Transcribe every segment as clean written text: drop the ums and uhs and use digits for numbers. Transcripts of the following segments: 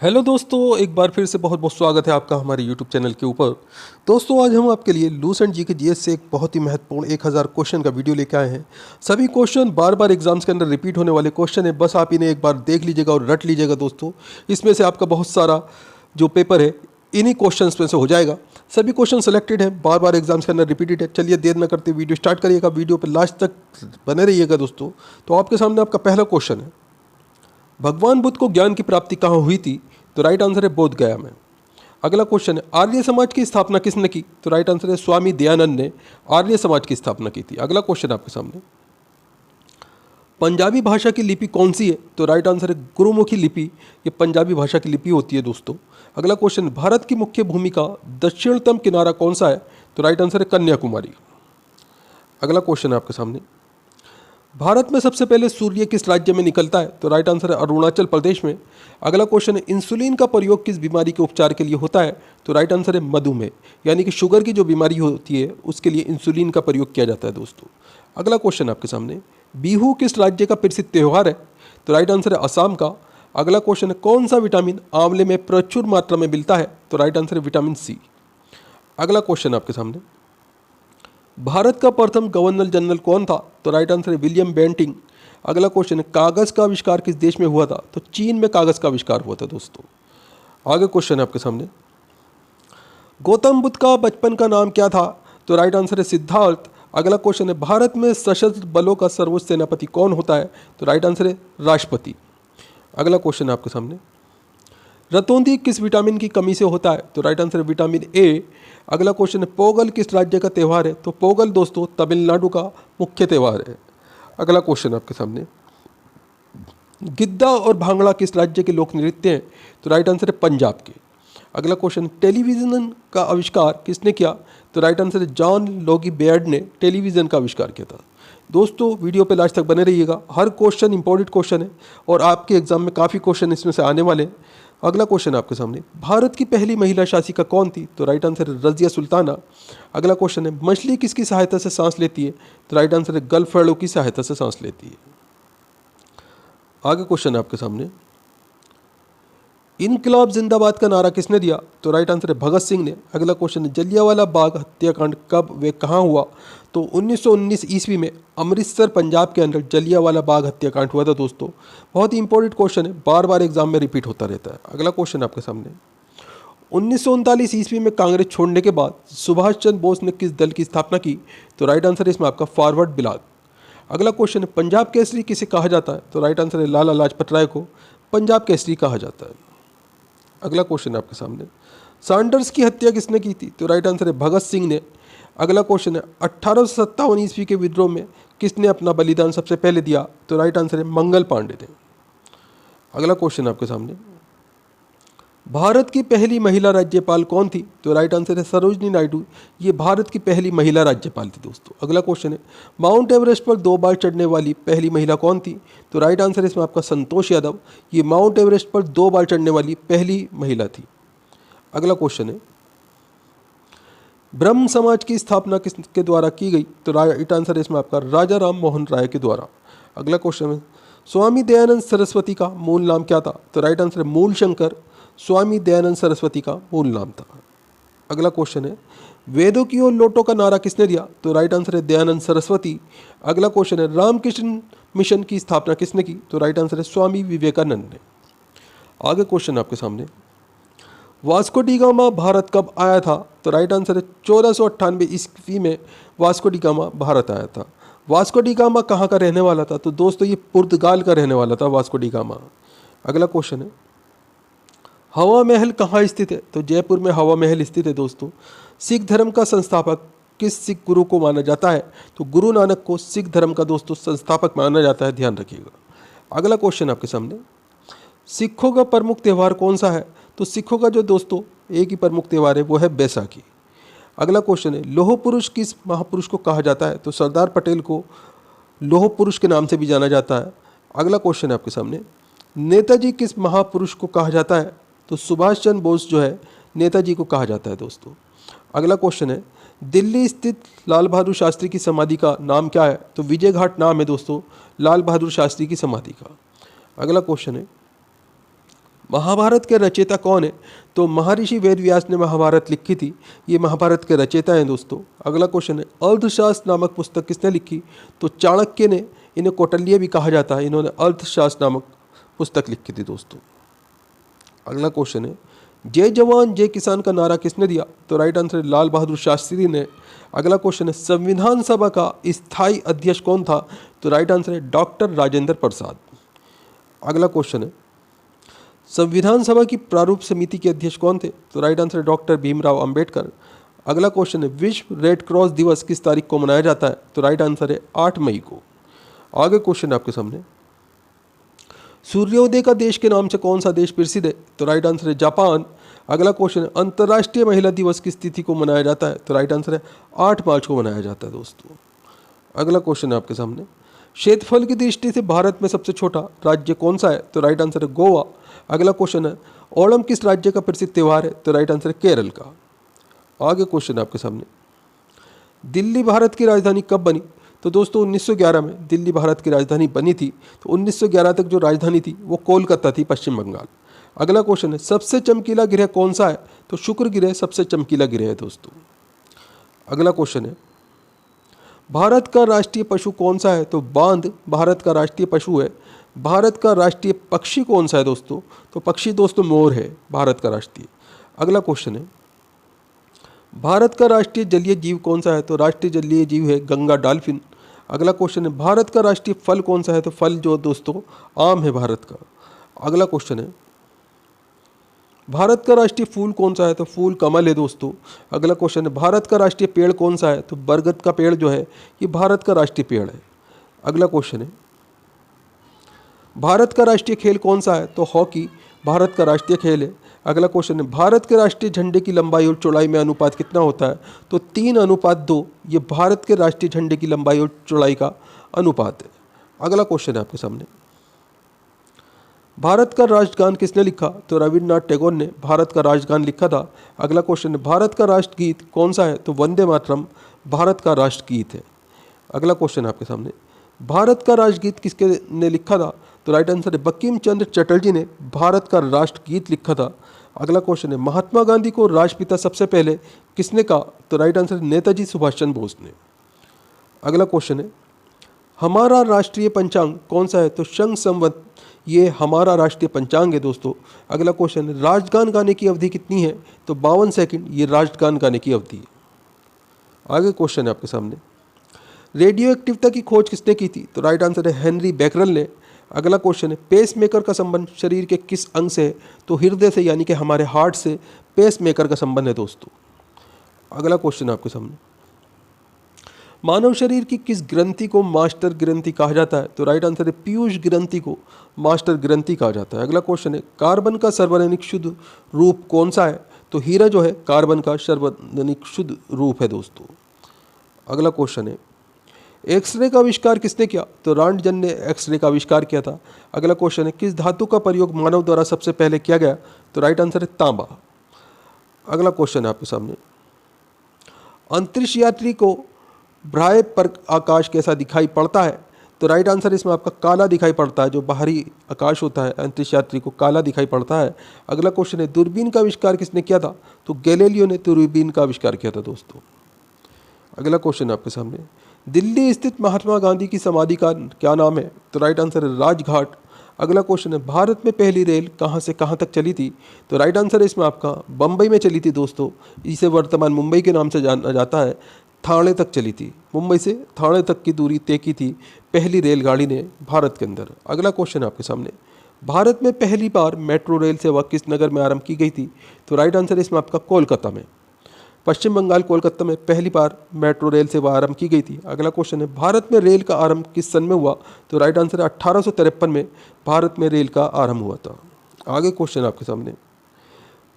Hello दोस्तों, एक बार फिर से बहुत बहुत स्वागत है आपका हमारे यूट्यूब चैनल के ऊपर। दोस्तों, आज हम आपके लिए लूसेंट जी के जीएस से एक बहुत ही महत्वपूर्ण 1000 क्वेश्चन का वीडियो लेके आए हैं। सभी क्वेश्चन बार बार एग्जाम्स के अंदर रिपीट होने वाले क्वेश्चन है, बस आप इन्हें एक बार देख लीजिएगा और रट लीजिएगा दोस्तों। इसमें से आपका बहुत सारा जो पेपर है इन्हीं क्वेश्चन में से हो जाएगा। सभी क्वेश्चन सेलेक्टेड हैं, बार बार एग्जाम्स के अंदर रिपीटेड है। चलिए देर न करते वीडियो स्टार्ट करिएगा, वीडियो पर लास्ट तक बने रहिएगा दोस्तों। तो आपके सामने आपका पहला क्वेश्चन है, भगवान बुद्ध को ज्ञान की प्राप्ति कहाँ हुई थी? तो राइट आंसर है बोध गया में। अगला क्वेश्चन है, आर्य समाज की स्थापना किसने की? तो राइट आंसर है स्वामी दयानंद ने आर्य समाज की स्थापना की थी। अगला क्वेश्चन आपके सामने, पंजाबी भाषा की लिपि कौन सी है? तो राइट आंसर है गुरुमुखी लिपि। ये पंजाबी भाषा की लिपि होती है दोस्तों। अगला क्वेश्चन, भारत की मुख्य भूमि का दक्षिणतम किनारा कौन सा है? तो राइट आंसर है कन्याकुमारी। अगला क्वेश्चन है आपके सामने, भारत में सबसे पहले सूर्य किस राज्य में निकलता है? तो राइट आंसर है अरुणाचल प्रदेश में। अगला क्वेश्चन है, इंसुलिन का प्रयोग किस बीमारी के उपचार के लिए होता है? तो राइट आंसर है मधुमेह, यानी कि शुगर की जो बीमारी होती है उसके लिए इंसुलिन का प्रयोग किया जाता है दोस्तों। अगला क्वेश्चन आपके सामने, बिहू किस राज्य का प्रसिद्ध त्यौहार है? तो राइट आंसर है असम का। अगला क्वेश्चन है, कौन सा विटामिन आंवले में प्रचुर मात्रा में मिलता है? तो राइट आंसर है विटामिन सी। अगला क्वेश्चन आपके सामने, भारत का प्रथम गवर्नर जनरल कौन था? तो राइट आंसर है विलियम बेंटिंग। अगला क्वेश्चन है, कागज़ का आविष्कार किस देश में हुआ था? तो चीन में कागज़ का आविष्कार हुआ था दोस्तों। आगे क्वेश्चन है आपके सामने, गौतम बुद्ध का बचपन का नाम क्या था? तो राइट आंसर है सिद्धार्थ। अगला क्वेश्चन है, भारत में सशस्त्र बलों का सर्वोच्च सेनापति कौन होता है? तो राइट आंसर है राष्ट्रपति। अगला क्वेश्चन है आपके सामने, रतौंधी किस विटामिन की कमी से होता है? तो राइट आंसर है विटामिन ए। अगला क्वेश्चन है, पोगल किस राज्य का त्यौहार है? तो पोगल दोस्तों तमिलनाडु का मुख्य त्यौहार है। अगला क्वेश्चन आपके सामने, गिद्दा और भांगड़ा किस राज्य के लोक नृत्य हैं? तो राइट आंसर है पंजाब के। अगला क्वेश्चन, टेलीविजन का आविष्कार किसने किया? तो राइट आंसर है जॉन लोगी बेयर्ड ने टेलीविज़न का आविष्कार किया था। दोस्तों, वीडियो पे लास्ट तक बने रहिएगा, हर क्वेश्चन इंपॉर्टेंट क्वेश्चन है और आपके एग्जाम में काफ़ी क्वेश्चन इसमें से आने वाले हैं। अगला क्वेश्चन आपके सामने, भारत की पहली महिला शासिका कौन थी? तो राइट आंसर है रजिया सुल्ताना। अगला क्वेश्चन है, मछली किसकी सहायता से सांस लेती है? तो राइट आंसर है गल्फ व्हेलों की सहायता से सांस लेती है। आगे क्वेश्चन है आपके सामने, इनकलाब जिंदाबाद का नारा किसने दिया? तो राइट आंसर है भगत सिंह ने। अगला क्वेश्चन है, जलियांवाला बाग हत्याकांड कब व कहाँ हुआ? तो 1919 ईस्वी में अमृतसर पंजाब के अंदर जलियांवाला बाग हत्याकांड हुआ था दोस्तों। बहुत ही इंपॉर्टेंट क्वेश्चन है, बार बार एग्जाम में रिपीट होता रहता है। अगला क्वेश्चन आपके सामने, 1939 ईस्वी में कांग्रेस छोड़ने के बाद सुभाष चंद्र बोस ने किस दल की स्थापना की? तो राइट आंसर है इसमें आपका फॉरवर्ड ब्लॉक। अगला क्वेश्चन है, पंजाब केसरी किसे कहा जाता है? तो राइट आंसर है लाला लाजपत राय को पंजाब केसरी कहा जाता है। अगला क्वेश्चन है आपके सामने, सैंडर्स की हत्या किसने की थी? तो राइट आंसर है भगत सिंह ने। अगला क्वेश्चन है, 1857 ईस्वी के विद्रोह में किसने अपना बलिदान सबसे पहले दिया? तो राइट आंसर है मंगल पांडे ने। अगला क्वेश्चन आपके सामने, भारत की पहली महिला राज्यपाल कौन थी? तो राइट आंसर है सरोजनी नायडू। ये भारत की पहली महिला राज्यपाल थी दोस्तों। अगला क्वेश्चन है, माउंट एवरेस्ट पर 2 बार चढ़ने वाली पहली महिला कौन थी? तो राइट आंसर है इसमें आपका संतोष यादव। ये माउंट एवरेस्ट पर 2 बार चढ़ने वाली पहली महिला थी। अगला क्वेश्चन है, ब्रह्म समाज की स्थापना किसके द्वारा की गई? तो राइट आंसर है इसमें आपका राजा राम मोहन राय के द्वारा। अगला क्वेश्चन है, स्वामी दयानंद सरस्वती का मूल नाम क्या था? तो राइट आंसर है मूल शंकर। स्वामी दयानंद सरस्वती का मूल नाम था। अगला क्वेश्चन है, वेदों की ओर लौटो का नारा किसने दिया? तो राइट आंसर है दयानंद सरस्वती। अगला क्वेश्चन है, रामकृष्ण मिशन की स्थापना किसने की? तो राइट आंसर है स्वामी विवेकानंद ने। आगे क्वेश्चन आपके सामने, वास्को डी गामा भारत कब आया था? तो राइट आंसर है 1498 ईस्वी में वास्को डी गामा भारत आया था। वास्को डी गामा कहाँ का रहने वाला था? तो दोस्तों ये पुर्तगाल का रहने वाला था वास्को डी गामा। अगला क्वेश्चन है, हवा महल कहाँ स्थित है? तो जयपुर में हवा महल स्थित है दोस्तों। सिख धर्म का संस्थापक किस सिख गुरु को माना जाता है? तो गुरु नानक को सिख धर्म का दोस्तों संस्थापक माना जाता है, ध्यान रखिएगा। अगला क्वेश्चन आपके सामने, सिखों का प्रमुख त्यौहार कौन सा है? तो सिखों का जो दोस्तों एक ही प्रमुख त्यौहार है वो है बैसाखी। अगला क्वेश्चन है, लौह पुरुष किस महापुरुष को कहा जाता है? तो सरदार पटेल को लौह पुरुष के नाम से भी जाना जाता है। अगला क्वेश्चन है आपके सामने, नेताजी किस महापुरुष को कहा जाता है? तो सुभाष चंद्र बोस जो है नेताजी को कहा जाता है दोस्तों। अगला क्वेश्चन है, दिल्ली स्थित लाल बहादुर शास्त्री की समाधि का नाम क्या है? तो विजय घाट नाम है दोस्तों लाल बहादुर शास्त्री की समाधि का। अगला क्वेश्चन है, महाभारत के रचयिता कौन है? तो महर्षि वेद व्यास ने महाभारत लिखी थी, ये महाभारत के रचयिता हैं दोस्तों। अगला क्वेश्चन है, अर्थशास्त्र नामक पुस्तक किसने लिखी? तो चाणक्य ने, इन्हें कौटिल्य भी कहा जाता है, इन्होंने अर्थशास्त्र नामक पुस्तक लिखी थी दोस्तों। अगला क्वेश्चन है, जय जवान जय किसान का नारा किसने दिया? तो राइट आंसर है लाल बहादुर शास्त्री ने। अगला क्वेश्चन है, संविधान सभा का स्थायी अध्यक्ष कौन था? तो राइट आंसर है डॉक्टर राजेंद्र प्रसाद। अगला क्वेश्चन है, संविधान सभा की प्रारूप समिति के अध्यक्ष कौन थे? तो राइट आंसर है डॉक्टर भीमराव अंबेडकर। अगला क्वेश्चन है, विश्व रेड क्रॉस दिवस किस तारीख को मनाया जाता है? तो राइट आंसर है 8 मई को। आगे क्वेश्चन है आपके सामने, सूर्योदय का देश के नाम से कौन सा देश प्रसिद्ध है? तो राइट आंसर है जापान। अगला क्वेश्चन है, अंतर्राष्ट्रीय महिला दिवस किस तिथि को मनाया जाता है? तो राइट आंसर है 8 मार्च को मनाया जाता है दोस्तों। अगला क्वेश्चन है आपके सामने, क्षेत्रफल की दृष्टि से भारत में सबसे छोटा राज्य कौन सा है? तो राइट आंसर है गोवा। अगला क्वेश्चन है, ओणम किस राज्य का प्रसिद्ध त्यौहार है? तो राइट आंसर है केरल का। आगे क्वेश्चन है आपके सामने, दिल्ली भारत की राजधानी कब बनी? तो दोस्तों 1911 में दिल्ली भारत की राजधानी बनी थी। तो 1911 तक जो राजधानी थी वो कोलकाता थी, पश्चिम बंगाल। अगला क्वेश्चन है, सबसे चमकीला ग्रह कौन सा है? तो शुक्र ग्रह सबसे चमकीला ग्रह है दोस्तों। अगला क्वेश्चन है, भारत का राष्ट्रीय पशु कौन सा है? तो बांद भारत का राष्ट्रीय पशु है। भारत का राष्ट्रीय पक्षी कौन सा है दोस्तों? तो पक्षी दोस्तों मोर है भारत का राष्ट्रीय। अगला क्वेश्चन है, भारत का राष्ट्रीय जलीय जीव कौन सा है? तो राष्ट्रीय जलीय जीव है गंगा डॉल्फिन। अगला क्वेश्चन है, भारत का राष्ट्रीय फल कौन सा है? तो फल जो दोस्तों आम है भारत का। अगला क्वेश्चन है, भारत का राष्ट्रीय फूल कौन सा है? तो फूल कमल है दोस्तों। अगला क्वेश्चन है, भारत का राष्ट्रीय पेड़ कौन सा है? तो बरगद का पेड़ जो है ये भारत का राष्ट्रीय पेड़ है। अगला क्वेश्चन है, भारत का राष्ट्रीय खेल कौन सा है? तो हॉकी भारत का राष्ट्रीय खेल है। अगला क्वेश्चन है, भारत के राष्ट्रीय झंडे की लंबाई और चौड़ाई में अनुपात कितना होता है? तो 3:2 ये भारत के राष्ट्रीय झंडे की लंबाई और चौड़ाई का अनुपात है। अगला क्वेश्चन है आपके सामने, भारत का राष्ट्रगान किसने लिखा? तो रविन्द्रनाथ टैगोर ने भारत का राष्ट्रगान लिखा था। अगला क्वेश्चन है, भारत का राष्ट्रगीत कौन सा है? तो वंदे मातरम भारत का राष्ट्रगीत है। अगला क्वेश्चन है आपके सामने, भारत का राष्ट्रगीत किसके ने लिखा था? तो राइट आंसर है बंकिम चंद्र चटर्जी ने भारत का राष्ट्रगीत लिखा था। अगला क्वेश्चन है, महात्मा गांधी को राष्ट्रपिता सबसे पहले किसने कहा? तो राइट आंसर नेताजी सुभाष चंद्र बोस ने। अगला क्वेश्चन है, हमारा राष्ट्रीय पंचांग कौन सा है? तो शंख संवत ये हमारा राष्ट्रीय पंचांग है दोस्तों। अगला क्वेश्चन है, राष्ट्रगान गाने की अवधि कितनी है? तो 52 सेकंड ये राष्ट्रगान गाने की अवधि है। आगे क्वेश्चन है आपके सामने, रेडियो एक्टिविटी की खोज किसने की थी? तो राइट आंसर है हेनरी बैकरल ने। अगला क्वेश्चन है, पेस मेकर का संबंध शरीर के किस अंग से है? तो हृदय से, यानी कि हमारे हार्ट से पेस मेकर का संबंध है दोस्तों। अगला क्वेश्चन है आपके सामने, मानव शरीर की किस ग्रंथि को मास्टर ग्रंथि कहा जाता है? तो राइट आंसर है पीयूष ग्रंथि को मास्टर ग्रंथि कहा जाता है। अगला क्वेश्चन है, कार्बन का सार्वजनिक शुद्ध रूप कौन सा है? तो हीरा जो है कार्बन का सार्वजनिक शुद्ध रूप है दोस्तों। अगला क्वेश्चन है, एक्सरे का आविष्कार किसने किया? तो रॉन्टगन ने एक्सरे का आविष्कार किया था। अगला क्वेश्चन है, किस धातु का प्रयोग मानव द्वारा सबसे पहले किया गया? तो राइट आंसर है तांबा। अगला क्वेश्चन है आपके सामने, अंतरिक्ष यात्री को बाह्य पर आकाश कैसा दिखाई पड़ता है? तो राइट आंसर इसमें आपका काला दिखाई पड़ता है। जो बाहरी आकाश होता है अंतरिक्ष यात्री को काला दिखाई पड़ता है। अगला क्वेश्चन है, दूरबीन का आविष्कार किसने किया था? तो गैलीलियो ने दूरबीन का आविष्कार किया था दोस्तों। अगला क्वेश्चन है आपके सामने, दिल्ली स्थित महात्मा गांधी की समाधि का क्या नाम है? तो राइट आंसर है राजघाट। अगला क्वेश्चन है, भारत में पहली रेल कहाँ से कहाँ तक चली थी? तो राइट आंसर है इसमें आपका बम्बई में चली थी दोस्तों। इसे वर्तमान मुंबई के नाम से जाना जाता है। थाने तक चली थी, मुंबई से थाने तक की दूरी तय की थी पहली रेलगाड़ी ने भारत के अंदर। अगला क्वेश्चन है आपके सामने, भारत में पहली बार मेट्रो रेल सेवा किस नगर में आरंभ की गई थी? तो राइट आंसर इसमें आपका कोलकाता में, पश्चिम बंगाल कोलकाता में पहली बार मेट्रो रेल सेवा आरंभ की गई थी। अगला क्वेश्चन है, भारत में रेल का आरंभ किस सन में हुआ? तो राइट आंसर है 1853 में भारत में रेल का आरंभ हुआ था। आगे क्वेश्चन आपके सामने,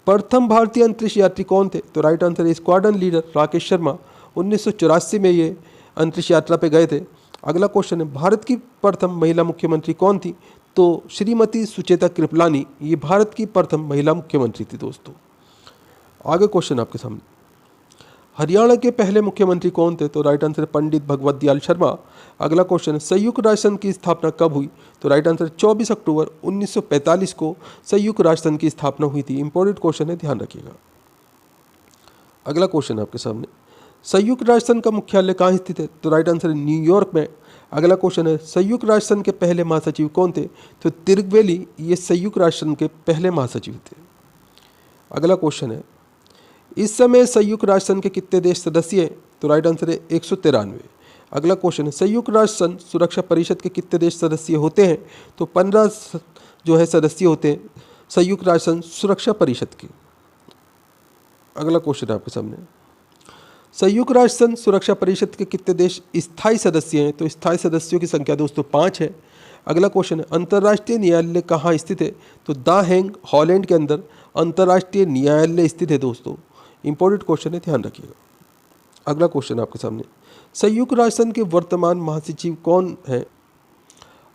प्रथम भारतीय अंतरिक्ष यात्री कौन थे? तो राइट आंसर है स्क्वाड्रन लीडर राकेश शर्मा। 1984 में ये अंतरिक्ष यात्रा पे गए थे। अगला क्वेश्चन है, भारत की प्रथम महिला मुख्यमंत्री कौन थी? तो श्रीमती सुचेता कृपलानी ये भारत की प्रथम महिला मुख्यमंत्री थी दोस्तों। आगे क्वेश्चन आपके सामने, हरियाणा के पहले मुख्यमंत्री कौन थे? तो राइट आंसर है पंडित भगवत दयाल शर्मा। अगला क्वेश्चन है संयुक्त राष्ट्र संघ की स्थापना कब हुई? तो राइट आंसर 24 अक्टूबर 1945 को संयुक्त राष्ट्र संघ की स्थापना हुई थी। इंपॉर्टेंट क्वेश्चन है, ध्यान रखिएगा। अगला क्वेश्चन है आपके सामने, संयुक्त राष्ट्र संघ का मुख्यालय कहाँ स्थित है? तो राइट आंसर है न्यूयॉर्क में। अगला क्वेश्चन है संयुक्त राष्ट्र संघ के पहले महासचिव कौन थे? तो तिरुगवेली ये संयुक्त राष्ट्र संघ के पहले महासचिव थे। अगला क्वेश्चन है इस समय संयुक्त राष्ट्र संघ के कितने देश सदस्य हैं? तो राइट आंसर है 193। अगला क्वेश्चन है संयुक्त राष्ट्र संघ सुरक्षा परिषद के कितने देश सदस्य होते हैं? तो 15 जो है सदस्य होते हैं संयुक्त राष्ट्र संघ सुरक्षा परिषद के। अगला क्वेश्चन है आपके सामने, संयुक्त राष्ट्र संघ सुरक्षा परिषद के कितने देश स्थायी सदस्य हैं? तो स्थायी सदस्यों की संख्या दोस्तों 5 है। अगला क्वेश्चन है अंतर्राष्ट्रीय न्यायालय कहाँ स्थित है? तो द हेग हॉलैंड के अंदर अंतर्राष्ट्रीय न्यायालय स्थित है दोस्तों। इंपॉर्टेंट क्वेश्चन है, ध्यान रखिएगा। अगला क्वेश्चन आपके सामने, संयुक्त राष्ट्र संघ के वर्तमान महासचिव कौन है?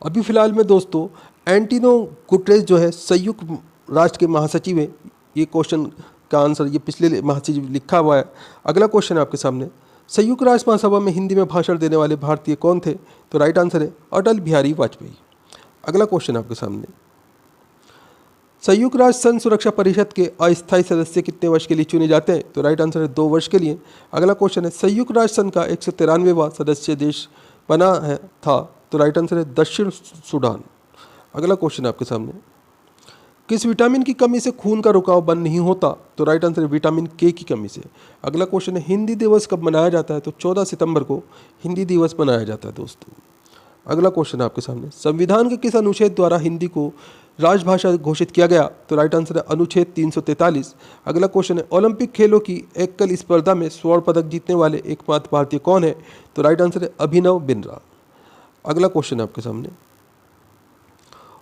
अभी फिलहाल में दोस्तों एंटोनियो गुटेरेस जो है संयुक्त राष्ट्र के महासचिव हैं। ये क्वेश्चन का आंसर ये पिछले महासचिव लिखा हुआ है। अगला क्वेश्चन है आपके सामने, संयुक्त राष्ट्र महासभा में हिंदी में भाषण देने वाले भारतीय कौन थे? तो राइट आंसर है अटल बिहारी वाजपेयी। अगला क्वेश्चन आपके सामने, संयुक्त राष्ट्र संघ सुरक्षा परिषद के अस्थायी सदस्य कितने वर्ष के लिए चुने जाते हैं? तो राइट आंसर है 2 वर्ष के लिए। अगला क्वेश्चन है संयुक्त राष्ट्र संघ का 193वां सदस्य देश बना है था? तो राइट आंसर है दक्षिण सूडान। अगला क्वेश्चन आपके सामने, किस विटामिन की कमी से खून का रुकाव बंद नहीं होता? तो राइट आंसर है विटामिन के की कमी से। अगला क्वेश्चन है हिंदी दिवस कब मनाया जाता है? तो 14 सितंबर को हिंदी दिवस मनाया जाता है दोस्तों। अगला क्वेश्चन है आपके सामने, संविधान के किस अनुच्छेद द्वारा हिंदी को राजभाषा घोषित किया गया? तो राइट आंसर है अनुच्छेद 343। अगला क्वेश्चन है ओलंपिक खेलों की एकल स्पर्धा में स्वर्ण पदक जीतने वाले एकमात्र भारतीय कौन है? तो राइट आंसर है अभिनव बिंद्रा। अगला क्वेश्चन है आपके सामने,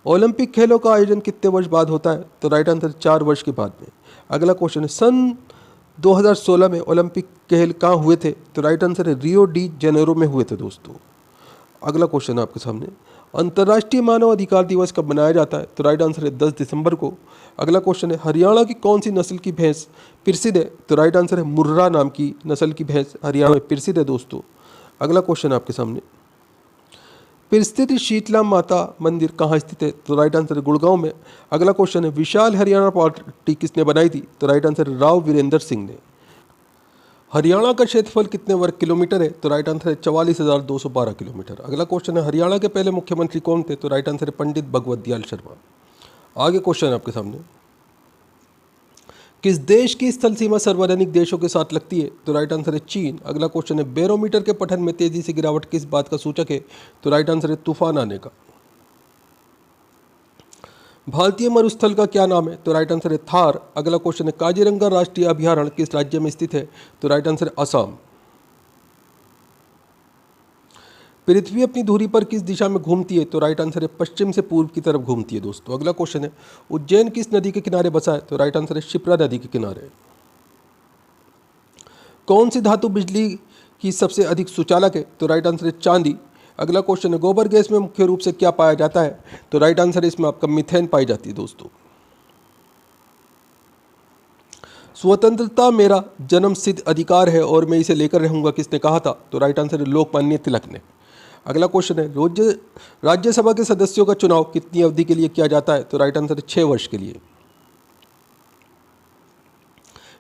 ओलंपिक खेलों का आयोजन कितने वर्ष बाद होता है? तो राइट आंसर 4 वर्ष के बाद में। अगला क्वेश्चन है सन 2016 में ओलंपिक खेल कहाँ हुए थे? तो राइट आंसर है रियो डी जेनेरो में हुए थे दोस्तों। अगला क्वेश्चन है आपके सामने, अंतर्राष्ट्रीय मानव अधिकार दिवस कब मनाया जाता है? तो राइट आंसर है 10 दिसंबर को। अगला क्वेश्चन है हरियाणा की कौन सी नस्ल की भैंस प्रसिद्ध है? तो राइट आंसर है मुर्रा नाम की नस्ल की भैंस हरियाणा में प्रसिद्ध है दोस्तों। अगला क्वेश्चन है आपके सामने, प्रसिद्ध शीतला माता मंदिर कहाँ स्थित है? तो राइट आंसर है गुड़गांव में। अगला क्वेश्चन है विशाल हरियाणा पार्टी किसने बनाई थी? तो राइट आंसर है राव वीरेंद्र सिंह ने। हरियाणा का क्षेत्रफल कितने वर्ग किलोमीटर है? तो राइट आंसर है 44,212 किलोमीटर। अगला क्वेश्चन है हरियाणा के पहले मुख्यमंत्री कौन थे? तो राइट आंसर है पंडित भगवत दयाल शर्मा। आगे क्वेश्चन है आपके सामने, किस देश की स्थल सीमा सर्वाधिक देशों के साथ लगती है? तो राइट आंसर है चीन। अगला क्वेश्चन है बैरोमीटर के पठन में तेजी से गिरावट किस बात का सूचक है? तो राइट आंसर है तूफान आने का। भारतीय मरुस्थल का क्या नाम है? तो राइट आंसर है थार। अगला क्वेश्चन है काजीरंगा राष्ट्रीय अभयारण्य किस राज्य में स्थित है? तो राइट आंसर है असम। पृथ्वी अपनी धुरी पर किस दिशा में घूमती है? तो राइट आंसर है पश्चिम से पूर्व की तरफ घूमती है दोस्तों। अगला क्वेश्चन है उज्जैन किस नदी के किनारे बसा है? तो राइट आंसर है शिप्रा नदी के किनारे। कौन सी धातु बिजली की सबसे अधिक सुचालक है? तो राइट आंसर है चांदी। अगला क्वेश्चन है गोबर गैस में मुख्य रूप से क्या पाया जाता है? तो राइट आंसर है इसमें आपका मीथेन पाई जाती है दोस्तों। स्वतंत्रता मेरा जन्म सिद्ध अधिकार है और मैं इसे लेकर रहूंगा किसने कहा था? तो राइट आंसर है लोकमान्य तिलक ने। अगला क्वेश्चन है राज्यसभा के सदस्यों का चुनाव कितनी अवधि के लिए किया जाता है? तो राइट आंसर है 6 वर्ष के लिए।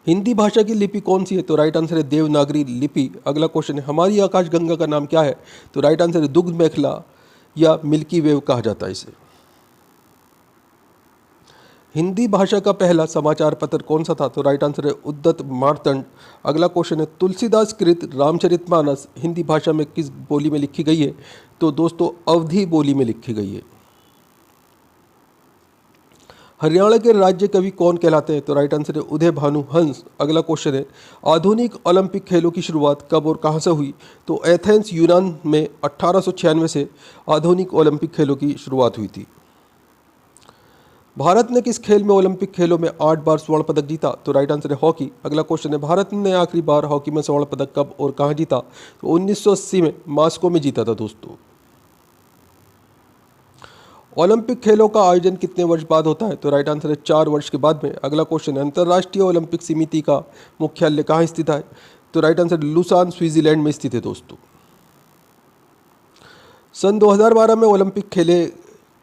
हिंदी भाषा की लिपि कौन सी है? तो राइट आंसर है देवनागरी लिपि। अगला क्वेश्चन है हमारी आकाशगंगा का नाम क्या है? तो राइट आंसर है दुग्ध मेखला या मिल्की वेव कहा जाता है इसे। हिंदी भाषा का पहला समाचार पत्र कौन सा था? तो राइट आंसर है उद्यत मार्तंड। अगला क्वेश्चन है तुलसीदास कृत रामचरितमानस हिंदी भाषा में किस बोली में लिखी गई है? तो दोस्तों अवधी बोली में लिखी गई है। हरियाणा के राज्य कवि कौन कहलाते हैं? तो राइट आंसर है उदय भानु हंस। अगला क्वेश्चन है आधुनिक ओलंपिक खेलों की शुरुआत कब और कहाँ से हुई? तो एथेंस यूनान में 1896 से आधुनिक ओलंपिक खेलों की शुरुआत हुई थी। भारत ने किस खेल में ओलंपिक खेलों में 8 बार स्वर्ण पदक जीता? तो राइट आंसर है हॉकी। अगला क्वेश्चन है भारत ने आखिरी बार हॉकी में स्वर्ण पदक कब और कहाँ जीता? तो 1980 में मास्को में जीता था दोस्तों। ओलंपिक खेलों का आयोजन कितने वर्ष बाद होता है? तो राइट आंसर है 4 वर्ष के बाद में। अगला क्वेश्चन है अंतर्राष्ट्रीय ओलंपिक समिति का मुख्यालय कहाँ स्थित है? तो राइट आंसर लुसान स्विट्जरलैंड में स्थित है दोस्तों। सन 2012 में ओलंपिक खेले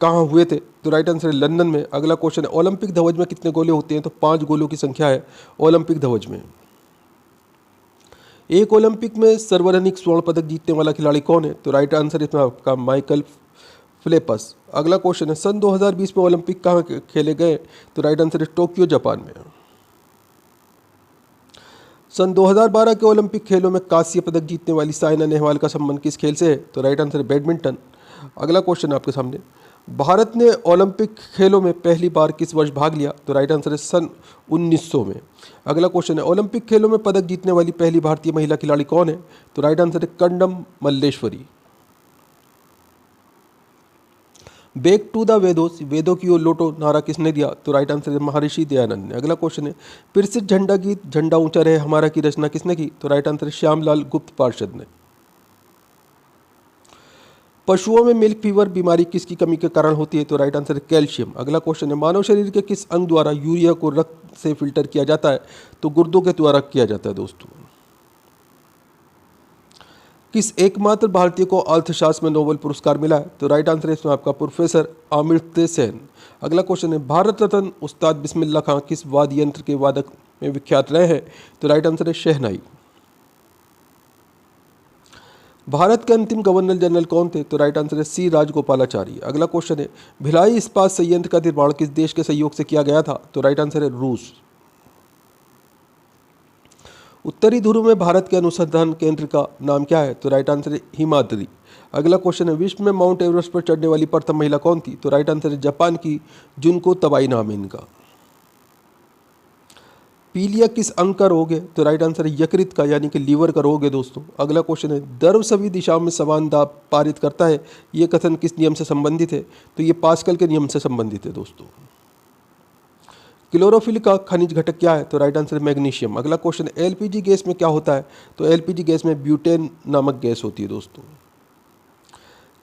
कहाँ हुए थे? तो राइट आंसर है लंदन में। अगला क्वेश्चन है ओलंपिक ध्वज में कितने गोले होते हैं? तो 5 गोलों की संख्या है ओलंपिक ध्वज में। एक ओलंपिक में सर्वाधिक स्वर्ण पदक जीतने वाला खिलाड़ी कौन है? तो राइट आंसर इसमें आपका माइकल फेल्प्स। अगला क्वेश्चन है सन 2020 में ओलंपिक कहाँ खेले गए? तो राइट आंसर है टोक्यो जापान में। सन 2012 के ओलंपिक खेलों में कांस्य पदक जीतने वाली साइना नेहवाल का संबंध किस खेल से है? तो राइट आंसर है बैडमिंटन। अगला क्वेश्चन आपके सामने, भारत ने ओलंपिक खेलों में पहली बार किस वर्ष भाग लिया? तो राइट आंसर है सन 1900 में। अगला क्वेश्चन है ओलंपिक खेलों में पदक जीतने वाली पहली भारतीय महिला खिलाड़ी कौन है? तो राइट आंसर है Karnam Malleswari. Back to the Vedas, वेदों की ओर लौटो नारा किसने दिया? तो राइट आंसर है महर्षि दयानंद ने। अगला क्वेश्चन है प्रसिद्ध झंडा गीत झंडा ऊंचा रहे हमारा की रचना किसने की? तो राइट आंसर है श्यामलाल गुप्त पार्षद ने। पशुओं में मिल्क फीवर बीमारी किसकी कमी के कारण होती है? तो राइट आंसर है कैल्शियम। अगला क्वेश्चन है मानव शरीर के किस अंग द्वारा यूरिया को रक्त से फिल्टर किया जाता है? तो गुर्दों के द्वारा किया जाता है दोस्तों। किस एकमात्र भारतीय को अर्थशास्त्र में नोबेल पुरस्कार मिला है? तो राइट आंसर है इसमें आपका प्रोफेसर अमर्त्य सेन। अगला क्वेश्चन है भारत रत्न उस्ताद बिस्मिल्लाह खां किस वाद्य यंत्र के वादक में विख्यात रहे हैं? तो राइट आंसर है शहनाई। भारत के अंतिम गवर्नर जनरल कौन थे? तो राइट आंसर है सी राजगोपालाचारी। अगला क्वेश्चन है भिलाई इस्पात संयंत्र का निर्माण किस देश के सहयोग से किया गया था? तो राइट आंसर है रूस। उत्तरी ध्रुव में भारत के अनुसंधान केंद्र का नाम क्या है? तो राइट आंसर है हिमाद्री। अगला क्वेश्चन है विश्व में माउंट एवरेस्ट पर चढ़ने वाली प्रथम महिला कौन थी? तो राइट आंसर है जापान की जुनको तबाई नाम है इनका। पीलिया किस अंग का रोग है? तो राइट आंसर है यकृत का यानी कि लीवर का रोग है दोस्तों। अगला क्वेश्चन है द्रव सभी दिशाओं में समान दाब पारित करता है, ये कथन किस नियम से संबंधित है? तो ये पास्कल के नियम से संबंधित है दोस्तों। क्लोरोफिल का खनिज घटक क्या है? तो राइट आंसर है मैग्नीशियम। अगला क्वेश्चन है एलपीजी गैस में क्या होता है? तो एलपीजी गैस में ब्यूटेन नामक गैस होती है दोस्तों।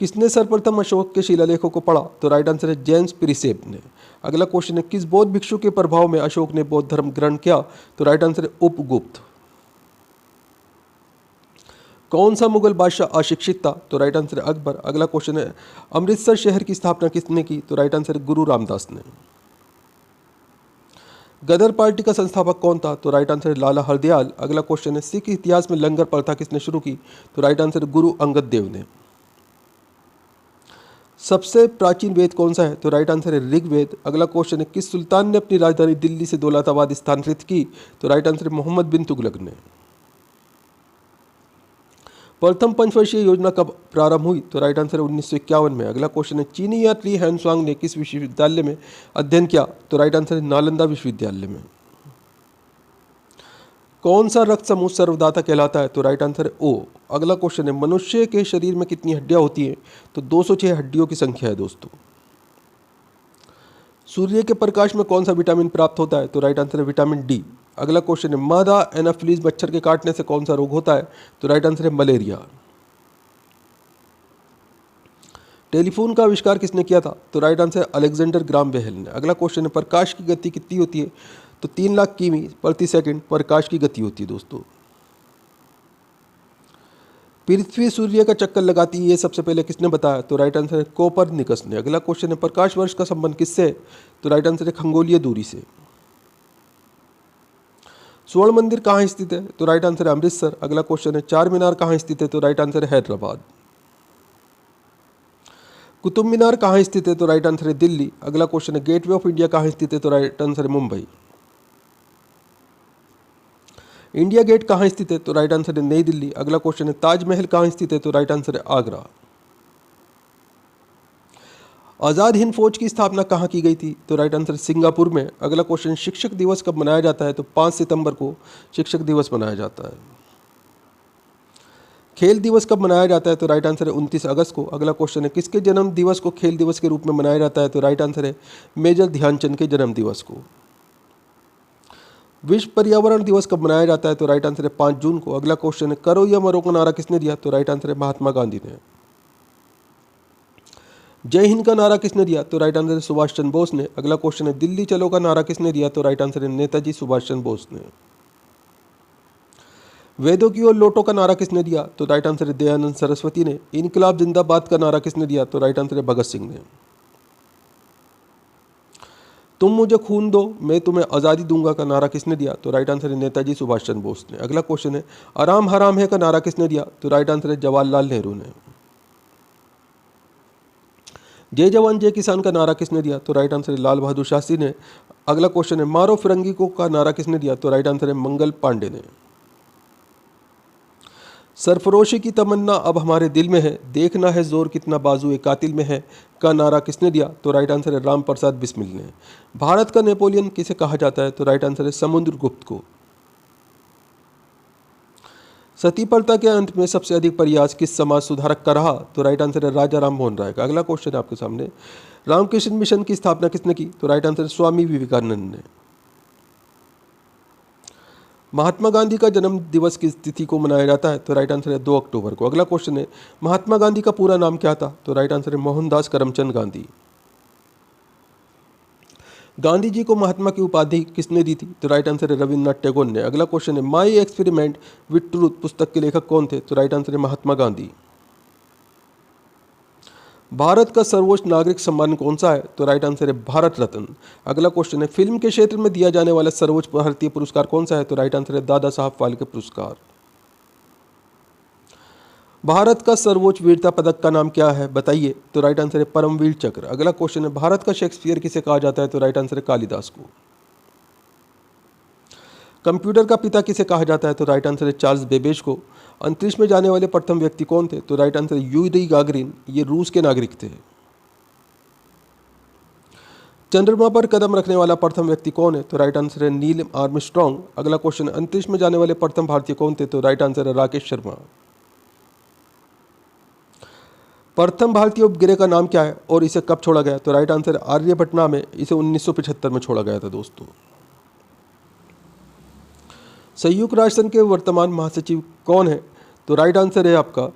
किसने सर्वप्रथम अशोक के शिलालेखों को पढ़ा? तो राइट आंसर है जेम्स प्रिसेप ने। अगला क्वेश्चन है किस बौद्ध भिक्षु के प्रभाव में अशोक ने बौद्ध धर्म ग्रहण किया? तो राइट आंसर है उपगुप्त। कौन सा मुगल बादशाह अशिक्षित था? तो राइट आंसर है अकबर। अगला क्वेश्चन है अमृतसर शहर की स्थापना किसने की? तो राइट आंसर है गुरु रामदास ने। गदर पार्टी का संस्थापक कौन था? तो राइट आंसर है लाला हरदयाल। अगला क्वेश्चन है सिख इतिहास में लंगर प्रथा किसने शुरू की? तो राइट आंसर है गुरु अंगद देव ने। सबसे प्राचीन वेद कौन सा है? तो राइट आंसर है ऋग्वेद। अगला क्वेश्चन है किस सुल्तान ने अपनी राजधानी दिल्ली से दौलताबाद स्थानांतरित की? तो राइट आंसर है मोहम्मद बिन तुगलक ने। प्रथम पंचवर्षीय योजना कब प्रारंभ हुई? तो राइट आंसर है 1951 में। अगला क्वेश्चन है चीनी यात्री हैंसवांग ने किस विश्वविद्यालय में अध्ययन किया? तो राइट आंसर है नालंदा विश्वविद्यालय में। कौन सा रक्त समूह सर्वदाता कहलाता है? तो राइट आंसर है ओ। अगला क्वेश्चन है मनुष्य के शरीर में कितनी हड्डियां होती हैं? तो 206 हड्डियों की संख्या है दोस्तों। सूर्य के प्रकाश में कौन सा विटामिन प्राप्त होता है? तो राइट आंसर है विटामिन डी। अगला क्वेश्चन है मादा एनाफिलीज मच्छर के काटने से कौन सा रोग होता है? तो राइट आंसर है मलेरिया। टेलीफोन का आविष्कार किसने किया था? तो राइट आंसर है अलेक्जेंडर ग्राम बेल ने। अगला क्वेश्चन है प्रकाश की गति कितनी होती है? तो 3 लाख किमी प्रति सेकंड प्रकाश की गति होती है दोस्तों। पृथ्वी सूर्य का चक्कर लगाती है ये सबसे पहले किसने बताया? तो राइट आंसर है कोपरनिकस ने। अगला क्वेश्चन है प्रकाश वर्ष का संबंध किससे? तो राइट आंसर है खगोलीय दूरी से। स्वर्ण मंदिर कहाँ स्थित है? तो राइट आंसर है अमृतसर। अगला क्वेश्चन है चार मीनार कहाँ स्थित है? तो राइट आंसर है हैदराबाद। कुतुब मीनार कहाँ स्थित है? तो राइट आंसर है दिल्ली। अगला क्वेश्चन है गेटवे ऑफ इंडिया कहाँ स्थित है? तो राइट आंसर है मुंबई। इंडिया गेट कहाँ स्थित है? तो राइट आंसर है नई दिल्ली। अगला क्वेश्चन है ताजमहल कहाँ स्थित है? तो राइट आंसर है आगरा। आज़ाद हिंद फौज की स्थापना कहाँ की गई थी? तो राइट आंसर सिंगापुर में। अगला क्वेश्चन शिक्षक दिवस कब मनाया जाता है? तो 5 सितंबर को शिक्षक दिवस मनाया जाता है। खेल दिवस कब मनाया जाता है? तो राइट आंसर है 29 अगस्त को। अगला क्वेश्चन है किसके जन्म दिवस को खेल दिवस के रूप में मनाया जाता है? तो राइट आंसर है मेजर ध्यानचंद के जन्म दिवस को। विश्व पर्यावरण दिवस कब मनाया जाता है? तो राइट आंसर है 5 जून को। अगला क्वेश्चन है करो या मरो का नारा किसने दिया? तो राइट आंसर है महात्मा गांधी ने। जय हिंद का नारा किसने दिया? तो राइट आंसर है सुभाष चंद्र बोस ने। अगला क्वेश्चन है दिल्ली चलो का नारा किसने दिया? तो राइट आंसर है नेताजी सुभाष चंद्र बोस ने। वेदों की ओर लौटो का नारा किसने दिया? तो राइट आंसर है दयानंद सरस्वती ने। इनकलाब जिंदाबाद का नारा किसने दिया? तो राइट आंसर है भगत सिंह ने। तुम मुझे खून दो मैं तुम्हें आज़ादी दूंगा का नारा किसने दिया? तो राइट आंसर है नेताजी सुभाष चंद्र बोस ने। अगला क्वेश्चन है आराम हराम है का नारा किसने दिया? तो राइट आंसर है जवाहरलाल नेहरू ने। जय जवान जय किसान का नारा किसने दिया? तो राइट आंसर है लाल बहादुर शास्त्री ने। अगला क्वेश्चन है मारो फिरंगी को का नारा किसने दिया? तो राइट आंसर है मंगल पांडे ने। सरफरोशी की तमन्ना अब हमारे दिल में है, देखना है जोर कितना बाजुए कातिल में है का नारा किसने दिया? तो राइट आंसर है राम प्रसाद बिस्मिल ने। भारत का नेपोलियन किसे कहा जाता है? तो राइट आंसर है समुद्रगुप्त को। सती प्रथा के अंत में सबसे अधिक प्रयास किस समाज सुधारक का रहा? तो राइट आंसर है राजा राम मोहन राय का। अगला क्वेश्चन है आपके सामने रामकृष्ण मिशन की स्थापना किसने की? तो राइट आंसर है स्वामी विवेकानंद ने। महात्मा गांधी का जन्म दिवस किस तिथि को मनाया जाता है? तो राइट आंसर है 2 अक्टूबर को। अगला क्वेश्चन है महात्मा गांधी का पूरा नाम क्या था? तो राइट आंसर है मोहनदास करमचंद गांधी। गांधी जी को महात्मा की उपाधि किसने दी थी? तो राइट आंसर है रविन्द्रनाथ टैगोर ने। अगला क्वेश्चन है माई एक्सपेरिमेंट विथ ट्रूथ पुस्तक के लेखक कौन थे? तो राइट आंसर है महात्मा गांधी। भारत का सर्वोच्च नागरिक सम्मान कौन सा है? तो राइट आंसर है भारत रत्न। अगला क्वेश्चन है फिल्म के क्षेत्र में दिया जाने वाला सर्वोच्च भारतीय पुरस्कार कौन सा है? तो राइट आंसर है दादा साहब फाल्के पुरस्कार। भारत का सर्वोच्च वीरता पदक का नाम क्या है बताइए? तो राइट आंसर है परमवीर चक्र। अगला क्वेश्चन है भारत का शेक्सपियर किसे कहा जाता है? तो राइट आंसर है कालिदास को। कंप्यूटर का पिता किसे कहा जाता है? तो राइट आंसर है चार्ल्स बेबेज को। अंतरिक्ष में जाने वाले प्रथम व्यक्ति कौन थे? तो राइट आंसर है यूरी गागरिन, ये रूस के नागरिक थे। चंद्रमा पर कदम रखने वाला प्रथम व्यक्ति कौन है? तो राइट आंसर है नील आर्मस्ट्रॉन्ग। अगला क्वेश्चन अंतरिक्ष में जाने वाले प्रथम भारतीय कौन थे? तो राइट आंसर है राकेश शर्मा। प्रथम भारतीय उपग्रह का नाम क्या है और इसे कब छोड़ा गया? तो राइट आंसर है आर्यभट्ट नाम है, इसे 1975 में छोड़ा गया था दोस्तों। संयुक्त राष्ट्र संघ के वर्तमान महासचिव कौन है? तो राइट आंसर है आपका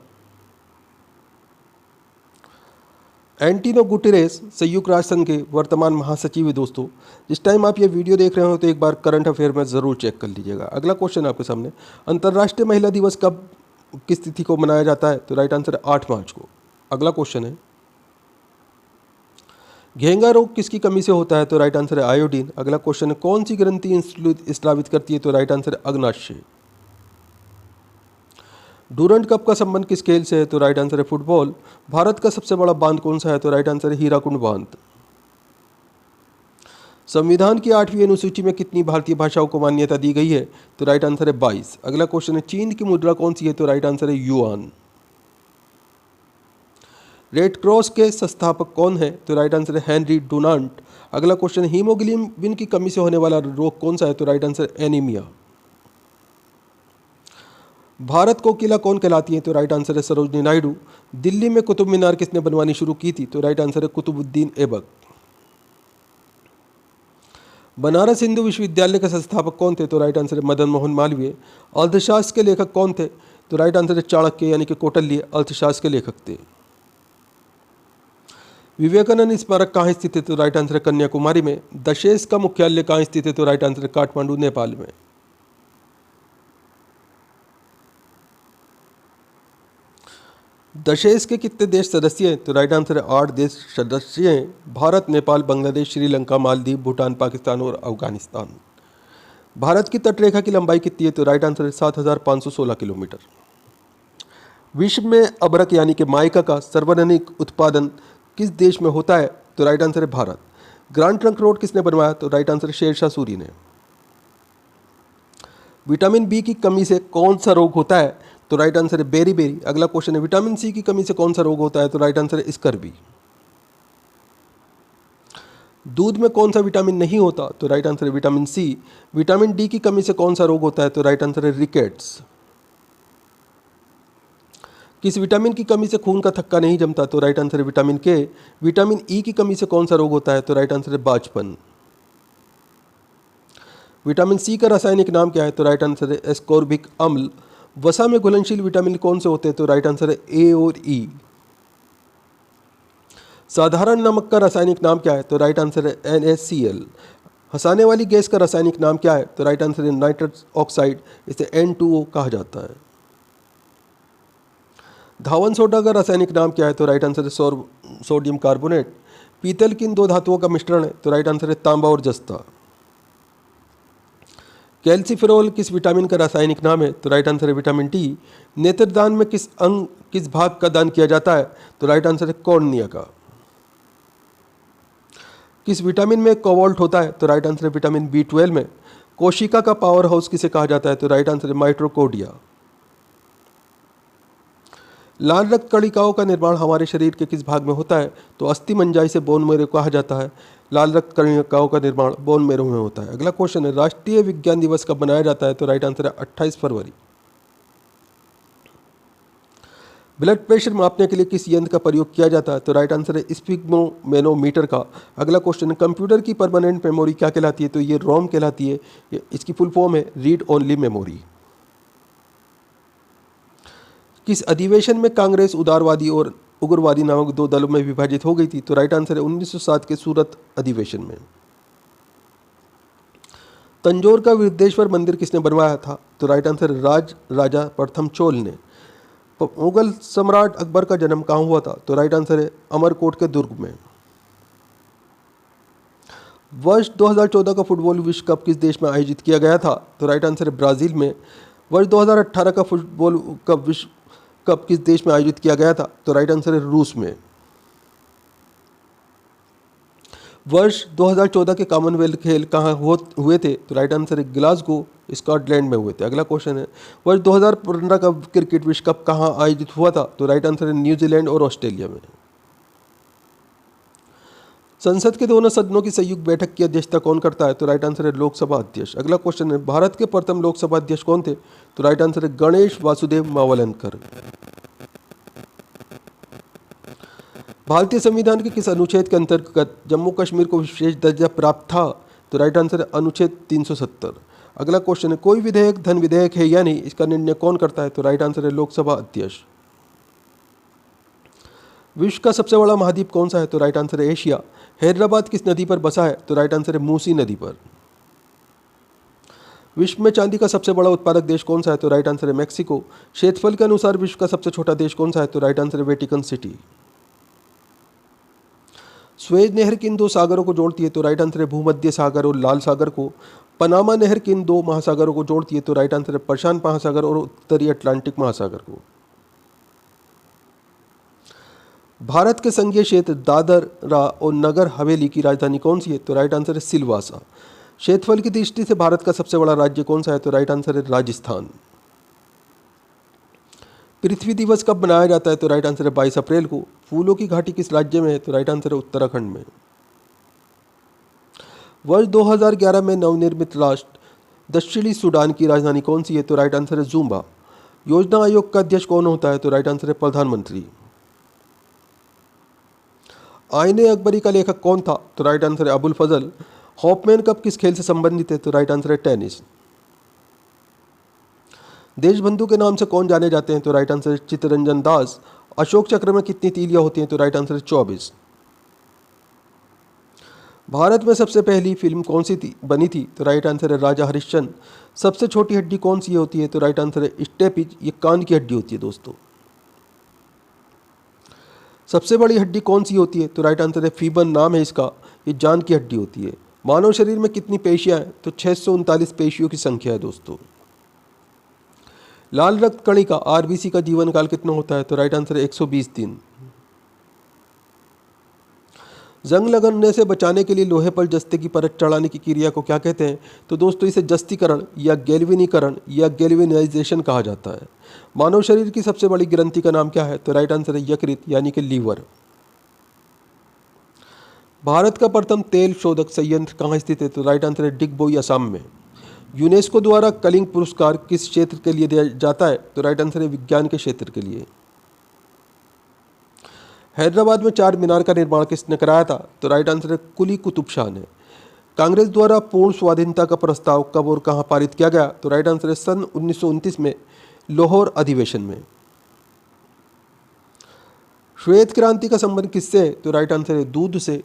एंटोनियो गुटेरेस संयुक्त राष्ट्र संघ के वर्तमान महासचिव है दोस्तों। जिस टाइम आप ये वीडियो देख रहे हो तो एक बार करंट अफेयर में ज़रूर चेक कर लीजिएगा। अगला क्वेश्चन आपके सामने अंतर्राष्ट्रीय महिला दिवस कब किस तिथि को मनाया जाता है? तो राइट आंसर है 8 मार्च को। अगला क्वेश्चन है घेंगा रोग किसकी कमी से होता है? तो राइट आंसर है आयोडीन। अगला क्वेश्चन है कौन सी ग्रंथि इंसुलिन स्रावित करती है? तो राइट आंसर है अग्नाशय। डूरंट कप का संबंध किस खेल से है? तो राइट आंसर है फुटबॉल। भारत का सबसे बड़ा बांध कौन सा है? तो राइट आंसर है हीराकुंड बांध। संविधान की 8वीं अनुसूची में कितनी भारतीय भाषाओं को मान्यता दी गई है? तो राइट आंसर है 22। अगला क्वेश्चन है चीन की मुद्रा कौन सी है? तो राइट आंसर है युआन। रेड क्रॉस के संस्थापक कौन है? तो राइट आंसर है हेनरी डुनांट। अगला क्वेश्चन है हीमोग्लोबिन की कमी से होने वाला रोग कौन सा है? तो राइट आंसर है एनीमिया। भारत को किला कौन कहलाती है? तो राइट आंसर है सरोजनी नायडू। दिल्ली में कुतुब मीनार किसने बनवानी शुरू की थी? तो राइट आंसर है कुतुबुद्दीन ऐबक। बनारस हिंदू विश्वविद्यालय के संस्थापक कौन थे? तो राइट आंसर है मदन मोहन मालवीय। अर्थशास्त्र के लेखक कौन थे? तो राइट आंसर है चाणक्य यानी कि कौटिल्य अर्थशास्त्र के लेखक थे। विवेकानंद स्मारक कहाँ स्थित है? तो राइट आंसर है कन्याकुमारी में। दशेस का मुख्यालय कहाँ स्थित है? तो राइट आंसर है काठमांडू नेपाल में। दशेस के कितने देश सदस्य हैं? तो राइट आंसर है 8 देश सदस्य हैं। भारत, नेपाल, बांग्लादेश, श्रीलंका, मालदीव, भूटान, पाकिस्तान और अफगानिस्तान। भारत की तटरेखा की लंबाई कितनी है? तो राइट आंसर है 7516 किलोमीटर। विश्व में अबरक यानी कि माइका का सर्वाधिक उत्पादन किस देश में होता है? तो राइट आंसर है भारत। ग्रांड ट्रंक रोड किसने बनवाया? तो राइट आंसर है शेरशाह सूरी ने। विटामिन बी की कमी से कौन सा रोग होता है? तो राइट आंसर है बेरी। अगला क्वेश्चन है विटामिन सी की कमी से कौन सा रोग होता है? तो राइट आंसर है स्कर्वी। दूध में कौन सा विटामिन नहीं होता? तो राइट आंसर है विटामिन सी। विटामिन डी की कमी से कौन सा रोग होता है? तो राइट आंसर है रिकेट्स। किस विटामिन की कमी से खून का थक्का नहीं जमता? तो राइट आंसर है विटामिन के। विटामिन ई की कमी से कौन सा रोग होता है? तो राइट आंसर है बाजपन। विटामिन सी का रासायनिक नाम क्या है? तो राइट आंसर है एस्कॉर्बिक अम्ल। वसा में घुलनशील विटामिन कौन से होते हैं? तो राइट आंसर है ए और ई। साधारण नमक का रासायनिक नाम क्या है? तो राइट आंसर है NaCl। हंसाने वाली गैस का रासायनिक नाम क्या है? तो राइट आंसर है नाइट्रस ऑक्साइड, इसे N2O कहा जाता है। धावन सोडा का रासायनिक नाम क्या है? तो राइट आंसर है सोडियम कार्बोनेट। पीतल किन दो धातुओं का मिश्रण है? तो राइट आंसर है तांबा और जस्ता। कैल्सीफेरॉल किस विटामिन का रासायनिक नाम है? तो राइट आंसर है विटामिन डी। नेत्रदान में किस भाग का दान किया जाता है? तो राइट आंसर है कॉर्निया का। किस विटामिन में कोबाल्ट होता है? तो राइट आंसर है विटामिन B12 में। कोशिका का पावर हाउस किसे कहा जाता है? तो राइट आंसर है माइटोकॉन्ड्रिया। लाल रक्त कणिकाओं का निर्माण हमारे शरीर के किस भाग में होता है? तो अस्थि मंजाई से बोन मैरो कहा जाता है। लाल रक्त कणिकाओं का निर्माण बोन मैरो में होता है। अगला क्वेश्चन है, राष्ट्रीय विज्ञान दिवस कब मनाया जाता है? तो राइट आंसर है 28 फरवरी। ब्लड प्रेशर मापने के लिए किस यंत्र का प्रयोग किया जाता है? तो राइट आंसर है स्फिग्मोमेनोमीटर का। अगला क्वेश्चन है, कंप्यूटर की परमानेंट मेमोरी क्या कहलाती है? तो ये रोम कहलाती है। इसकी फुल फॉर्म है रीड ओनली मेमोरी। किस अधिवेशन में कांग्रेस उदारवादी और उग्रवादी नामक दो दलों में विभाजित हो गई थी? तो राइट आंसर है 1907 के सूरत अधिवेशन में। तंजौर का वृद्धेश्वर मंदिर किसने बनवाया था? तो राइट आंसर राजा प्रथम चोल ने। मुगल सम्राट अकबर का जन्म कहाँ हुआ था? तो राइट आंसर है अमरकोट के दुर्ग में। वर्ष 2014 का फुटबॉल विश्व कप किस देश में आयोजित किया गया था? तो राइट आंसर है ब्राजील में। वर्ष 2018 का फुटबॉल कप विश्व कप किस देश में आयोजित किया गया था? तो राइट आंसर है रूस में। वर्ष 2014 के कॉमनवेल्थ खेल कहाँ हुए थे? तो राइट आंसर है ग्लासगो स्कॉटलैंड में हुए थे। अगला क्वेश्चन है, वर्ष 2015 का क्रिकेट विश्व कप कहाँ आयोजित हुआ था? तो राइट आंसर है न्यूजीलैंड और ऑस्ट्रेलिया में। संसद के दोनों सदनों की संयुक्त बैठक की अध्यक्षता कौन करता है? तो राइट आंसर है लोकसभा अध्यक्ष। अगला क्वेश्चन है, भारत के प्रथम लोकसभा अध्यक्ष कौन थे? तो राइट आंसर है गणेश वासुदेव मावलंकर। भारतीय संविधान के किस अनुच्छेद के अंतर्गत जम्मू कश्मीर को विशेष दर्जा प्राप्त था? तो राइट आंसर है अनुच्छेद 370। अगला क्वेश्चन है, कोई विधेयक धन विधेयक है या नहीं, इसका निर्णय कौन करता है? तो राइट आंसर है लोकसभा अध्यक्ष। विश्व का सबसे बड़ा महाद्वीप कौन सा है? तो राइट आंसर है एशिया। हैदराबाद किस नदी पर बसा है? तो राइट आंसर है मूसी नदी पर। विश्व में चांदी का सबसे बड़ा उत्पादक देश कौन सा है? तो राइट आंसर है मैक्सिको। क्षेत्रफल के अनुसार विश्व का सबसे छोटा देश कौन सा है? तो राइट आंसर है वेटिकन सिटी। स्वेज नहर किन दो सागरों को जोड़ती है? तो राइट आंसर है भूमध्य सागर और लाल सागर को। पनामा नहर किन दो महासागरों को जोड़ती है? तो राइट आंसर है प्रशांत महासागर और उत्तरी अटलांटिक महासागर को। भारत के संघीय क्षेत्र दादरा और नगर हवेली की राजधानी कौन सी है? तो राइट आंसर है सिलवासा। क्षेत्रफल की दृष्टि से भारत का सबसे बड़ा राज्य कौन सा है? तो राइट आंसर है राजस्थान। पृथ्वी दिवस कब मनाया जाता है? तो राइट आंसर है 22 अप्रैल को। फूलों की घाटी किस राज्य में है? तो राइट आंसर है उत्तराखंड में। वर्ष 2011 में नवनिर्मित राष्ट्र दक्षिणी सूडान की राजधानी कौन सी है? तो राइट आंसर है जुम्बा। योजना आयोग का अध्यक्ष कौन होता है? तो राइट आंसर है प्रधानमंत्री। आईने अकबरी का लेखक कौन था? तो राइट आंसर है अबुल फजल। हॉपमैन कप किस खेल से संबंधित है? तो राइट आंसर है टेनिस। देशबंधु के नाम से कौन जाने जाते हैं? तो राइट आंसर है चित्तरंजन दास। अशोक चक्र में कितनी तीलियां होती हैं? तो राइट आंसर है 24। भारत में सबसे पहली फिल्म कौन सी बनी थी? तो राइट आंसर है राजा हरिश्चंद्र। सबसे छोटी हड्डी कौन सी होती है? तो राइट आंसर है स्टेपिज। ये कान की हड्डी होती है दोस्तों। सबसे बड़ी हड्डी कौन सी होती है? तो राइट आंसर है फीबन नाम है इसका। ये जान की हड्डी होती है। मानव शरीर में कितनी पेशियां हैं? तो 639 पेशियों की संख्या है दोस्तों। लाल रक्त कणिका आरबीसी का जीवन काल कितना होता है? तो राइट आंसर है 120 दिन। जंग लगने से बचाने के लिए लोहे पर जस्ते की परत चढ़ाने की क्रिया को क्या कहते हैं? तो दोस्तों इसे जस्तीकरण या गैल्वेनीकरण या गैल्वेनाइजेशन कहा जाता है। मानव शरीर की सबसे बड़ी ग्रंथि का नाम क्या है? तो राइट आंसर है यकृत यानी कि लीवर। भारत का प्रथम तेल शोधक संयंत्र कहाँ स्थित है? तो राइट आंसर है डिगबोई असम में। यूनेस्को द्वारा कलिंग पुरस्कार किस क्षेत्र के लिए दिया जाता है? तो राइट आंसर है विज्ञान के क्षेत्र के लिए। हैदराबाद में चार मीनार का निर्माण किसने कराया था? तो राइट आंसर है कुली कुतुब शाह ने। कांग्रेस द्वारा पूर्ण स्वाधीनता का प्रस्ताव कब और कहां पारित किया गया? तो राइट आंसर है सन 1929 में लाहौर अधिवेशन में। श्वेत क्रांति का संबंध किससे है? तो राइट आंसर है दूध से।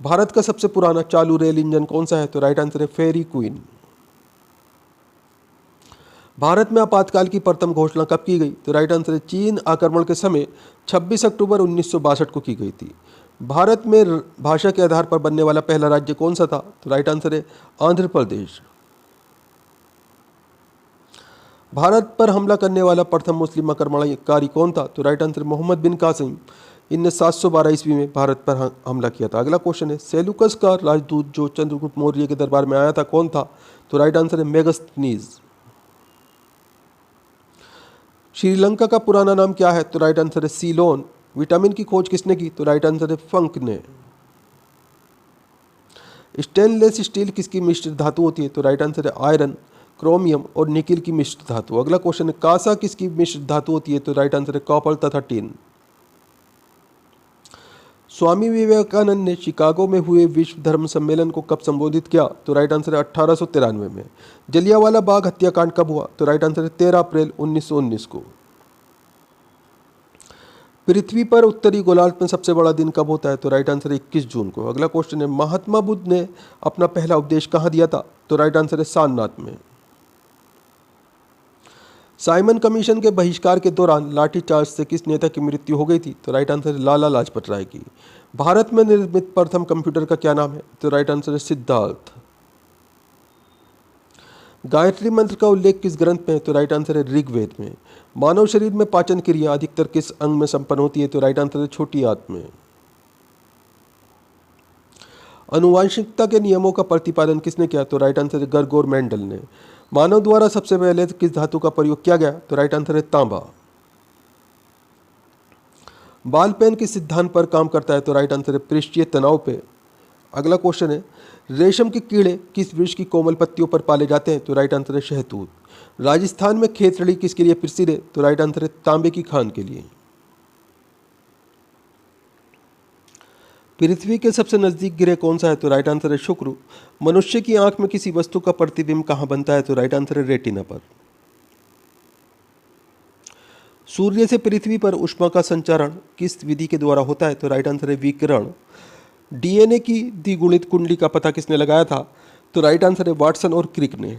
भारत का सबसे पुराना चालू रेल इंजन कौन सा है? तो राइट आंसर है फेरी क्वीन। भारत में आपातकाल की प्रथम घोषणा कब की गई? तो राइट आंसर है चीन आक्रमण के समय 26 अक्टूबर 1962 को की गई थी। भारत में भाषा के आधार पर बनने वाला पहला राज्य कौन सा था? तो राइट आंसर है आंध्र प्रदेश। भारत पर हमला करने वाला प्रथम मुस्लिम आक्रमणकारी कौन था? तो राइट आंसर मोहम्मद बिन कासिम। इनने 712 ईस्वी में भारत पर हमला किया था। अगला क्वेश्चन है सेलुकस का राजदूत जो चंद्रगुप्त मौर्य के दरबार में आया था कौन था? तो राइट आंसर है मेगस्थनीज। श्रीलंका का पुराना नाम क्या है? तो राइट आंसर है सीलोन। विटामिन की खोज किसने की? तो राइट आंसर है फंक ने। स्टेनलेस स्टील किसकी मिश्र धातु होती है? तो राइट आंसर है आयरन, क्रोमियम और निकिल की मिश्र धातु। अगला क्वेश्चन है कांसा किसकी मिश्र धातु होती है? तो राइट आंसर है कॉपर तथा टिन। स्वामी विवेकानंद ने शिकागो में हुए विश्व धर्म सम्मेलन को कब संबोधित किया? तो राइट आंसर है 1893 में। जलियांवाला बाग हत्याकांड कब हुआ? तो राइट आंसर है 13 अप्रैल 1919 को। पृथ्वी पर उत्तरी गोलार्ध में सबसे बड़ा दिन कब होता है? तो राइट आंसर है 21 जून को। अगला क्वेश्चन है महात्मा बुद्ध ने अपना पहला उपदेश कहाँ दिया था? तो राइट आंसर है सारनाथ में। साइमन कमीशन के बहिष्कार के दौरान लाठीचार्ज से किस नेता की मृत्यु हो गई थी? तो राइट आंसर है लाला लाजपत राय की। भारत में निर्मित प्रथम कंप्यूटर का क्या नाम है? तो राइट आंसर है सिद्धार्थ। गायत्री मंत्र का उल्लेख किस ग्रंथ में है? तो राइट आंसर है ऋग्वेद में। मानव शरीर में पाचन क्रिया अधिकतर किस अंग में संपन्न होती है? तो राइट आंसर है छोटी आंत में। आनुवंशिकता के नियमों का प्रतिपादन किसने किया? तो राइट आंसर है गर्गोर मेंडल ने। मानव द्वारा सबसे पहले किस धातु का प्रयोग किया गया? तो राइट आंसर है तांबा। बाल पेन किस सिद्धांत पर काम करता है? तो राइट आंसर है पृष्ठीय तनाव पे। अगला क्वेश्चन है रेशम के कीड़े किस वृक्ष की कोमल पत्तियों पर पाले जाते हैं? तो राइट आंसर है शहतूत। राजस्थान में खेतड़ी किसके लिए प्रसिद्ध है? तो राइट आंसर है तांबे की खान के लिए। पृथ्वी के सबसे नजदीक ग्रह कौन सा है? तो राइट आंसर है शुक्र। मनुष्य की आंख में किसी वस्तु का प्रतिबिंब कहाँ बनता है? तो राइट आंसर है रेटिना पर। सूर्य से पृथ्वी पर ऊष्मा का संचारण किस विधि के द्वारा होता है? तो राइट आंसर है विकिरण। डीएनए की द्विगुणित कुंडली का पता किसने लगाया था? तो राइट आंसर है वाटसन और क्रिक ने।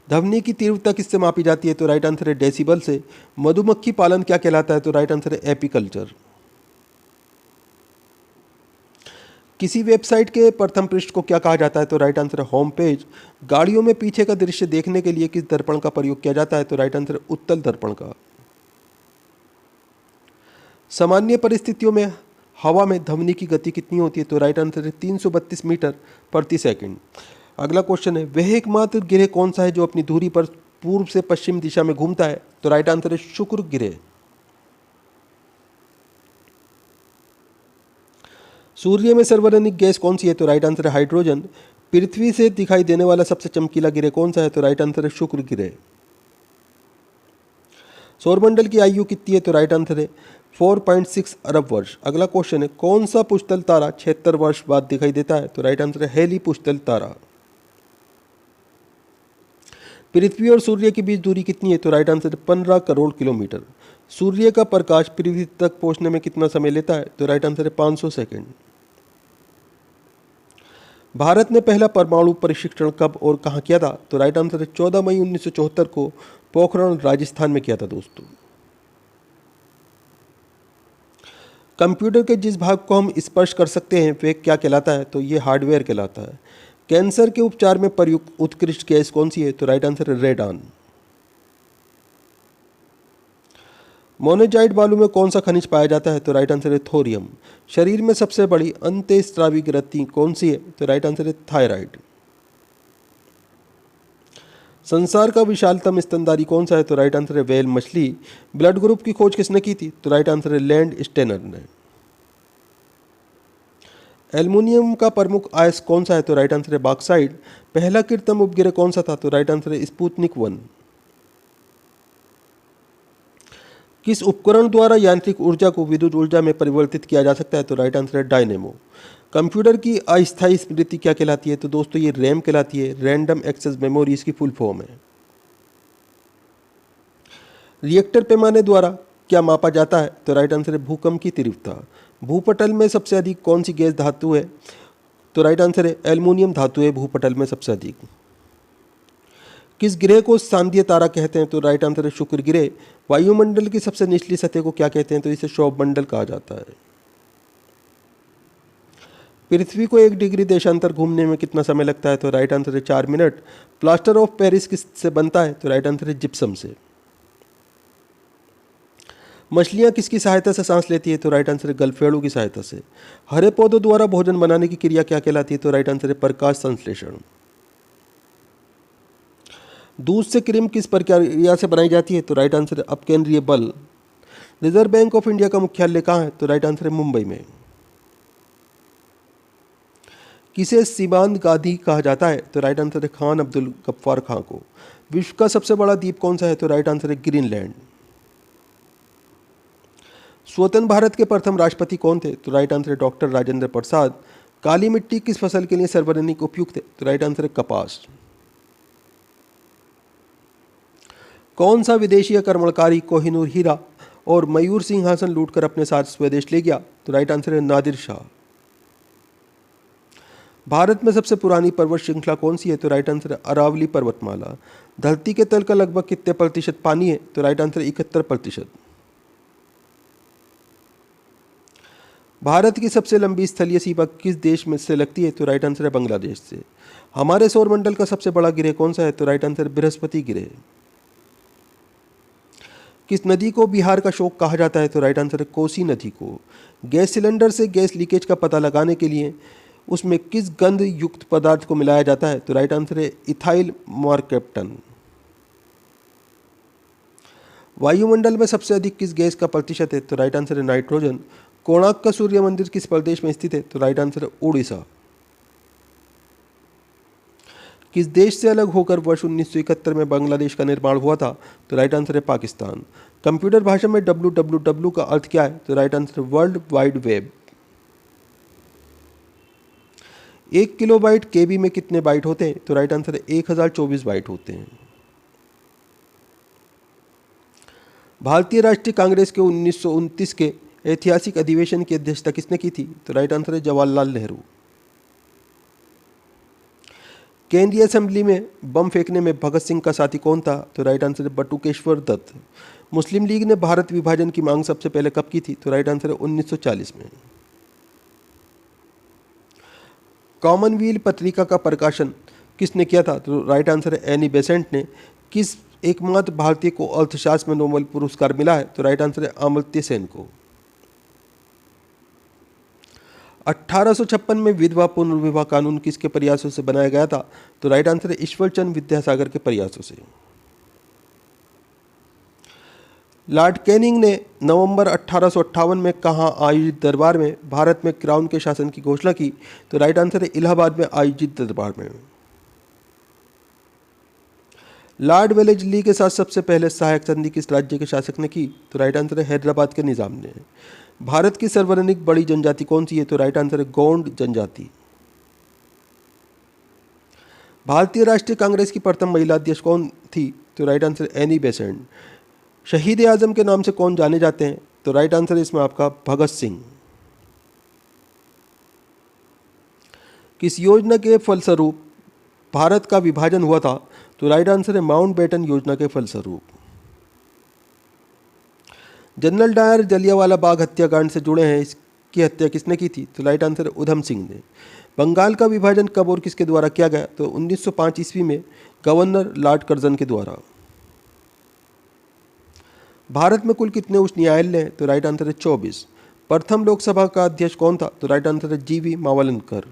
ध्वनि की तीव्रता किससे मापी जाती है? तो राइट आंसर है डेसिबल से। मधुमक्खी पालन क्या कहलाता है? तो राइट आंसर है एपीकल्चर। किसी वेबसाइट के प्रथम पृष्ठ को क्या कहा जाता है? तो राइट आंसर है होम पेज। गाड़ियों में पीछे का दृश्य देखने के लिए किस दर्पण का प्रयोग किया जाता है? तो राइट आंसर है उत्तल दर्पण का। सामान्य परिस्थितियों में हवा में ध्वनि की गति कितनी होती है? तो राइट आंसर है 332 मीटर प्रति सेकंड। अगला क्वेश्चन है वह एकमात्र ग्रह कौन सा है जो अपनी धुरी पर पूर्व से पश्चिम दिशा में घूमता है? तो राइट आंसर है शुक्र ग्रह। सूर्य में सर्वाधिक गैस कौन सी है? तो राइट आंसर है हाइड्रोजन। पृथ्वी से दिखाई देने वाला सबसे चमकीला ग्रह कौन सा है? तो राइट आंसर है शुक्र ग्रह। सौरमंडल की आयु कितनी है? तो राइट आंसर है 4.6 अरब वर्ष। अगला क्वेश्चन है कौन सा पुष्तल तारा 76 वर्ष बाद दिखाई देता है? तो राइट आंसर है हेली पुष्तल तारा। पृथ्वी और सूर्य के बीच दूरी कितनी है? तो राइट आंसर है 15 करोड़ किलोमीटर। सूर्य का प्रकाश पृथ्वी तक पहुंचने में कितना समय लेता है? तो राइट आंसर है 500 सेकंड। भारत ने पहला परमाणु परीक्षण कब और कहां किया था? तो राइट आंसर है 14 मई 1974 को पोखरण राजस्थान में किया था दोस्तों। कंप्यूटर के जिस भाग को हम स्पर्श कर सकते हैं वह क्या कहलाता है? तो ये हार्डवेयर कहलाता है। कैंसर के उपचार में प्रयुक्त उत्कृष्ट गैस कौन सी है? तो राइट आंसर है रेडान। मोनेजाइट बालू में कौन सा खनिज पाया जाता है? तो राइट आंसर है थोरियम। शरीर में सबसे बड़ी अंतःस्रावी ग्रंथि कौन सी है? तो राइट आंसर है थायराइड। संसार का विशालतम स्तनधारी कौन सा है? तो राइट आंसर है व्हेल मछली। ब्लड ग्रुप की खोज किसने की थी? तो राइट आंसर है लैंड स्टेनर ने। एल्युमिनियम का प्रमुख आयस्क कौन सा है? तो राइट आंसर है बॉक्साइट। पहला कृत्रिम उपग्रह कौन सा था? तो राइट आंसर है स्पुतनिक 1। किस उपकरण द्वारा यांत्रिक ऊर्जा को विद्युत ऊर्जा में परिवर्तित किया जा सकता है? तो राइट आंसर है डायनेमो। कंप्यूटर की अस्थायी स्मृति क्या कहलाती है? तो दोस्तों ये रैम कहलाती है, रैंडम एक्सेस मेमोरी इसकी फुल फॉर्म है। रिएक्टर पैमाने द्वारा क्या मापा जाता है? तो राइट आंसर है भूकंप की तीव्रता। भूपटल में सबसे अधिक कौन सी गैस धातु है? तो राइट आंसर है एल्युमिनियम धातु है भूपटल में सबसे अधिक। किस ग्रह को सांध्य तारा कहते हैं? तो राइट आंसर है शुक्र ग्रह। वायुमंडल की सबसे निचली सतह को क्या कहते हैं? तो इसे क्षोभ मंडल कहा जाता है। पृथ्वी को 1 डिग्री देशांतर घूमने में कितना समय लगता है? तो राइट आंसर है 4 मिनट। प्लास्टर ऑफ पेरिस किससे बनता है? तो राइट आंसर है जिप्सम से। मछलियां किसकी सहायता से सांस लेती है? तो राइट आंसर है गलफेड़ों की सहायता से। हरे पौधों द्वारा भोजन बनाने की क्रिया क्या कहलाती है? तो राइट आंसर है प्रकाश संश्लेषण। दूध से क्रीम किस प्रक्रिया से बनाई जाती है? तो राइट आंसर है अपकेंद्रीय बल। रिजर्व बैंक ऑफ इंडिया का मुख्यालय कहाँ है? तो राइट आंसर है मुंबई में। किसे सीमांत गांधी कहा जाता है? तो राइट आंसर है खान अब्दुल गफ्फार खां को। विश्व का सबसे बड़ा द्वीप कौन सा है? तो राइट आंसर है ग्रीनलैंड। स्वतंत्र भारत के प्रथम राष्ट्रपति कौन थे? तो राइट आंसर है डॉक्टर राजेंद्र प्रसाद। काली मिट्टी किस फसल के लिए सर्वाधिक उपयुक्त है? तो राइट आंसर है कपास। कौन सा विदेशी आक्रमणकारी कोहिनूर हीरा और मयूर सिंहासन लूटकर अपने साथ स्वदेश ले गया? तो राइट आंसर है नादिर शाह। भारत में सबसे पुरानी पर्वत श्रृंखला कौन सी है? तो राइट आंसर है अरावली पर्वतमाला। धरती के तल का लगभग कितने प्रतिशत पानी है? तो राइट आंसर है 71%। भारत की सबसे लंबी स्थलीय सीमा किस देश में से लगती है? तो राइट आंसर है बांग्लादेश से। हमारे सौरमंडल का सबसे बड़ा ग्रह कौन सा है? तो राइट आंसर है बृहस्पति ग्रह। किस नदी को बिहार का शोक कहा जाता है? तो राइट आंसर है कोसी नदी को। गैस सिलेंडर से गैस लीकेज का पता लगाने के लिए उसमें किस गंध युक्त पदार्थ को मिलाया जाता है? तो राइट आंसर है इथाइल मॉर्केप्टन। वायुमंडल में सबसे अधिक किस गैस का प्रतिशत है? तो राइट आंसर है नाइट्रोजन। कोणार्क का सूर्य मंदिर किस प्रदेश में स्थित है? तो राइट आंसर है उड़ीसा। किस देश से अलग होकर वर्ष 1971 में बांग्लादेश का निर्माण हुआ था? तो राइट आंसर है पाकिस्तान। कंप्यूटर भाषा में www का अर्थ क्या है? तो राइट आंसर है वर्ल्ड वाइड वेब। 1 किलोबाइट केबी में कितने बाइट होते हैं? तो राइट आंसर है 1024 बाइट होते हैं। भारतीय राष्ट्रीय कांग्रेस के 1929 के ऐतिहासिक अधिवेशन की अध्यक्षता किसने की थी? तो राइट आंसर है जवाहरलाल नेहरू। केंद्रीय असेंबली में बम फेंकने में भगत सिंह का साथी कौन था? तो राइट आंसर है बटुकेश्वर दत्त। मुस्लिम लीग ने भारत विभाजन की मांग सबसे पहले कब की थी? तो राइट आंसर है 1940 में। कॉमनवेल्थ पत्रिका का प्रकाशन किसने किया था? तो राइट आंसर है एनी बेसेंट ने। किस एकमात्र भारतीय को अर्थशास्त्र में नोबेल पुरस्कार मिला है? तो राइट आंसर है अमर्त्य सेन को। 1856 में विधवा पुनर्विवाह कानून किसके प्रयासों से बनाया गया था? तो राइट आंसर है ईश्वरचंद विद्यासागर के प्रयासों से। लॉर्ड कैनिंग ने नवंबर 1858 में कहाँ आयोजित दरबार में भारत में क्राउन के शासन की घोषणा की? तो राइट आंसर है इलाहाबाद में आयोजित दरबार में। लॉर्ड वेलेस्ली के साथ सबसे पहले सहायक संधि किस राज्य के शासक ने की? तो राइट आंसर है हैदराबाद के निजाम ने। भारत की सर्वाधिक बड़ी जनजाति कौन सी है? तो राइट आंसर है गोंड जनजाति। भारतीय राष्ट्रीय कांग्रेस की प्रथम महिला अध्यक्ष कौन थी? तो राइट आंसर एनी बेसेंट। शहीद आजम के नाम से कौन जाने जाते हैं? तो राइट आंसर है इसमें आपका भगत सिंह। किस योजना के फलस्वरूप भारत का विभाजन हुआ था? तो राइट आंसर है माउंटबेटन योजना के फलस्वरूप। जनरल डायर जलियांवाला बाग हत्याकांड से जुड़े हैं, इसकी हत्या किसने की थी? तो राइट आंसर है उधम सिंह ने। बंगाल का विभाजन कब और किसके द्वारा किया गया? तो 1905 ईस्वी में गवर्नर लॉर्ड कर्जन के द्वारा। भारत में कुल कितने उच्च न्यायालय हैं? तो राइट आंसर है 24। प्रथम लोकसभा का अध्यक्ष कौन था? तो राइट आंसर है जीवी मावलंकर।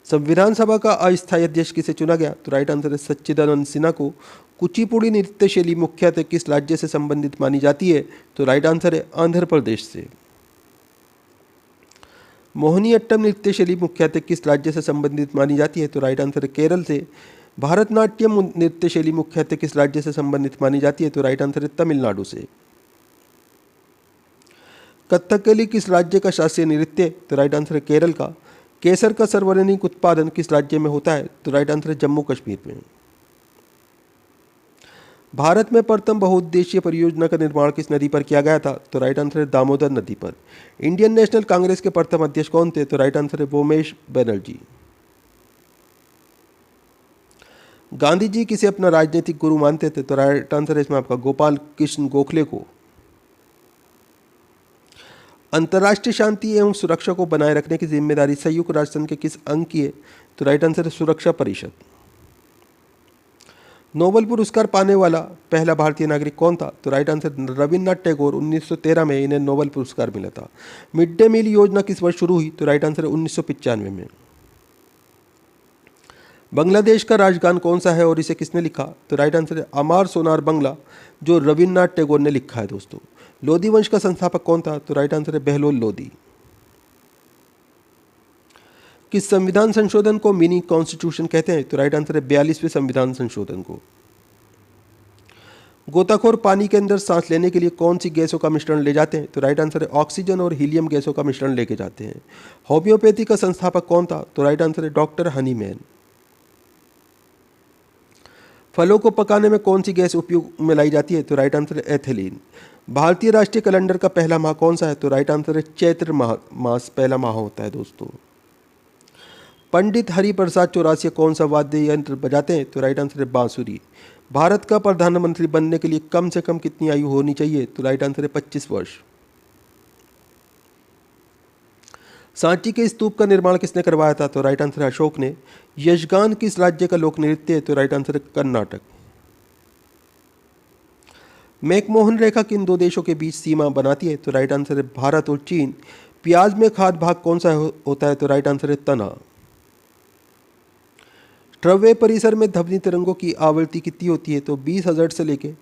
संविधान सभा का अस्थायी अध्यक्ष किसे चुना गया? तो राइट आंसर है सच्चिदानंद सिन्हा को। कुचिपुड़ी नृत्य शैली मुख्यतः किस राज्य से संबंधित मानी जाती है? तो राइट आंसर है आंध्र प्रदेश से। मोहिनीअट्टम नृत्य शैली मुख्यतः किस राज्य से संबंधित मानी जाती है? तो राइट आंसर है केरल से। भारतनाट्यम नृत्य शैली मुख्यतः किस राज्य से संबंधित मानी जाती है? तो राइट आंसर है तमिलनाडु से। कथकली किस राज्य का शास्त्रीय नृत्य? तो राइट आंसर है केरल का। केसर का सर्वाधिक उत्पादन किस राज्य में होता है? तो राइट आंसर है जम्मू कश्मीर में। भारत में प्रथम बहुउद्देशीय परियोजना का निर्माण किस नदी पर किया गया था? तो राइट आंसर है दामोदर नदी पर। इंडियन नेशनल कांग्रेस के प्रथम अध्यक्ष कौन थे? तो राइट आंसर है भूमेश बनर्जी। गांधी जी किसे अपना राजनीतिक गुरु मानते थे? तो राइट आंसर है इसमें आपका गोपाल कृष्ण गोखले को। अंतर्राष्ट्रीय शांति एवं सुरक्षा को बनाए रखने की जिम्मेदारी संयुक्त राष्ट्र संघ के किस अंग की है? तो राइट आंसर है सुरक्षा परिषद। नोबेल पुरस्कार पाने वाला पहला भारतीय नागरिक कौन था? तो राइट आंसर रविन्द्रनाथ टैगोर। 1913 में इन्हें नोबेल पुरस्कार मिला था। मिड डे मील योजना किस वर्ष शुरू हुई? तो राइट आंसर है 1995 में। बांग्लादेश का राजगान कौन सा है और इसे किसने लिखा? तो राइट आंसर है अमार सोनार बंगला, जो रविन्द्रनाथ टैगोर ने लिखा है दोस्तों। लोधी वंश का संस्थापक कौन था? तो राइट आंसर है बहलोल लोधी। किस संविधान संशोधन को मिनी कॉन्स्टिट्यूशन कहते हैं? तो राइट आंसर है 42वें संविधान संशोधन को। गोताखोर पानी के अंदर सांस लेने के लिए कौन सी गैसों का मिश्रण ले जाते हैं? तो राइट आंसर है ऑक्सीजन और हीलियम गैसों का मिश्रण लेके जाते हैं। होम्योपैथी का संस्थापक कौन था? तो राइट आंसर है डॉक्टर हनीमैन। फलों को पकाने में कौन सी गैस उपयोग में लाई जाती है? तो राइट आंसर है एथिलीन। भारतीय राष्ट्रीय कैलेंडर का पहला माह कौन सा है? तो राइट आंसर है चैत्र मास पहला माह होता है दोस्तों। पंडित हरिप्रसाद चौरासिया कौन सा वाद्य यंत्र बजाते हैं? तो राइट आंसर है बांसुरी। भारत का प्रधानमंत्री बनने के लिए कम से कम कितनी आयु होनी चाहिए? तो राइट आंसर है 25 वर्ष। सांची के स्तूप का निर्माण किसने करवाया था? तो राइट आंसर है अशोक ने। यशगान किस राज्य का लोक नृत्य है? तो राइट आंसर है कर्नाटक। मैकमोहन रेखा किन दो देशों के बीच सीमा बनाती है? तो राइट आंसर है भारत और चीन। प्याज में खाद्य भाग कौन सा होता है? तो राइट आंसर है तना। ट्रवे परिसर में ध्वनि तरंगों की आवृत्ति कितनी होती है? तो 20 हर्ट्ज से लेके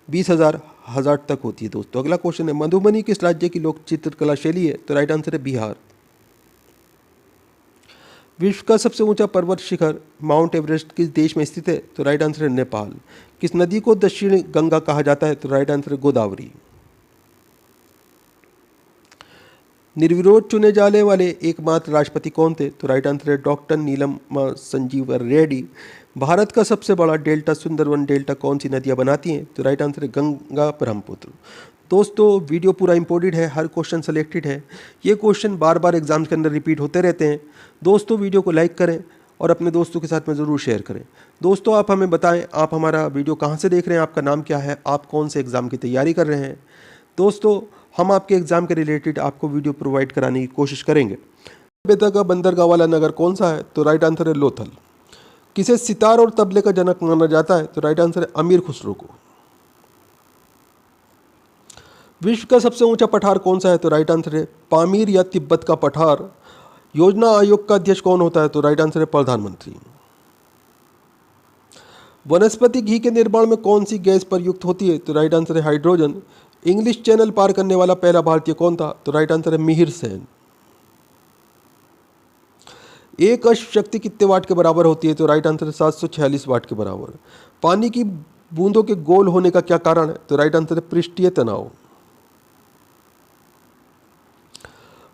20,000 हर्ट्ज तक होती है दोस्तों। अगला क्वेश्चन है मधुबनी किस राज्य की लोक चित्रकला शैली है? तो राइट आंसर है बिहार। विश्व का सबसे ऊंचा पर्वत शिखर माउंट एवरेस्ट किस देश में स्थित है? तो राइट आंसर है नेपाल। किस नदी को दक्षिण गंगा कहा जाता है? तो राइट आंसर है गोदावरी। निर्विरोध चुने जाने वाले एकमात्र राष्ट्रपति कौन थे? तो राइट आंसर है डॉक्टर नीलम संजीव रेड्डी। भारत का सबसे बड़ा डेल्टा सुंदरवन डेल्टा कौन सी नदियां बनाती हैं? तो राइट आंसर है गंगा ब्रह्मपुत्र। दोस्तों वीडियो पूरा इंपॉर्टेंट है, हर क्वेश्चन सेलेक्टेड है। ये क्वेश्चन बार बार एग्जाम्स के अंदर रिपीट होते रहते हैं। दोस्तों वीडियो को लाइक करें और अपने दोस्तों के साथ में ज़रूर शेयर करें। दोस्तों आप हमें बताएं आप हमारा वीडियो कहाँ से देख रहे हैं, आपका नाम क्या है, आप कौन से एग्ज़ाम की तैयारी कर रहे हैं। दोस्तों हम आपके एग्ज़ाम के रिलेटेड आपको वीडियो प्रोवाइड कराने की कोशिश करेंगे। सभ्यता का बंदरगाह वाला नगर कौन सा है? तो राइट आंसर है लोथल। किसे सितार और तबले का जनक माना जाता है? तो राइट आंसर है अमीर खुसरो को। विश्व का सबसे ऊंचा पठार कौन सा है? तो राइट आंसर है पामीर या तिब्बत का पठार। योजना आयोग का अध्यक्ष कौन होता है? तो राइट आंसर है प्रधानमंत्री। वनस्पति घी के निर्माण में कौन सी गैस प्रयुक्त होती है? तो राइट आंसर है हाइड्रोजन। इंग्लिश चैनल पार करने वाला पहला भारतीय कौन था? तो राइट आंसर है मिहिर सेन। एक अश्व शक्ति कितने वाट के बराबर होती है? तो राइट आंसर है 746 वाट के बराबर। पानी की बूंदों के गोल होने का क्या कारण है? तो राइट आंसर है पृष्ठीय तनाव।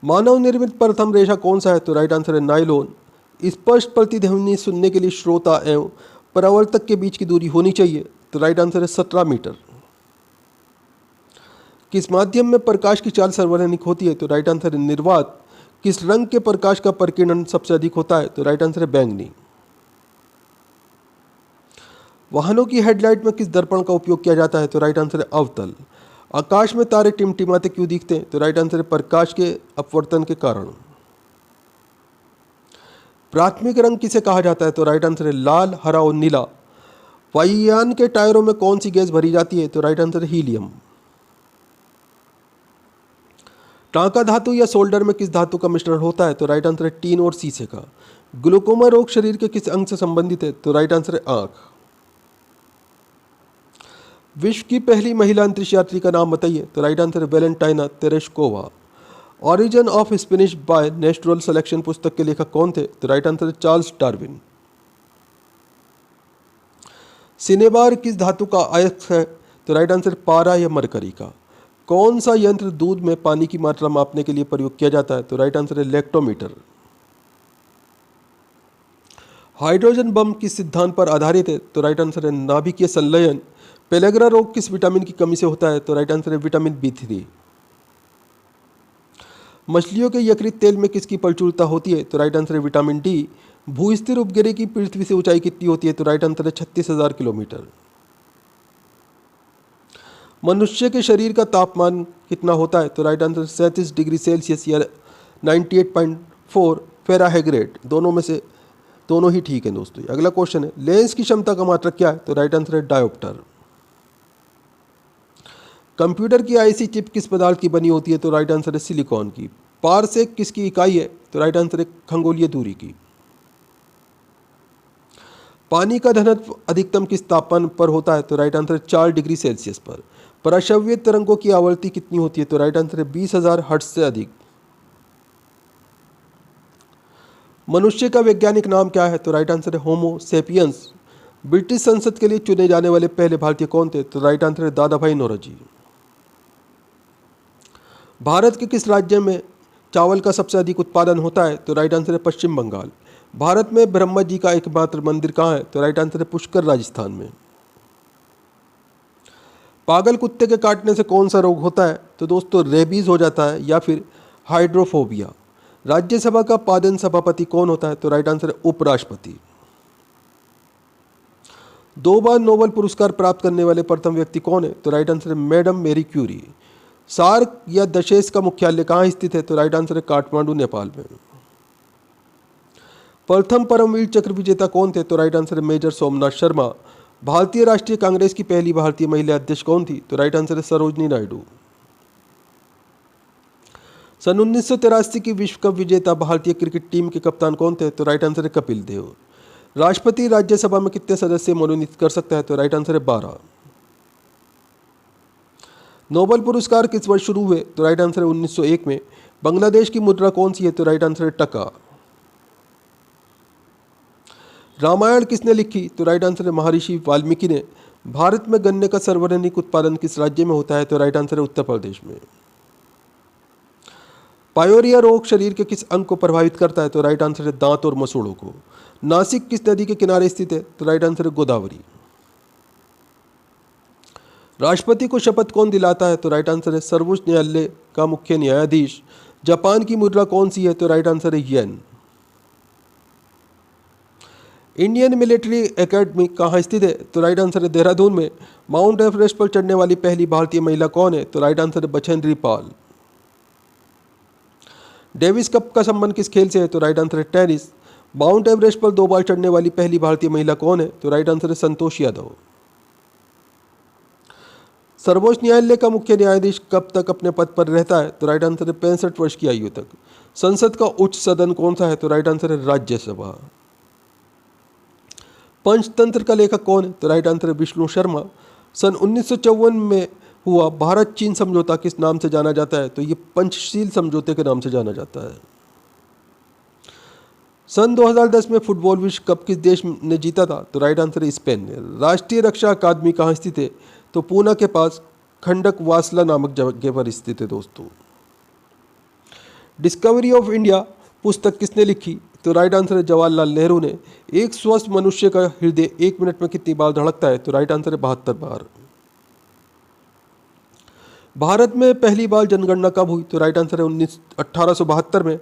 मानव निर्मित प्रथम रेशा कौन सा है? तो राइट आंसर है नायलॉन। स्पष्ट प्रतिध्वनि सुनने के लिए श्रोता एवं परावर्तक के बीच की दूरी होनी चाहिए। तो राइट आंसर है 17 मीटर। किस माध्यम में प्रकाश की चाल सर्वाधिक होती है? तो राइट आंसर है निर्वात। किस रंग के प्रकाश का प्रकीर्णन सबसे अधिक होता है? तो राइट आंसर है बैंगनी। वाहनों की हेडलाइट में किस दर्पण का उपयोग किया जाता है? तो राइट आंसर है अवतल। आकाश में तारे टिमटिमाते क्यों दिखते हैं? तो राइट आंसर है प्रकाश के अपवर्तन के कारण। प्राथमिक रंग किसे कहा जाता है? तो राइट आंसर है लाल, हरा और नीला। वायुयान के टायरों में कौन सी गैस भरी जाती है? तो राइट आंसर है हीलियम। टांका धातु या सोल्डर में किस धातु का मिश्रण होता है? तो राइट आंसर है टीन और शीशे का। ग्लूकोमा रोग शरीर के किस अंग से संबंधित है? तो राइट आंसर है आंख। विश्व की पहली महिला अंतरिक्ष यात्री का नाम बताइए। तो राइट आंसर है Valentina Tereshkova. Origin of species by natural selection पुस्तक के लेखक कौन थे? तो राइट आंसर है चार्ल्स डार्विन। सिनेबार किस धातु का अयस्क है? तो राइट आंसर पारा या मरकरी का। कौन सा यंत्र दूध में पानी की मात्रा मापने के लिए प्रयोग किया जाता है? तो राइट आंसर है लैक्टोमीटर। हाइड्रोजन बम किस सिद्धांत पर आधारित है? तो राइट आंसर है नाभिकीय संलयन। पेलेग्रा रोग किस विटामिन की कमी से होता है? तो राइट आंसर है विटामिन B3। मछलियों के यकृत तेल में किसकी प्रचुरता होती है? तो राइट आंसर है विटामिन D। भूस्थिर उपग्रह की पृथ्वी से ऊंचाई कितनी होती है? तो राइट आंसर है 36,000 किलोमीटर। मनुष्य के शरीर का तापमान कितना होता है? तो राइट आंसर 37 डिग्री सेल्सियस या 98.4 फ़ारेनहाइट। दोनों में से दोनों ही ठीक है दोस्तों। अगला क्वेश्चन है, लेंस की क्षमता का मात्रक क्या है? तो राइट आंसर है डायोप्टर। कंप्यूटर की आईसी चिप किस पदार्थ की बनी होती है? तो राइट आंसर है सिलिकॉन की। पारसेक किसकी इकाई है? तो राइट आंसर है खगोलीय दूरी की। पानी का घनत्व अधिकतम किस तापमान पर होता है? तो राइट आंसर है 4 डिग्री सेल्सियस पर। प्रश्रव्य तरंगों की आवृत्ति कितनी होती है? तो राइट आंसर है 20,000 हर्ट्ज से अधिक। मनुष्य का वैज्ञानिक नाम क्या है? तो राइट आंसर है होमो सेपियंस। ब्रिटिश संसद के लिए चुने जाने वाले पहले भारतीय कौन थे? तो राइट आंसर है दादा भाई नौरोजी। भारत के किस राज्य में चावल का सबसे अधिक उत्पादन होता है? तो राइट आंसर है पश्चिम बंगाल। भारत में ब्रह्मा जी का एकमात्र मंदिर कहाँ है? तो राइट आंसर है पुष्कर, राजस्थान में। पागल कुत्ते के काटने से कौन सा रोग होता है? तो दोस्तों रेबीज हो जाता है या फिर हाइड्रोफोबिया। राज्यसभा का पादन सभापति कौन होता है? तो राइट आंसर है उपराष्ट्रपति। 2 बार नोबेल पुरस्कार प्राप्त करने वाले प्रथम व्यक्ति कौन है? तो राइट आंसर है मैडम मेरी क्यूरी। सार्क या दशेश का मुख्यालय कहाँ स्थित है? तो राइट आंसर है काठमांडू, नेपाल में। प्रथम परमवीर चक्र विजेता कौन थे? तो राइट आंसर है मेजर सोमनाथ शर्मा। भारतीय राष्ट्रीय कांग्रेस की पहली भारतीय महिला अध्यक्ष कौन थी? तो राइट आंसर है सरोजनी नायडू। सन 1983 की विश्व कप विजेता भारतीय क्रिकेट टीम के कप्तान कौन थे? तो राइट आंसर है कपिल देव। राष्ट्रपति राज्यसभा में कितने सदस्य मनोनीत कर सकता है? तो राइट आंसर है 12। नोबेल पुरस्कार किस वर्ष शुरू हुए? तो राइट आंसर है 1901 में। बांग्लादेश की मुद्रा कौन सी है? तो राइट आंसर है टका। रामायण किसने लिखी? तो राइट आंसर है महर्षि वाल्मीकि ने। भारत में गन्ने का सर्वाधिक उत्पादन किस राज्य में होता है? तो राइट आंसर है उत्तर प्रदेश में। पायोरिया रोग शरीर के किस अंग को प्रभावित करता है? तो राइट आंसर है दांत और मसूड़ों को। नासिक किस नदी के किनारे स्थित है? तो राइट आंसर है गोदावरी। राष्ट्रपति को शपथ कौन दिलाता है? तो राइट आंसर है सर्वोच्च न्यायालय का मुख्य न्यायाधीश। जापान की मुद्रा कौन सी है? तो राइट आंसर है येन। इंडियन मिलिट्री एकेडमी कहाँ स्थित है? तो राइट आंसर है देहरादून में। माउंट एवरेस्ट पर चढ़ने वाली पहली भारतीय महिला कौन है? तो राइट आंसर है बछेंद्री पाल। डेविस कप का संबंध किस खेल से है? तो राइट आंसर है टेनिस। माउंट एवरेस्ट पर 2 बार चढ़ने वाली पहली भारतीय महिला कौन है? तो राइट आंसर है संतोष यादव। सर्वोच्च न्यायालय का मुख्य न्यायाधीश कब तक अपने पद पर रहता है? तो राइट आंसर है 65 वर्ष की आयु तक। संसद का उच्च सदन कौन सा है? तो राइट आंसर है राज्यसभा। पंचतंत्र का लेखक कौन है? तो राइट आंसर है विष्णु शर्मा। सन 1954 में हुआ भारत चीन समझौता किस नाम से जाना जाता है? तो ये पंचशील समझौते के नाम से जाना जाता है। सन 2010 में फुटबॉल विश्व कप किस देश ने जीता था? तो राइट आंसर है स्पेन ने। राष्ट्रीय रक्षा अकादमी कहाँ स्थित है? तो पूना के पास खंडक वासला नामक जगह पर स्थित है दोस्तों। डिस्कवरी ऑफ इंडिया पुस्तक किसने लिखी? तो राइट आंसर है जवाहरलाल नेहरू ने। एक स्वस्थ मनुष्य का हृदय 1 मिनट में कितनी बार धड़कता है? तो राइट आंसर है 72 बार। भारत में पहली बार जनगणना कब हुई? तो राइट आंसर है 1872 में।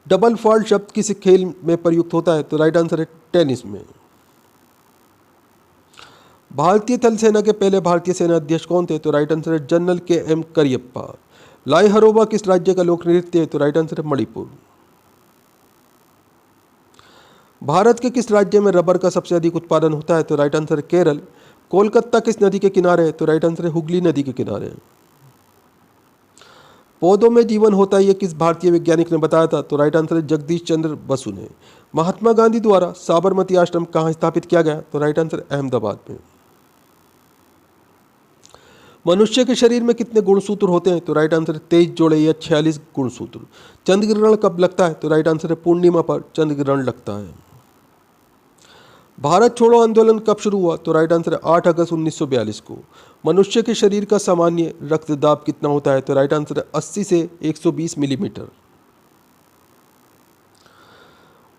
डबल फॉल्ट शब्द किस खेल में प्रयुक्त होता है? तो राइट आंसर है टेनिस में। भारतीय थल सेना के पहले भारतीय सेना अध्यक्ष कौन थे? तो राइट आंसर है जनरल KM करियप्पा। लाई हरोबा किस राज्य का लोक नृत्य है? तो राइट आंसर है मणिपुर। भारत के किस राज्य में रबर का सबसे अधिक उत्पादन होता है? तो राइट आंसर है केरल। कोलकाता किस नदी के किनारे है? तो राइट आंसर है हुगली नदी के किनारे। पौधों में जीवन होता है ये किस भारतीय वैज्ञानिक ने बताया था? तो राइट आंसर है जगदीश चंद्र बसु ने। महात्मा गांधी द्वारा साबरमती आश्रम कहाँ स्थापित किया गया? तो राइट आंसर अहमदाबाद में। मनुष्य के शरीर में कितने गुणसूत्र होते हैं? तो राइट आंसर है 23 जोड़े या 46 गुणसूत्र। चंद्र ग्रहण कब लगता है? तो राइट आंसर है पूर्णिमा पर चंद्र ग्रहण लगता है। भारत छोड़ो आंदोलन कब शुरू हुआ? तो राइट आंसर है 8 अगस्त 1942 को। मनुष्य के शरीर का सामान्य रक्तदाब कितना होता है? तो राइट आंसर है 80 से 120 मिलीमीटर।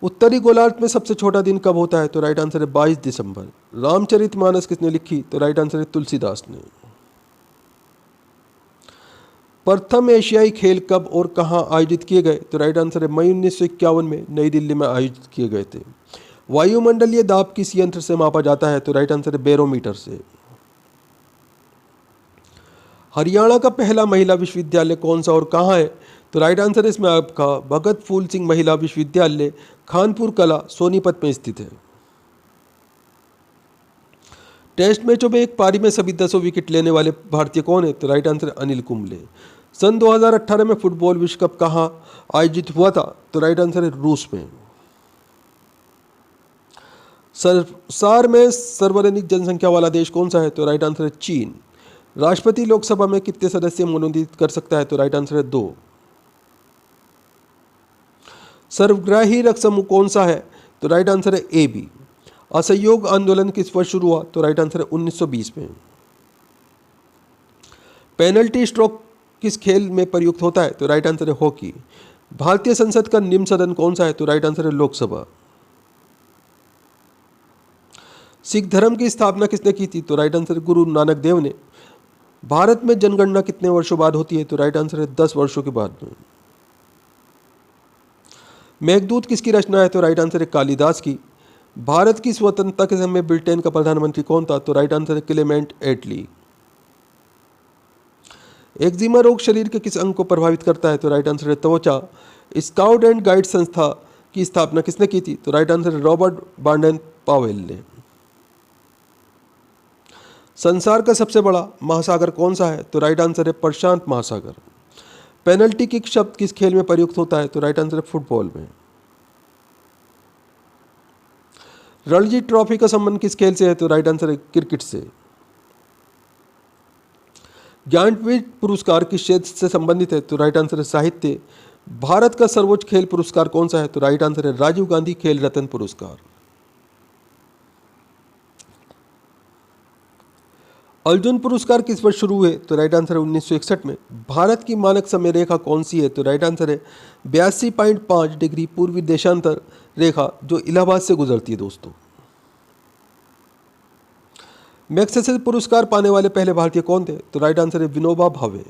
उत्तरी गोलार्ध में सबसे छोटा दिन कब होता है? तो राइट आंसर है 22 दिसंबर। रामचरितमानस किसने लिखी? तो राइट आंसर है तुलसीदास ने। प्रथम एशियाई खेल कब और कहाँ आयोजित किए गए? तो राइट आंसर है मई 1951 में नई दिल्ली में आयोजित किए गए थे। वायुमंडलीय दाब किस यंत्र से मापा जाता है? तो राइट आंसर है बैरोमीटर से। हरियाणा का पहला महिला विश्वविद्यालय कौन सा और कहाँ है? तो राइट आंसर इसमें आपका भगत फूल सिंह महिला विश्वविद्यालय खानपुर कला सोनीपत में स्थित है। टेस्ट मैचों में एक पारी में सभी 10 विकेट लेने वाले भारतीय कौन है? तो राइट आंसर अनिल कुंबले। सन 2018 में फुटबॉल विश्व कप कहाँ आयोजित हुआ था? तो राइट आंसर है रूस में। संसार में सर्वाधिक जनसंख्या वाला देश कौन सा है? तो राइट आंसर है चीन। राष्ट्रपति लोकसभा में कितने सदस्य मनोनीत कर सकता है? तो राइट आंसर है 2। सर्वग्राही रक्त समूह कौन सा है? तो राइट आंसर है ए बी। असहयोग आंदोलन किस वर्ष शुरू हुआ? तो राइट आंसर है 1920 में। पेनल्टी स्ट्रोक किस खेल में प्रयुक्त होता है? तो राइट आंसर है हॉकी। भारतीय संसद का निम्न सदन कौन सा है? तो राइट आंसर है लोकसभा। सिख धर्म की स्थापना किसने की थी? तो राइट आंसर है गुरु नानक देव ने। भारत में जनगणना कितने वर्षों बाद होती है? तो राइट आंसर है 10 वर्षों के बाद में। मेघदूत किसकी रचना है? तो राइट आंसर है कालिदास की। भारत की स्वतंत्रता के समय ब्रिटेन का प्रधानमंत्री कौन था? तो राइट आंसर है क्लेमेंट एटली। एक्जिमा रोग शरीर के किस अंग को प्रभावित करता है? तो राइट आंसर है त्वचा। स्काउट एंड गाइड संस्था की स्थापना किसने की थी? तो राइट आंसर है रॉबर्ट बार्डन पावेल ने। संसार का सबसे बड़ा महासागर कौन सा है? तो राइट आंसर है प्रशांत महासागर। पेनल्टी किक शब्द किस खेल में प्रयुक्त होता है? तो राइट आंसर है फुटबॉल में। रणजी ट्रॉफी का संबंध किस खेल से है? तो राइट आंसर है क्रिकेट से। ज्ञानपीठ पुरस्कार किस क्षेत्र से संबंधित है? तो राइट आंसर है साहित्य। भारत का सर्वोच्च खेल पुरस्कार कौन सा है? तो राइट आंसर है राजीव गांधी खेल रत्न पुरस्कार। अर्जुन पुरस्कार किस वर्ष शुरू हुए? तो राइट आंसर है 1961 में। भारत की मानक समय रेखा कौन सी है? तो राइट आंसर है 82.5 डिग्री पूर्वी देशांतर रेखा जो इलाहाबाद से गुजरती है दोस्तों। मैग्सेसे पुरस्कार पाने वाले पहले भारतीय कौन थे? तो राइट आंसर है विनोबा भावे।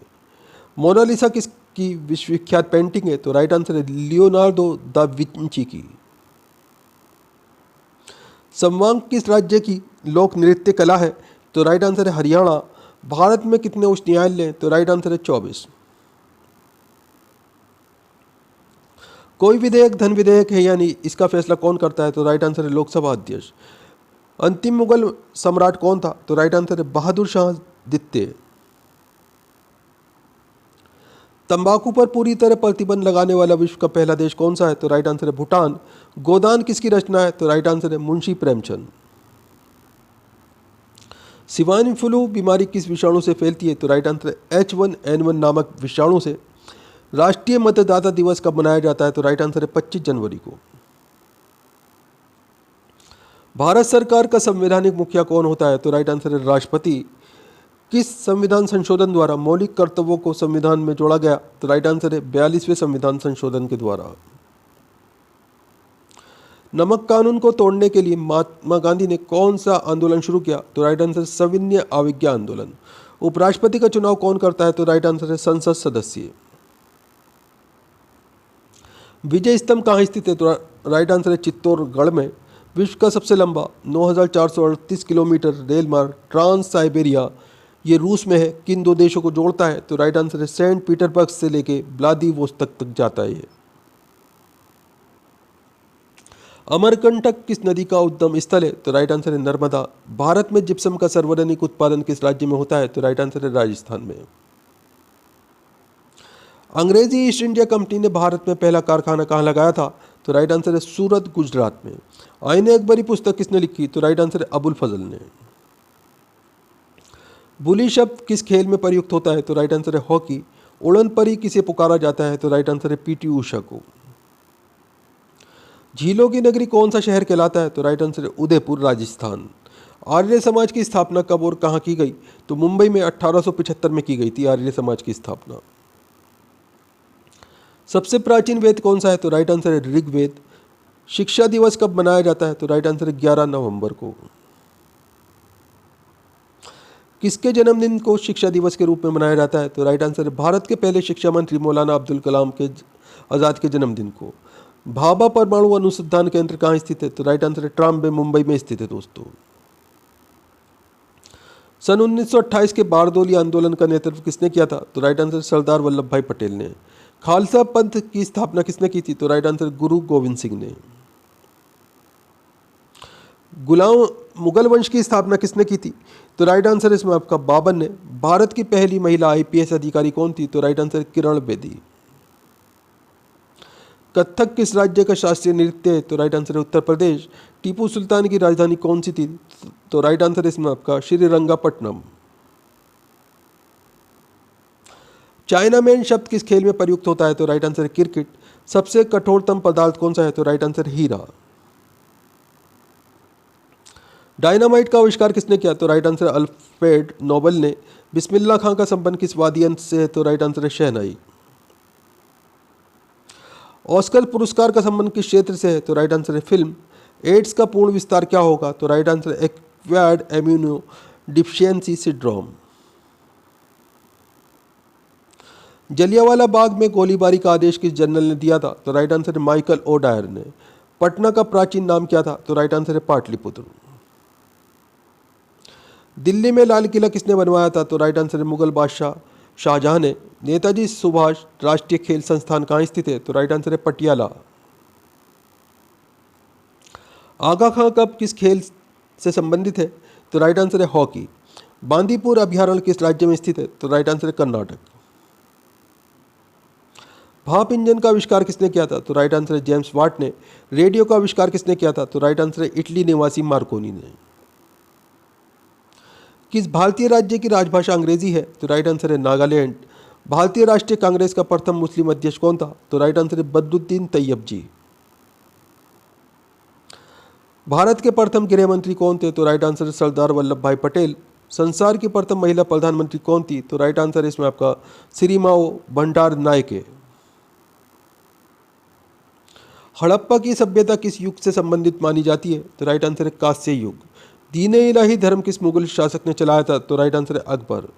मोनालिसा किसकी विश्वविख्यात पेंटिंग है? तो राइट आंसर है लियोनार्डो दा विंची की। समवांग किस राज्य की लोक नृत्य कला है? तो राइट आंसर है हरियाणा। भारत में कितने उच्च न्यायालय हैं? तो राइट आंसर है 24। कोई विधेयक धन विधेयक है या नहीं, इसका फैसला कौन करता है? तो राइट आंसर है लोकसभा अध्यक्ष। अंतिम मुगल सम्राट कौन था? तो राइट आंसर है बहादुर शाह द्वितीय। तंबाकू पर पूरी तरह प्रतिबंध लगाने वाला विश्व का पहला देश कौन सा है? तो राइट आंसर है भूटान। गोदान किसकी रचना है? तो राइट आंसर है मुंशी प्रेमचंद। स्वाइन फ्लू बीमारी किस विषाणु से फैलती है? तो राइट आंसर है H1N1 नामक विषाणु से। राष्ट्रीय मतदाता दिवस कब मनाया जाता है? तो राइट आंसर है 25 जनवरी को। भारत सरकार का संवैधानिक मुखिया कौन होता है? तो राइट आंसर है राष्ट्रपति। किस संविधान संशोधन द्वारा मौलिक कर्तव्यों को संविधान में जोड़ा गया? तो राइट आंसर है 42वें संविधान संशोधन के द्वारा। नमक कानून को तोड़ने के लिए महात्मा गांधी ने कौन सा आंदोलन शुरू किया? तो राइट आंसर सविनय अवज्ञा आंदोलन। उपराष्ट्रपति का चुनाव कौन करता है? तो राइट आंसर है संसद सदस्य। विजय स्तंभ कहाँ स्थित है? तो राइट आंसर है चित्तौड़गढ़ में। विश्व का सबसे लंबा 9,438 किलोमीटर रेल मार्ग ट्रांस साइबेरिया ये रूस में है। किन दो देशों को जोड़ता है? तो राइट आंसर है सेंट पीटरबर्ग से लेके व्लादिवोस्तोक तक जाता है ये। अमरकंटक किस नदी का उद्गम स्थल है? तो राइट आंसर है नर्मदा। भारत में जिप्सम का सर्वाधिक उत्पादन किस राज्य में होता है? तो राइट आंसर है राजस्थान में। अंग्रेजी ईस्ट इंडिया कंपनी ने भारत में पहला कारखाना कहाँ लगाया था? तो राइट आंसर है सूरत गुजरात में। आईने अकबरी पुस्तक किसने लिखी? तो राइट आंसर है अबुल फजल ने। बुली शब्द किस खेल में प्रयुक्त होता है? तो राइट आंसर है हॉकी। उड़न परी किसे पुकारा जाता है? तो राइट आंसर है पीटी उषा को। झीलों की नगरी कौन सा शहर कहलाता है? तो राइट आंसर है उदयपुर राजस्थान। आर्य समाज की स्थापना कब और कहाँ की गई? तो मुंबई में 1875 में की गई थी आर्य समाज की स्थापना। सबसे प्राचीन वेद कौन सा है? तो राइट आंसर है ऋग्वेद। शिक्षा दिवस कब मनाया जाता है? तो राइट आंसर है 11 नवंबर को। किसके जन्मदिन को शिक्षा दिवस के रूप में मनाया जाता है? तो राइट आंसर है भारत के पहले शिक्षा मंत्री मौलाना अब्दुल कलाम के आज़ाद के जन्मदिन को। भाभा परमाणु अनुसंधान केंद्र कहाँ स्थित है? तो राइट आंसर है ट्राम्बे, मुंबई में स्थित है दोस्तों। सन 1928 के बारदोली आंदोलन का नेतृत्व किसने किया था? तो राइट आंसर सरदार वल्लभ भाई पटेल ने। खालसा पंथ की स्थापना किसने की थी? तो राइट आंसर गुरु गोविंद सिंह ने। गुलाम मुगल वंश की स्थापना किसने की थी? तो राइट आंसर इसमें आपका बाबर ने। भारत की पहली महिला आईपीएस अधिकारी कौन थी? तो राइट आंसर किरण बेदी। कथक किस राज्य का शास्त्रीय नृत्य है? तो राइट आंसर है उत्तर प्रदेश। टीपू सुल्तान की राजधानी कौन सी थी? तो राइट आंसर इसमें आपका श्रीरंगपट्टनम। चाइना मैन शब्द किस खेल में प्रयुक्त होता है? तो राइट आंसर है क्रिकेट। सबसे कठोरतम पदार्थ कौन सा है? तो राइट आंसर हीरा। डायनामाइट का आविष्कार किसने किया? तो राइट आंसर अल्फ्रेड नोबेल ने। बिस्मिल्लाह खां का संबंध किस वाद्य यंत्र से है? तो राइट आंसर है शहनाई। ऑस्कर पुरस्कार का संबंध किस क्षेत्र से है? तो राइट आंसर है फिल्म। एड्स का पूर्ण विस्तार क्या होगा? तो राइट आंसर है acquired immunodeficiency syndrome. Jallianwala Bagh में गोलीबारी का आदेश किस जनरल ने दिया था? तो राइट आंसर है माइकल ओडायर ने। पटना का प्राचीन नाम क्या था? तो राइट आंसर है पाटलिपुत्र। दिल्ली में लाल किला किसने बनवाया था? तो राइट आंसर है मुगल बादशाह शाहजहां ने। नेताजी सुभाष राष्ट्रीय खेल संस्थान कहाँ स्थित है? तो राइट आंसर है पटियाला। आगा खां कब किस खेल से संबंधित है? तो राइट आंसर है हॉकी। बांदीपुर अभयारण्य किस राज्य में स्थित है? तो राइट आंसर है कर्नाटक। भाप इंजन का आविष्कार किसने किया था? तो राइट आंसर है जेम्स वाट ने। रेडियो का आविष्कार किसने किया था? तो राइट आंसर है इटली निवासी मार्कोनी ने। किस भारतीय राज्य की राजभाषा अंग्रेजी है? तो राइट आंसर है नागालैंड। भारतीय राष्ट्रीय कांग्रेस का प्रथम मुस्लिम अध्यक्ष कौन था? तो राइट आंसर है बदरुद्दीन तैयब जी। भारत के प्रथम गृह मंत्री कौन थे? तो राइट आंसर है सरदार वल्लभ भाई पटेल। संसार की प्रथम महिला प्रधानमंत्री कौन थी? तो राइट आंसर है इसमें आपका श्रीमाओ भंडार नायके। हड़प्पा की सभ्यता किस युग से संबंधित मानी जाती है? तो राइट आंसर है कांस्य युग। दीन ए इलाही धर्म किस मुगल शासक ने चलाया था? तो राइट आंसर है अकबर।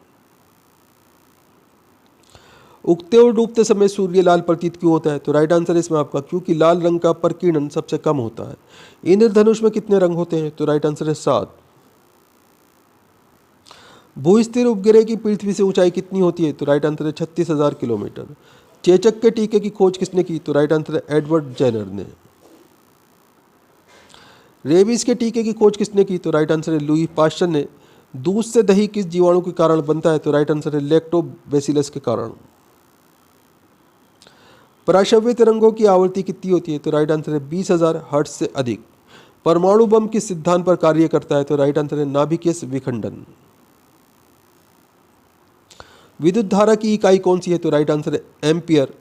उगते और डूबते समय सूर्य लाल प्रतीत क्यों होता है? तो राइट आंसर है इसमें आपका क्योंकि लाल रंग का प्रकीर्णन सबसे कम होता है। इंद्रधनुष में कितने रंग होते हैं? तो राइट आंसर है 7। भूस्थिर उपग्रह की पृथ्वी से ऊंचाई कितनी होती है? तो राइट आंसर है 36,000 किलोमीटर। चेचक के टीके की खोज किसने की? तो राइट आंसर है एडवर्ड जेनर ने। रेबीज के टीके की खोज किसने की? तो राइट आंसर है लुई पास्चर ने। दूध से दही किस जीवाणु के कारण बनता है? तो राइट आंसर है लैक्टोबैसिलस के कारण। पराश्रव्य तरंगों की आवृत्ति कितनी होती है? तो राइट आंसर है 20,000 हर्ट्ज से अधिक। परमाणु बम किस सिद्धांत पर कार्य करता है? तो राइट आंसर है नाभिकीय विखंडन। विद्युत धारा की इकाई कौन सी है? तो राइट आंसर है एम्पियर।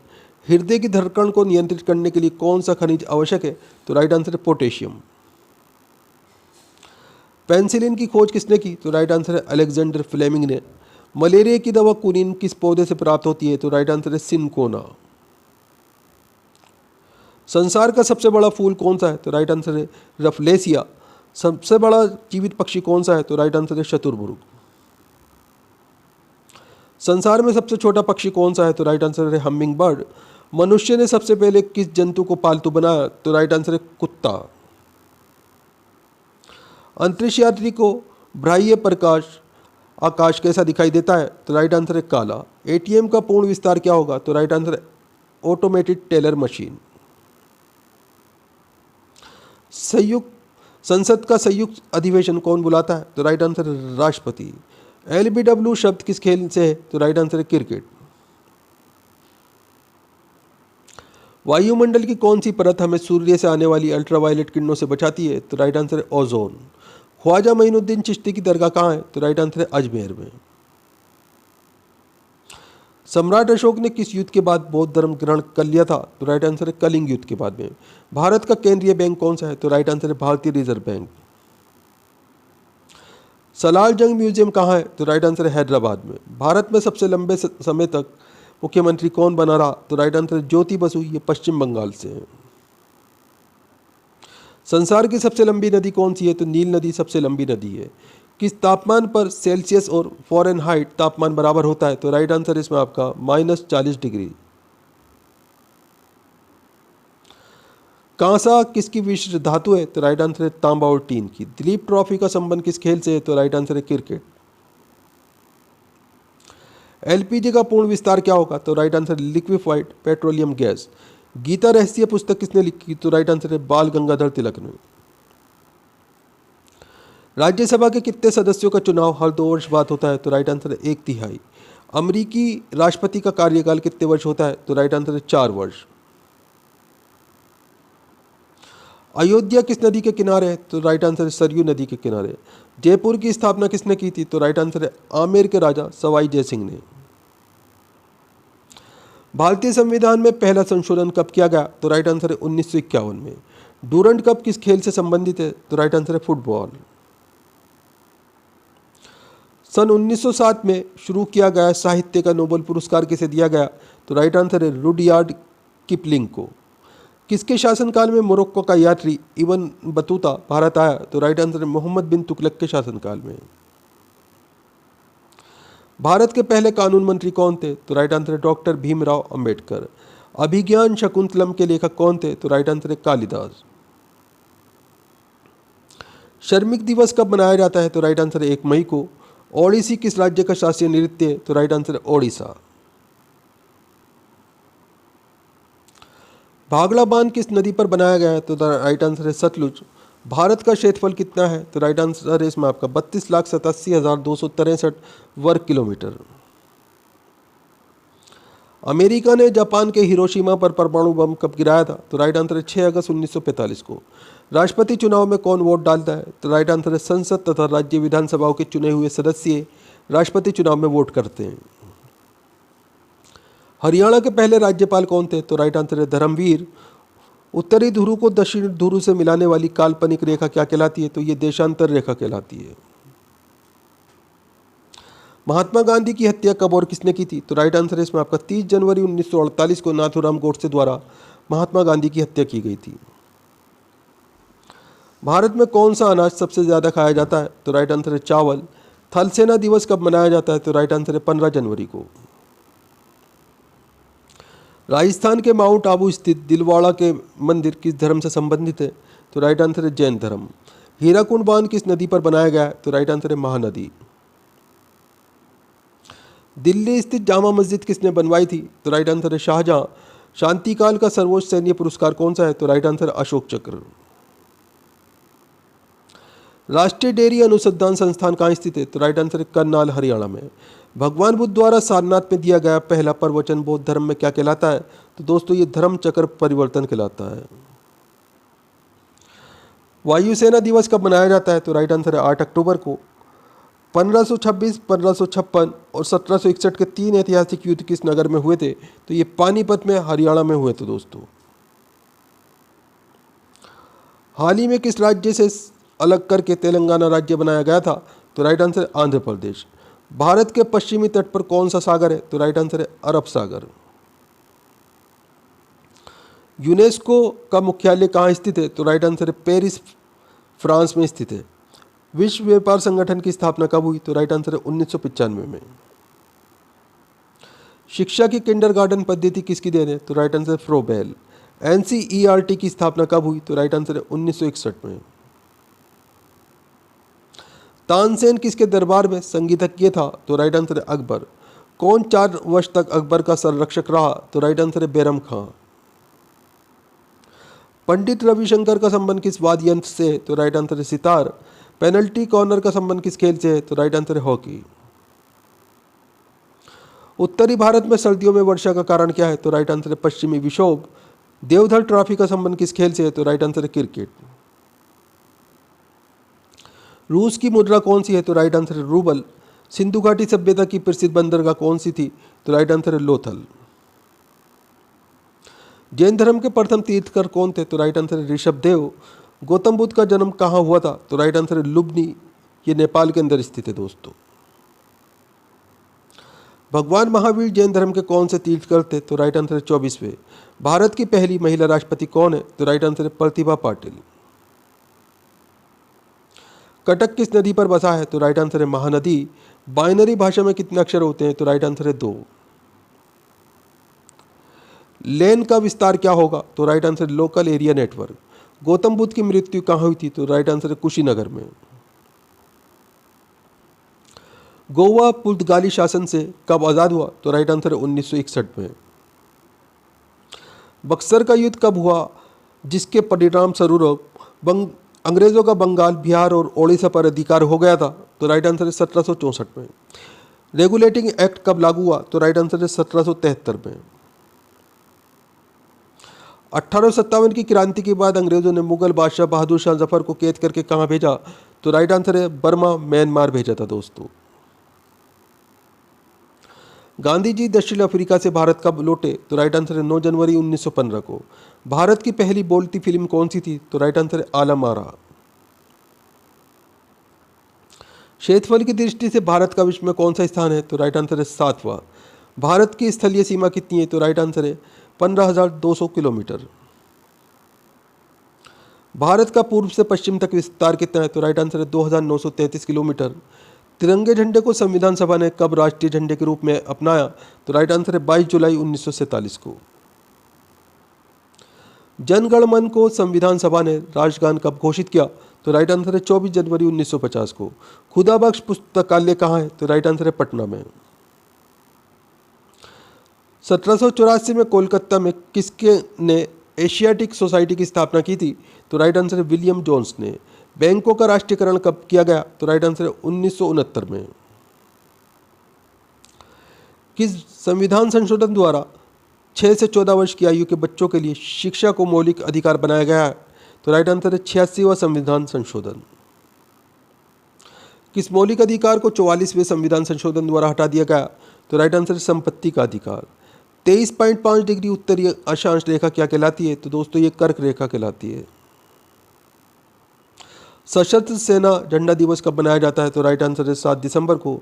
हृदय की धड़कन को नियंत्रित करने के लिए कौन सा खनिज आवश्यक है? तो राइट आंसर है पोटेशियम। पेनिसिलिन की खोज किसने की? तो राइट आंसर है अलेक्जेंडर फ्लेमिंग ने। मलेरिया की दवा कुनिन किस पौधे से प्राप्त होती है? तो राइट आंसर है सिनकोना। संसार का सबसे बड़ा फूल कौन सा है? तो राइट आंसर है रफलेसिया। सबसे बड़ा जीवित पक्षी कौन सा है? तो राइट आंसर है शतुरमुर्ग। संसार में सबसे छोटा पक्षी कौन सा है? तो राइट आंसर है हमिंग बर्ड। मनुष्य ने सबसे पहले किस जंतु को पालतू बनाया? तो राइट आंसर है कुत्ता। अंतरिक्ष यात्री को बाह्य प्रकाश आकाश कैसा दिखाई देता है? तो राइट आंसर है काला। एटीएम का पूर्ण विस्तार क्या होगा? तो राइट आंसर है ऑटोमेटेड टेलर मशीन। संसद का संयुक्त अधिवेशन कौन बुलाता है? तो राइट आंसर है राष्ट्रपति। एलबीडब्ल्यू शब्द किस खेल से है? तो राइट आंसर है क्रिकेट। वायुमंडल की कौन सी परत हमें सूर्य से आने वाली अल्ट्रावायलेट किरणों से बचाती है? तो राइट आंसर है ओजोन। ख्वाजा मोइनुद्दीन चिश्ती की दरगाह कहाँ है? तो राइट आंसर है अजमेर में। सम्राट अशोक ने किस युद्ध के बाद बौद्ध धर्म ग्रहण कर लिया था? तो राइट आंसर है कलिंग युद्ध के बाद में। भारत का केंद्रीय बैंक कौन सा है? तो राइट आंसर है भारतीय रिजर्व बैंक। सलाल जंग म्यूजियम कहाँ है? तो राइट आंसर है हैदराबाद में। भारत में सबसे लंबे समय तक मुख्यमंत्री कौन बना रहा? तो राइट आंसर है ज्योति बसु। ये पश्चिम बंगाल से हैं। संसार की सबसे लंबी नदी कौन सी है? तो नील नदी सबसे लंबी नदी है। किस तापमान पर सेल्सियस और फ़ारेनहाइट तापमान बराबर होता है? तो राइट आंसर इसमें आपका -40 डिग्री। कांसा किसकी विशिष्ट धातु है? तो राइट आंसर है तांबा और टीन की। दिलीप ट्रॉफी का संबंध किस खेल से है? तो राइट आंसर है क्रिकेट। एलपीजी का पूर्ण विस्तार क्या होगा? तो right answer liquefied petroleum gas. Gita Rahasya पुस्तक किसने लिखी? तो राइट आंसर है बाल गंगाधर तिलक ने। राज्यसभा के कितने सदस्यों का चुनाव हर 2 वर्ष बाद होता है? तो राइट आंसर है 1/3। अमेरिकी राष्ट्रपति का कार्यकाल कितने वर्ष होता है? तो राइट आंसर है 4 वर्ष। अयोध्या किस नदी के किनारे है? तो राइट आंसर है सरयू नदी के किनारे। जयपुर की स्थापना किसने की थी? तो राइट आंसर है आमेर के राजा सवाई जय सिंह ने। भारतीय संविधान में पहला संशोधन कब किया गया? तो राइट आंसर है 1951 में। डूरंड कप किस खेल से संबंधित है? तो राइट आंसर है फुटबॉल। सन 1907 में शुरू किया गया साहित्य का नोबेल पुरस्कार किसे दिया गया? तो राइट आंसर है रुडयार्ड किपलिंग को। किसके शासनकाल में मोरक्को का यात्री इब्न बतूता भारत आया? तो राइट आंसर है मोहम्मद बिन तुगलक के शासनकाल में। भारत के पहले कानून मंत्री कौन थे? तो राइट आंसर है डॉक्टर भीमराव अंबेडकर। अभिज्ञान शकुंतलम के लेखक कौन थे? तो राइट आंसर है कालिदास। श्रमिक दिवस कब मनाया जाता है? तो राइट आंसर है 1 मई को। ओडिसी किस राज्य का शास्त्रीय नृत्य है? तो राइट आंसर है ओडिशा। भागड़ा बांध किस नदी पर बनाया गया है? तो राइट आंसर है सतलुज। भारत का क्षेत्रफल कितना है? तो राइट आंसर है इसमें आपका 32,87,263 वर्ग किलोमीटर। अमेरिका ने जापान के हिरोशिमा पर परमाणु बम कब गिराया था? तो राइट आंसर है 6 अगस्त 1945 को। राष्ट्रपति चुनाव में कौन वोट डालता है? तो राइट आंसर है संसद तथा राज्य विधानसभाओं के चुने हुए सदस्य राष्ट्रपति चुनाव में वोट करते हैं। हरियाणा के पहले राज्यपाल कौन थे? तो राइट आंसर है धर्मवीर। उत्तरी ध्रुव को दक्षिण ध्रुव से मिलाने वाली काल्पनिक रेखा क्या कहलाती है? तो ये देशांतर रेखा कहलाती है। महात्मा गांधी की हत्या कब और किसने की थी? तो राइट आंसर है इसमें आपका 30 जनवरी 1948 को नाथूराम गोडसे द्वारा महात्मा गांधी की हत्या की गई थी। भारत में कौन सा अनाज सबसे ज़्यादा खाया जाता है? तो राइट आंसर है चावल। थल सेना दिवस कब मनाया जाता है? तो राइट आंसर है 15 जनवरी को। राजस्थान के माउंट आबू स्थित दिलवाड़ा के मंदिर किस धर्म से संबंधित है? तो राइट आंसर है जैन धर्म। हीराकुंड बांध किस नदी पर बनाया गया है? तो राइट आंसर है महानदी। दिल्ली स्थित जामा मस्जिद किसने बनवाई थी? तो राइट आंसर है शाहजहां। शांतिकाल का सर्वोच्च सैन्य पुरस्कार कौन सा है? तो राइट आंसर है अशोक चक्र। राष्ट्रीय डेयरी अनुसंधान संस्थान कहाँ स्थित है? तो राइट आंसर है करनाल हरियाणा में। भगवान बुद्ध द्वारा सारनाथ में दिया गया पहला प्रवचन बौद्ध धर्म में क्या कहलाता है? तो दोस्तों ये धर्म चक्र परिवर्तन कहलाता है। वायुसेना दिवस कब मनाया जाता है? तो राइट आंसर है 8 अक्टूबर को। 1526, 1556 और 1761 के 3 ऐतिहासिक युद्ध किस नगर में हुए थे? तो ये पानीपत में हरियाणा में हुए थे दोस्तों। हाल ही में किस राज्य से अलग करके तेलंगाना राज्य बनाया गया था? तो राइट आंसर है आंध्र प्रदेश। भारत के पश्चिमी तट पर कौन सा सागर है? तो राइट आंसर है अरब सागर। यूनेस्को का मुख्यालय कहाँ स्थित है? तो राइट आंसर है पेरिस फ्रांस में स्थित है। विश्व व्यापार संगठन की स्थापना कब हुई? तो राइट आंसर है 1995 में। शिक्षा की किंडरगार्टन पद्धति किसकी देन है? तो राइट आंसर है फ्रोबेल। एनसीईआरटी की स्थापना कब हुई? तो राइट आंसर है 1961 में। तानसेन किसके दरबार में संगीतज्ञ था? तो राइट आंसर है अकबर। कौन 4 वर्ष तक अकबर का संरक्षक रहा? तो राइट आंसर है बैरम खां। पंडित रविशंकर का संबंध किस वाद्य यंत्र से है? तो राइट आंसर है सितार। पेनल्टी कॉर्नर का संबंध किस खेल से है? तो राइट आंसर है हॉकी। उत्तरी भारत में सर्दियों में वर्षा का कारण क्या है? तो राइट आंसर है पश्चिमी विक्षोभ। देवधर ट्रॉफी का संबंध किस खेल से है? तो राइट आंसर है क्रिकेट। रूस की मुद्रा कौन सी है? तो राइट आंसर है रूबल। सिंधु घाटी सभ्यता की प्रसिद्ध बंदरगाह कौन सी थी? तो राइट आंसर है लोथल। जैन धर्म के प्रथम तीर्थकर कौन थे? तो राइट आंसर है ऋषभदेव। गौतम बुद्ध का जन्म कहाँ हुआ था? तो राइट आंसर है लुम्बिनी। ये नेपाल के अंदर स्थित है दोस्तों। भगवान महावीर जैन धर्म के कौन से तीर्थकर थे? तो राइट आंसर है 24वें। भारत की पहली महिला राष्ट्रपति कौन है? तो राइट आंसर है प्रतिभा पाटिल। कटक किस नदी पर बसा है? तो राइट आंसर है महानदी। बाइनरी भाषा में कितने अक्षर होते हैं? तो राइट आंसर है 2। लेन का विस्तार क्या होगा? तो right answer local area network. Gautam Buddha की मृत्यु कहाँ हुई थी? तो राइट आंसर है कुशीनगर में। गोवा पुर्तगाली शासन से कब आज़ाद हुआ? तो राइट आंसर है 1961 में। बक्सर का युद्ध कब हुआ जिसके परिणाम स्वरूप अंग्रेजों का बंगाल, बिहार और ओडिशा पर अधिकार हो गया था? तो राइट आंसर है 1764 में। रेगुलेटिंग एक्ट कब लागू हुआ? तो राइट आंसर है 1773 में। 1857 की क्रांति के बाद अंग्रेजों ने मुगल बादशाह बहादुर शाह जफर को कैद करके कहाँ भेजा? तो राइट आंसर है बर्मा, म्यांमार भेजा था दोस्तों। गांधी जी दक्षिण अफ्रीका से भारत कब लौटे? तो राइट आंसर है 9 जनवरी 1915 को। भारत की पहली बोलती फिल्म कौन सी थी? तो राइट आंसर है आलम आरा। क्षेत्रफल की दृष्टि से भारत का विश्व में कौन सा स्थान है? तो राइट आंसर है 7वां। भारत की स्थलीय सीमा कितनी है? तो राइट आंसर है 15,200 किलोमीटर। भारत का पूर्व से पश्चिम तक विस्तार कितना है? तो राइट आंसर है 2,933 किलोमीटर। तिरंगे झंडे को संविधान सभा ने कब राष्ट्रीय झंडे के रूप में अपनाया? तो राइट आंसर है 22 जुलाई 1947 को। जन गण मन को संविधान सभा ने राष्ट्रगान कब घोषित किया? तो राइट आंसर है 24 जनवरी 1950 को। खुदा बख्श पुस्तकालय कहाँ है? तो राइट आंसर है पटना में। 1784 में कोलकाता में किसके ने एशियाटिक सोसाइटी की स्थापना की थी? तो राइट आंसर है विलियम जोन्स ने। बैंकों का राष्ट्रीयकरण कब किया गया? तो राइट आंसर है 1969 में। किस संविधान संशोधन द्वारा 6 से 14 वर्ष की आयु के बच्चों के लिए शिक्षा को मौलिक अधिकार बनाया गया है? तो राइट आंसर है 86वां संविधान संशोधन। किस मौलिक अधिकार को 44वें संविधान संशोधन द्वारा हटा दिया गया? तो राइट आंसर है संपत्ति का अधिकार। 23.5 डिग्री उत्तरीय अक्षांश रेखा क्या कहलाती है? तो दोस्तों ये कर्क रेखा कहलाती है। सशस्त्र सेना झंडा दिवस कब मनाया जाता है? तो राइट आंसर है 7 दिसंबर को।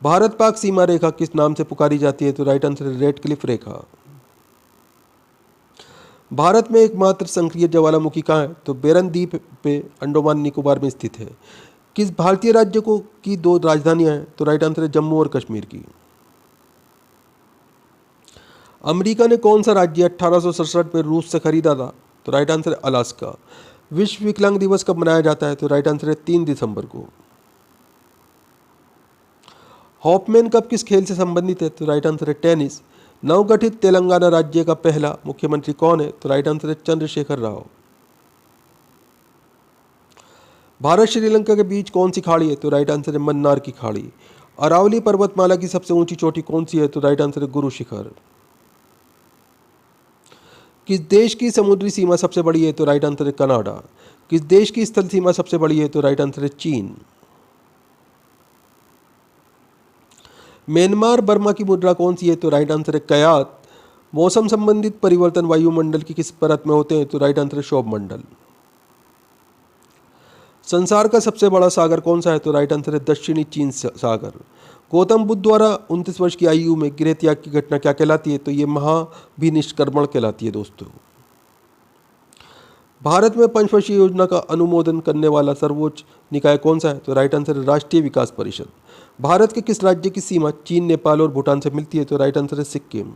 भारत पाक सीमा रेखा किस नाम से पुकारी जाती है? तो राइट आंसर है रेड क्लिफ रेखा। भारत में एकमात्र सक्रिय ज्वालामुखी कहाँ है? तो बेरन द्वीप पे अंडमान निकोबार में स्थित है। किस भारतीय राज्य को की 2 राजधानियां हैं? तो राइट आंसर है जम्मू और कश्मीर की। अमेरिका ने कौन सा राज्य 1867 में रूस से खरीदा था? तो राइट आंसर है अलास्का। विश्व विकलांग दिवस कब मनाया जाता है? तो राइट आंसर है 3 दिसंबर को। हॉपमैन कप किस खेल से संबंधित है? तो राइट आंसर है टेनिस। नवगठित तेलंगाना राज्य का पहला मुख्यमंत्री कौन है? तो राइट आंसर है चंद्रशेखर राव। भारत श्रीलंका के बीच कौन सी खाड़ी है? तो राइट आंसर है मन्नार की खाड़ी। अरावली पर्वतमाला की सबसे ऊंची चोटी कौन सी है? तो राइट आंसर है गुरु शिखर। किस देश की समुद्री सीमा सबसे बड़ी है? तो राइट आंसर है कनाडा। किस देश की स्थल सीमा सबसे बड़ी है? तो राइट आंसर है चीन। म्यांमार बर्मा की मुद्रा कौन सी है? तो राइट आंसर है कयात। मौसम संबंधित परिवर्तन वायुमंडल की किस परत में होते हैं? तो राइट आंसर है क्षोभ मंडल। संसार का सबसे बड़ा सागर कौन सा है? तो राइट आंसर है दक्षिणी चीन सागर। गौतम बुद्ध द्वारा 29 वर्ष की आयु में गृह त्याग की घटना क्या कहलाती है? तो ये महाभिनिष्क्रमण कहलाती है दोस्तों। भारत में पंचवर्षीय योजना का अनुमोदन करने वाला सर्वोच्च निकाय कौन सा है? तो राइट आंसर है राष्ट्रीय विकास परिषद। भारत के किस राज्य की सीमा चीन, नेपाल और भूटान से मिलती है? तो राइट आंसर है सिक्किम।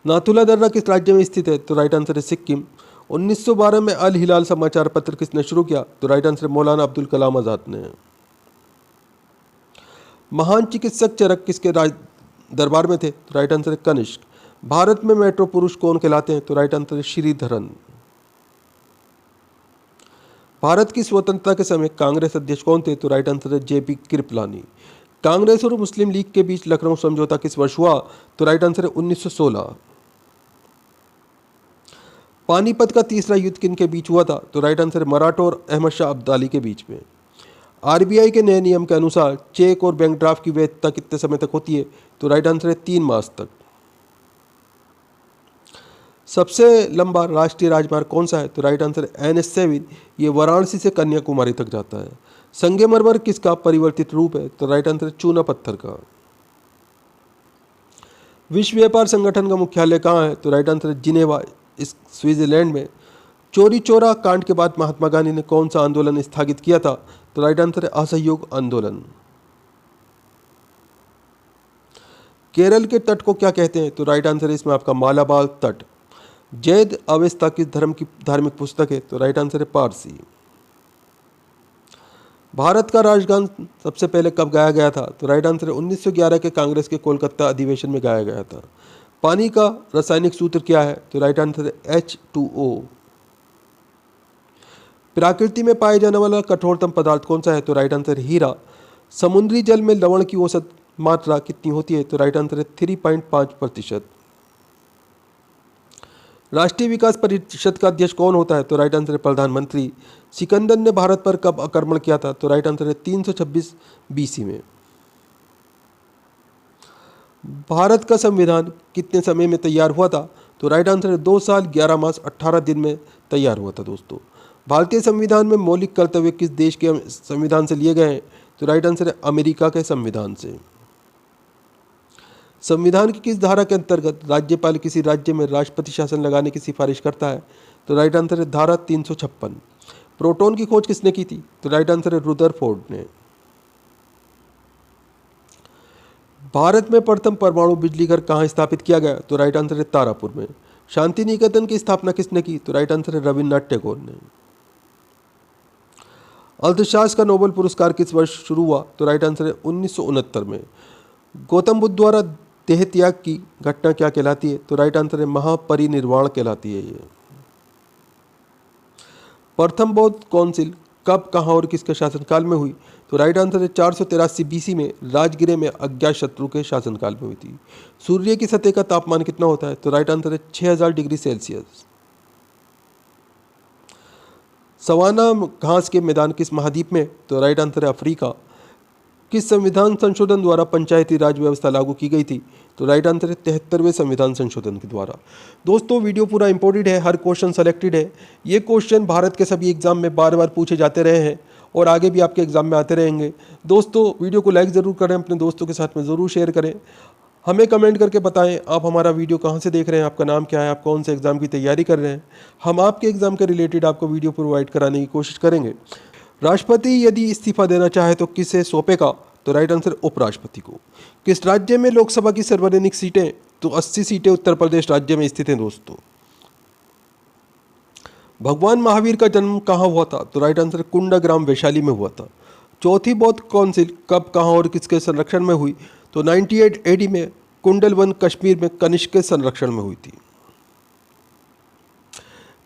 नाथुला दर्रा किस राज्य में स्थित है? तो राइट आंसर है सिक्किम। 1912 में अल हिलाल समाचार पत्र किसने शुरू किया? तो राइट आंसर है मौलाना अब्दुल कलाम आजाद ने। महान चिकित्सक चरक किसके दरबार में थे? तो राइट आंसर है कनिष्क। भारत में मेट्रो पुरुष कौन कहलाते हैं? तो राइट आंसर है श्रीधरन। भारत की स्वतंत्रता के समय कांग्रेस अध्यक्ष कौन थे? तो राइट आंसर है जेपी कृपलानी। कांग्रेस और मुस्लिम लीग के बीच लखनऊ समझौता किस वर्ष हुआ? तो राइट आंसर है 1916। पानीपत का तीसरा युद्ध किन के बीच हुआ था? तो राइट आंसर है मराठों और अहमद शाह अब्दाली के बीच में। आरबीआई के नए नियम के अनुसार चेक और बैंक ड्राफ्ट की वैधता कितने समय तक होती है? तो राइट आंसर है 3 मास तक। सबसे लंबा राष्ट्रीय राजमार्ग कौन सा है? तो राइट आंसर है NH7। ये वाराणसी से कन्याकुमारी तक जाता है। संगमरमर किसका परिवर्तित रूप है? तो राइट आंसर है चूना पत्थर का। विश्व व्यापार संगठन का मुख्यालय कहाँ है? तो राइट आंसर है जिनेवा, इस स्विट्जरलैंड में। चोरी चोरा कांड के बाद महात्मा गांधी ने कौन सा आंदोलन स्थगित किया था? तो राइट आंसर है असहयोग आंदोलन। केरल के तट को क्या कहते हैं? तो राइट आंसर है इसमें आपका मालाबार तट। जैद अवेस्ता किस धर्म की धार्मिक पुस्तक है? तो राइट आंसर है पारसी। भारत का राष्ट्रगान सबसे पहले कब गाया गया था? तो राइट आंसर है 1911 के कांग्रेस के कोलकाता अधिवेशन में गाया गया था। पानी का रासायनिक सूत्र क्या है? तो राइट आंसर है H2O। प्रकृति में पाए जाने वाला कठोरतम पदार्थ कौन सा है? तो राइट आंसर है हीरा। समुद्री जल में लवण की औसत मात्रा कितनी होती है? तो राइट आंसर है 3.5%। राष्ट्रीय विकास परिषद का अध्यक्ष कौन होता है? तो राइट आंसर है प्रधानमंत्री। सिकंदर ने भारत पर कब आक्रमण किया था? तो राइट आंसर है 326 BC में। भारत का संविधान कितने समय में तैयार हुआ था? तो राइट आंसर है 2 साल 11 मास 18 दिन में तैयार हुआ था दोस्तों। भारतीय संविधान में मौलिक कर्तव्य किस देश के संविधान से लिए गए हैं? तो राइट आंसर है अमेरिका के संविधान से। संविधान की किस धारा के अंतर्गत राज्यपाल किसी राज्य में राष्ट्रपति शासन लगाने की सिफारिश करता है? तो राइट आंसर है धारा 356। प्रोटॉन की खोज किसने की थी? तो राइट आंसर है रुदरफोर्ड ने। भारत में प्रथम परमाणु बिजली घर कहाँ स्थापित किया गया? तो राइट आंसर है तारापुर में। शांति निकेतन की स्थापना किसने की? तो राइट आंसर है रविन्द्रनाथ टैगोर ने। अर्थशास्त्र का नोबेल पुरस्कार किस वर्ष शुरू हुआ? तो राइट आंसर है 1969 में। गौतम बुद्ध द्वारा देह त्याग की घटना क्या कहलाती है? तो राइट आंसर है महापरिनिर्वाण कहलाती है ये। प्रथम बौद्ध काउंसिल कब, कहाँ और किसके शासनकाल में हुई? तो राइट आंसर है 483 BC में राजगिरे में अज्ञातशत्रु के शासनकाल में हुई थी। सूर्य की सतह का तापमान कितना होता है? तो राइट आंसर है 6000 डिग्री सेल्सियस। सवाना घास के मैदान किस महाद्वीप में? तो राइट आंसर है अफ्रीका। किस संविधान संशोधन द्वारा पंचायती राज व्यवस्था लागू की गई थी? तो राइट आंसर है 73वें संविधान संशोधन के द्वारा। दोस्तों वीडियो पूरा इंपोर्टेड है, हर क्वेश्चन सेलेक्टेड है। ये क्वेश्चन भारत के सभी एग्जाम में बार बार पूछे जाते रहे हैं और आगे भी आपके एग्जाम में आते रहेंगे। दोस्तों वीडियो को लाइक ज़रूर करें, अपने दोस्तों के साथ में ज़रूर शेयर करें। हमें कमेंट करके बताएं आप हमारा वीडियो कहाँ से देख रहे हैं, आपका नाम क्या है, आप कौन से एग्ज़ाम की तैयारी कर रहे हैं। हम आपके एग्ज़ाम के रिलेटेड आपको वीडियो प्रोवाइड कराने की कोशिश करेंगे। राष्ट्रपति यदि इस्तीफा देना चाहे तो किसे सौंपेगा? तो राइट आंसर उपराष्ट्रपति को। किस राज्य में लोकसभा की सर्वाधिक सीटें? तो 80 सीटें उत्तर प्रदेश राज्य में स्थित हैं दोस्तों। भगवान महावीर का जन्म कहाँ हुआ था? तो राइट आंसर कुंडाग्राम वैशाली में हुआ था। चौथी बौद्ध काउंसिल कब, कहाँ और किसके संरक्षण में हुई? तो 98 AD में कुंडलवन कश्मीर में कनिष्क के संरक्षण में हुई थी।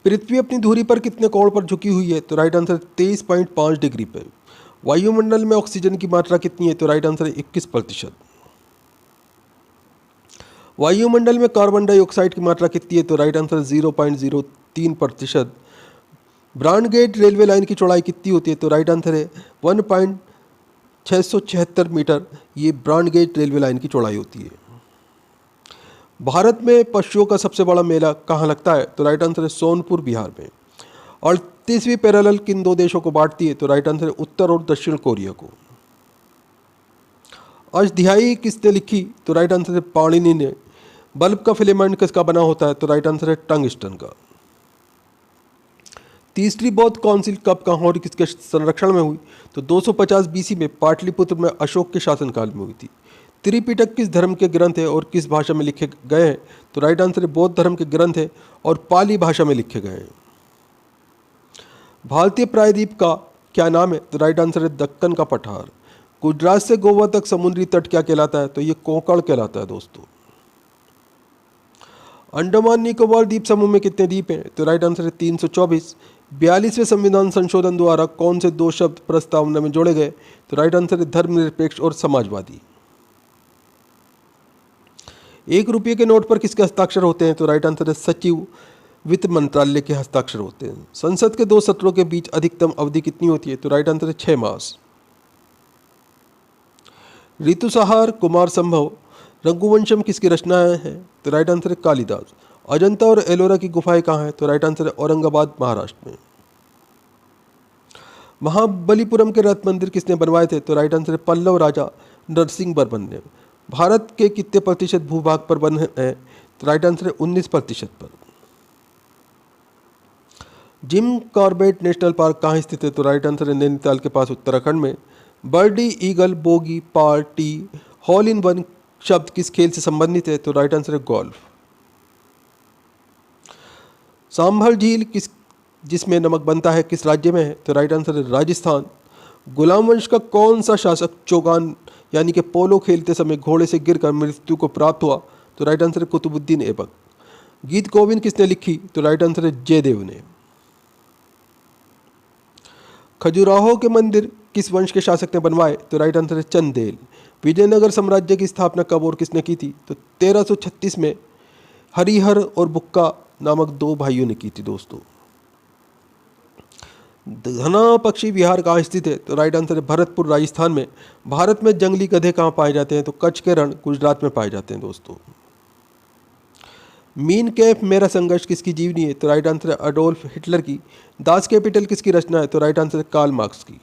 पृथ्वी अपनी धुरी पर कितने कोण पर झुकी हुई है? तो राइट आंसर 23.5 डिग्री पर। वायुमंडल में ऑक्सीजन की मात्रा कितनी है? तो राइट आंसर है 21%। वायुमंडल में कार्बन डाइऑक्साइड की मात्रा कितनी है? तो right answer 0.03%। Broad gauge railway line की चौड़ाई कितनी होती है? तो राइट आंसर है 1.676 मीटर। ये ब्रॉडगेज रेलवे लाइन की चौड़ाई होती है। भारत में पशुओं का सबसे बड़ा मेला कहाँ लगता है? तो राइट आंसर है सोनपुर बिहार में। और 30वीं पैरेलल किन 2 देशों को बांटती है? तो राइट आंसर है उत्तर और दक्षिण कोरिया को। अष्टध्यायी किसने लिखी? तो राइट आंसर है पाणिनि ने। बल्ब का फिलामेंट किसका बना होता है? तो राइट आंसर है टंगस्टन का। तीसरी बौद्ध काउंसिल कब, कहाँ और किसके संरक्षण में हुई? तो 250 BC में पाटलिपुत्र में अशोक के शासनकाल में हुई थी। त्रिपिटक किस धर्म के ग्रंथ है और किस भाषा में लिखे गए हैं? तो राइट आंसर है बौद्ध धर्म के ग्रंथ है और पाली भाषा में लिखे गए हैं। भारतीय प्रायद्वीप का क्या नाम है? तो राइट आंसर है दक्कन का पठार। गुजरात से गोवा तक समुद्री तट क्या कहलाता है? तो ये कोंकण कहलाता है दोस्तों। अंडमान निकोबार द्वीप समूह में कितने द्वीप हैं? तो राइट आंसर है 324। 42वें संविधान संशोधन द्वारा कौन से 2 शब्द प्रस्तावना में जोड़े गए? तो राइट आंसर है धर्मनिरपेक्ष और समाजवादी। 1 रुपये के नोट पर किसके हस्ताक्षर होते हैं? तो राइट आंसर है सचिव वित्त मंत्रालय के हस्ताक्षर होते हैं। संसद के 2 सत्रों के बीच अधिकतम अवधि कितनी होती है? तो राइट आंसर है 6 मास। ऋतुसंहार, कुमार संभव, रघुवंशम किसकी रचनाएं हैं? तो राइट आंसर है कालिदास। अजंता और एलोरा की गुफाएं कहाँ हैं? तो राइट आंसर है औरंगाबाद महाराष्ट्र में। महाबलीपुरम के रथ मंदिर किसने बनवाए थे? तो राइट आंसर है पल्लव राजा नरसिंह वर्मन ने। भारत के कितने प्रतिशत भूभाग पर वन है? तो राइट आंसर है 19% पर। जिम कॉर्बेट नेशनल पार्क कहाँ स्थित है? तो राइट आंसर है नैनीताल के पास उत्तराखंड में। Birdie, eagle, bogey, party, hole in one शब्द किस खेल से संबंधित है? तो राइट आंसर है गोल्फ। सांभर झील किस जिसमें नमक बनता है किस राज्य में है? तो राइट आंसर है राजस्थान। गुलाम वंश का कौन सा शासक चौगान यानी कि पोलो खेलते समय घोड़े से गिरकर मृत्यु को प्राप्त हुआ? तो राइट आंसर है कुतुबुद्दीन ऐबक। गीत गोविंद किसने लिखी? तो राइट आंसर है जयदेव ने। खजुराहो के मंदिर किस वंश के शासक ने बनवाए? तो राइट आंसर है चंदेल। विजयनगर साम्राज्य की स्थापना कब और किसने की थी? तो 1336 में हरिहर और बुक्का नामक दो भाइयों ने की थी दोस्तों। धना पक्षी विहार कहाँ स्थित है? तो राइट आंसर है भरतपुर राजस्थान में। भारत में जंगली गधे कहाँ पाए जाते हैं? तो कच्छ के रण गुजरात में पाए जाते हैं दोस्तों। मीन कैफ मेरा संघर्ष किसकी जीवनी है? तो राइट आंसर है अडोल्फ हिटलर की। दास कैपिटल किसकी रचना है? तो राइट आंसर है कार्ल मार्क्स की।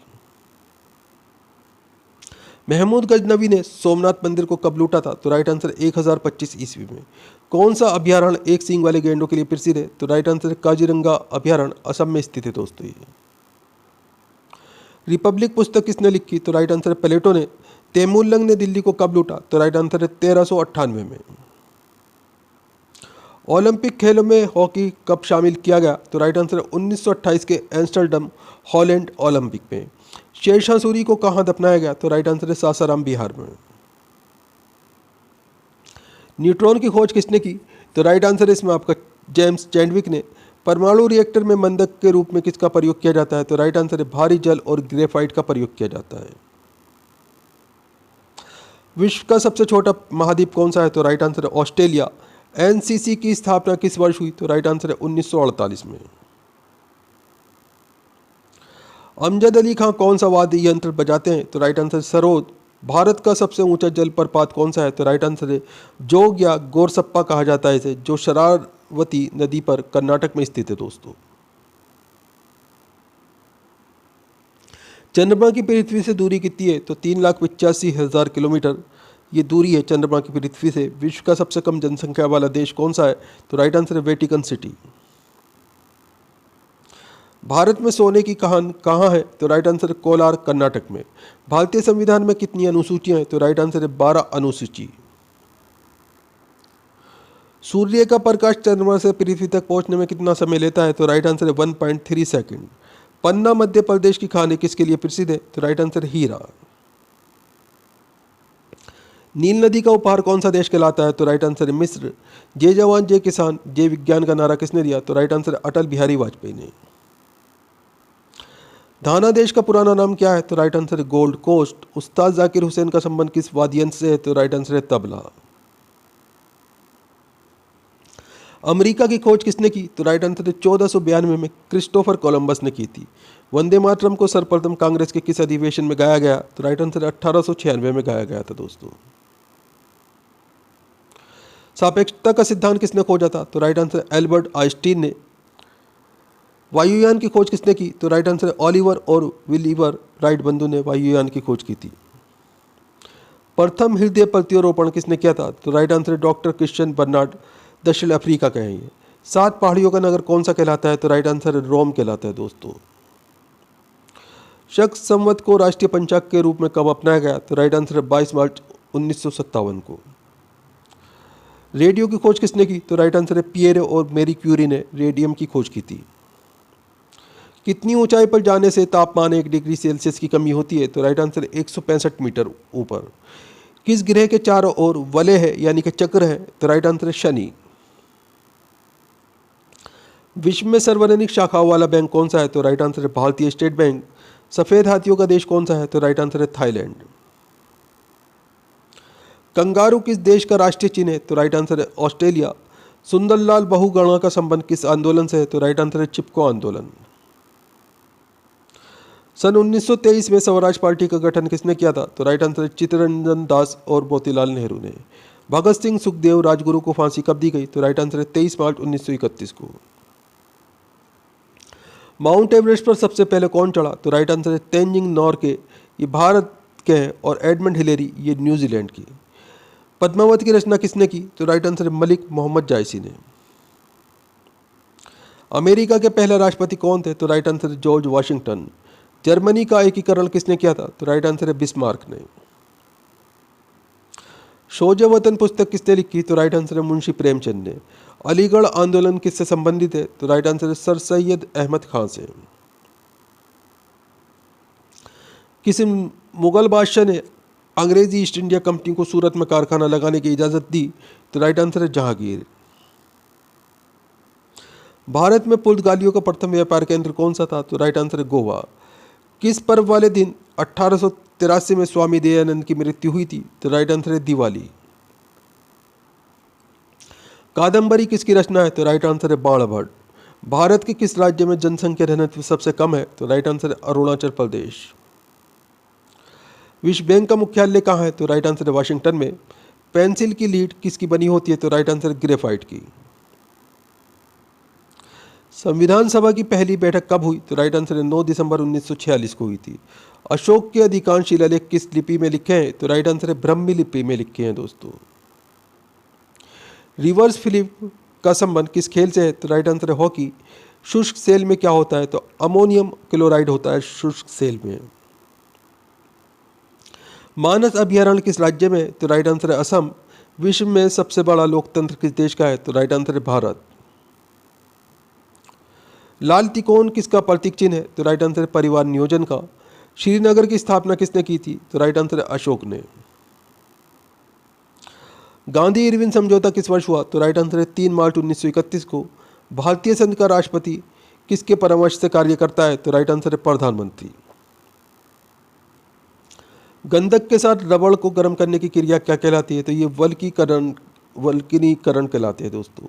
महमूद गजनवी ने सोमनाथ मंदिर को कब लूटा था? तो राइट आंसर 1025 ईस्वी में। कौन सा अभ्यारण्य एक सींग वाले गैंडों के लिए प्रसिद्ध है? तो राइट आंसर है काजीरंगा अभ्यारण्य, असम में स्थित है दोस्तों ये। रिपब्लिक पुस्तक किसने लिखी? तो राइट आंसर है प्लेटो ने। तैमूरलंग ने दिल्ली को कब लूटा? तो राइट आंसर है 1398 में। ओलंपिक खेलों में हॉकी कब शामिल किया गया? तो राइट आंसर है 1928 के एम्स्टर्डम हॉलैंड ओलंपिक में। शेरशाह सूरी को कहाँ दफनाया गया? तो राइट आंसर है सासाराम बिहार में। न्यूट्रॉन की खोज किसने की? तो राइट आंसर है इसमें आपका जेम्स चैडविक ने। परमाणु रिएक्टर में मंदक के रूप में किसका प्रयोग किया जाता है? तो राइट आंसर है भारी जल और ग्रेफाइट का प्रयोग किया जाता है। विश्व का सबसे छोटा महाद्वीप कौन सा है? तो राइट आंसर है ऑस्ट्रेलिया। एनसीसी की स्थापना किस वर्ष हुई? तो राइट आंसर है 1948 में। अमजद अली खां कौन सा वाद्य यंत्र बजाते हैं? तो राइट आंसर सरोद। भारत का सबसे ऊंचा जलप्रपात कौन सा है? तो राइट आंसर है जोग या गोरसप्पा कहा जाता है इसे, जो शरावती नदी पर कर्नाटक में स्थित है दोस्तों। चंद्रमा की पृथ्वी से दूरी कितनी है? तो 3,85,000 किलोमीटर ये दूरी है चंद्रमा की पृथ्वी से। विश्व का सबसे कम जनसंख्या वाला देश कौन सा है? तो राइट आंसर है वेटिकन सिटी। भारत में सोने की खान कहाँ है? तो राइट आंसर है कोलार कर्नाटक में। भारतीय संविधान में कितनी अनुसूचियां हैं? तो राइट आंसर है 12 अनुसूची। सूर्य का प्रकाश चंद्रमा से पृथ्वी तक पहुंचने में कितना समय लेता है? तो राइट आंसर है 1.3 सेकंड। पन्ना मध्य प्रदेश की खान किसके लिए प्रसिद्ध है? तो राइट आंसर है हीरा। नील नदी का उपहार कौन सा देश कहलाता है? तो राइट आंसर है मिस्र। जय जवान जय किसान जय विज्ञान का नारा किसने दिया? तो राइट आंसर है अटल बिहारी वाजपेयी ने। घाना देश का पुराना नाम क्या है? तो राइट आंसर है गोल्ड कोस्ट। उस्ताद जाकिर हुसैन का संबंध किस वाद्ययंत्र से है? तो राइट आंसर है तबला। अमेरिका की खोज किसने की? तो राइट आंसर है 1492 में क्रिस्टोफर कोलंबस ने की थी। वंदे मातरम को सर्वप्रथम कांग्रेस के किस अधिवेशन में गाया गया? तो राइट आंसर है 1896 में गाया गया था दोस्तों। सापेक्षता का सिद्धांत किसने खोजा था? तो राइट आंसर है एल्बर्ट आइंस्टीन ने। वायुयान की खोज किसने की? तो राइट आंसर है ओलिवर और विलिवर राइट बंधु ने वायुयान की खोज की थी। प्रथम हृदय प्रत्यारोपण किसने किया था? तो राइट आंसर है डॉक्टर क्रिश्चियन बर्नार्ड, दक्षिण अफ्रीका का है ये। 7 पहाड़ियों का नगर कौन सा कहलाता है? तो राइट आंसर है रोम कहलाता है दोस्तों। शक संवत को राष्ट्रीय पंचांग के रूप में कब अपनाया गया? तो राइट आंसर है 22 मार्च 1957 को। रेडियो की खोज किसने की? तो राइट आंसर है पिएरे और मैरी क्यूरी ने रेडियम की खोज की थी। कितनी ऊंचाई पर जाने से तापमान 1 डिग्री सेल्सियस की कमी होती है? तो राइट आंसर है 165 मीटर ऊपर। किस ग्रह के चारों ओर वलय है यानी कि चक्र है? तो राइट आंसर है शनि। विश्व में सर्वाधिक शाखाओं वाला बैंक कौन सा है? तो राइट आंसर है भारतीय स्टेट बैंक। सफेद हाथियों का देश कौन सा है? तो राइट आंसर है थाईलैंड। कंगारू किस देश का राष्ट्रीय चिन्ह है? तो राइट आंसर है ऑस्ट्रेलिया। सुंदरलाल बहुगुणा का संबंध किस आंदोलन से है? तो राइट आंसर है चिपको आंदोलन। सन 1923 में स्वराज पार्टी का गठन किसने किया था? तो राइट आंसर है चित्तरंजन दास और मोतीलाल नेहरू ने। भगत सिंह सुखदेव राजगुरु को फांसी कब दी गई? तो राइट आंसर है 23 मार्च 1931 को। माउंट एवरेस्ट पर सबसे पहले कौन चढ़ा? तो राइट आंसर है तेंजिंग नॉर्गे, ये भारत के हैं, और एडमंड हिलेरी ये न्यूजीलैंड की। पद्मावत की रचना किसने की? तो राइट आंसर है मलिक मोहम्मद जायसी ने। अमेरिका के पहले राष्ट्रपति कौन थे? तो राइट आंसर है जॉर्ज वाशिंगटन। जर्मनी का एकीकरण किसने किया था? तो राइट आंसर है बिस्मार्क ने। शौर्य वतन पुस्तक किसने लिखी? तो राइट आंसर है मुंशी प्रेमचंद ने। अलीगढ़ आंदोलन किससे संबंधित है? तो राइट आंसर है सर सैयद अहमद खान से। किसी मुगल बादशाह ने अंग्रेजी ईस्ट इंडिया कंपनी को सूरत में कारखाना लगाने की इजाज़त दी? तो राइट आंसर है जहांगीर। भारत में पुर्तगालियों का प्रथम व्यापार केंद्र कौन सा था? तो राइट आंसर है गोवा। किस पर्व वाले दिन 1883 में स्वामी दयानंद की मृत्यु हुई थी? तो राइट आंसर है दिवाली। कादम्बरी किसकी रचना है? तो राइट आंसर है बाण भट्ट। भारत के किस राज्य में जनसंख्या घनत्व सबसे कम है? तो राइट आंसर है अरुणाचल प्रदेश। विश्व बैंक का मुख्यालय कहाँ है? तो राइट आंसर है वाशिंगटन में। पेंसिल की लीड किसकी बनी होती है? तो राइट आंसर है ग्रेफाइट की। संविधान सभा की पहली बैठक कब हुई? तो राइट आंसर है 9 दिसंबर 1946 को हुई थी। अशोक के अधिकांश शिलालेख किस लिपि में लिखे हैं? तो राइट आंसर है ब्राह्मी लिपि में लिखे हैं दोस्तों। रिवर्स फ्लिप का संबंध किस खेल से है? तो राइट आंसर है हॉकी। शुष्क सेल में क्या होता है? तो अमोनियम क्लोराइड होता है शुष्क सेल में। मानस अभयारण्य किस राज्य में? तो राइट आंसर है असम। विश्व में सबसे बड़ा लोकतंत्र किस देश का है? तो राइट आंसर है भारत। लाल तिकोन किसका प्रतीक चिन्ह है? तो राइट आंसर है परिवार नियोजन का। श्रीनगर की स्थापना किसने की थी? तो राइट आंसर है अशोक ने। गांधी इरविन समझौता किस वर्ष हुआ? तो राइट आंसर है 3 मार्च 1931 को। भारतीय संघ का राष्ट्रपति किसके परामर्श से कार्य करता है? तो राइट आंसर है प्रधानमंत्री। गंधक के साथ रबड़ को गर्म करने की क्रिया क्या कहलाती है? तो ये वल्कनीकरण कहलाते हैं दोस्तों।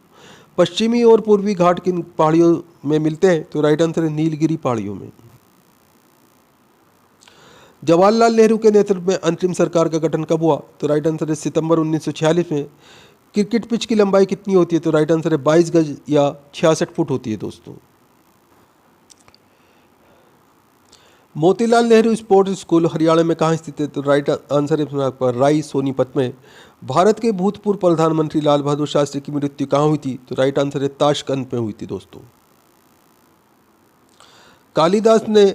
पश्चिमी और पूर्वी घाट किन पहाड़ियों में मिलते हैं? तो राइट आंसर है नीलगिरी पहाड़ियों में। जवाहरलाल नेहरू के नेतृत्व में अंतरिम सरकार का गठन कब हुआ? तो राइट आंसर है सितंबर 1946 में। क्रिकेट पिच की लंबाई कितनी होती है? तो राइट आंसर है 22 गज या 66 फुट होती है दोस्तों। मोतीलाल नेहरू स्पोर्ट्स स्कूल हरियाणा में कहाँ स्थित है? तो राइट आंसर है राई सोनीपत में। भारत के भूतपूर्व प्रधानमंत्री लाल बहादुर शास्त्री की मृत्यु कहाँ हुई थी? तो राइट आंसर है ताशकंद में हुई थी दोस्तों। कालिदास ने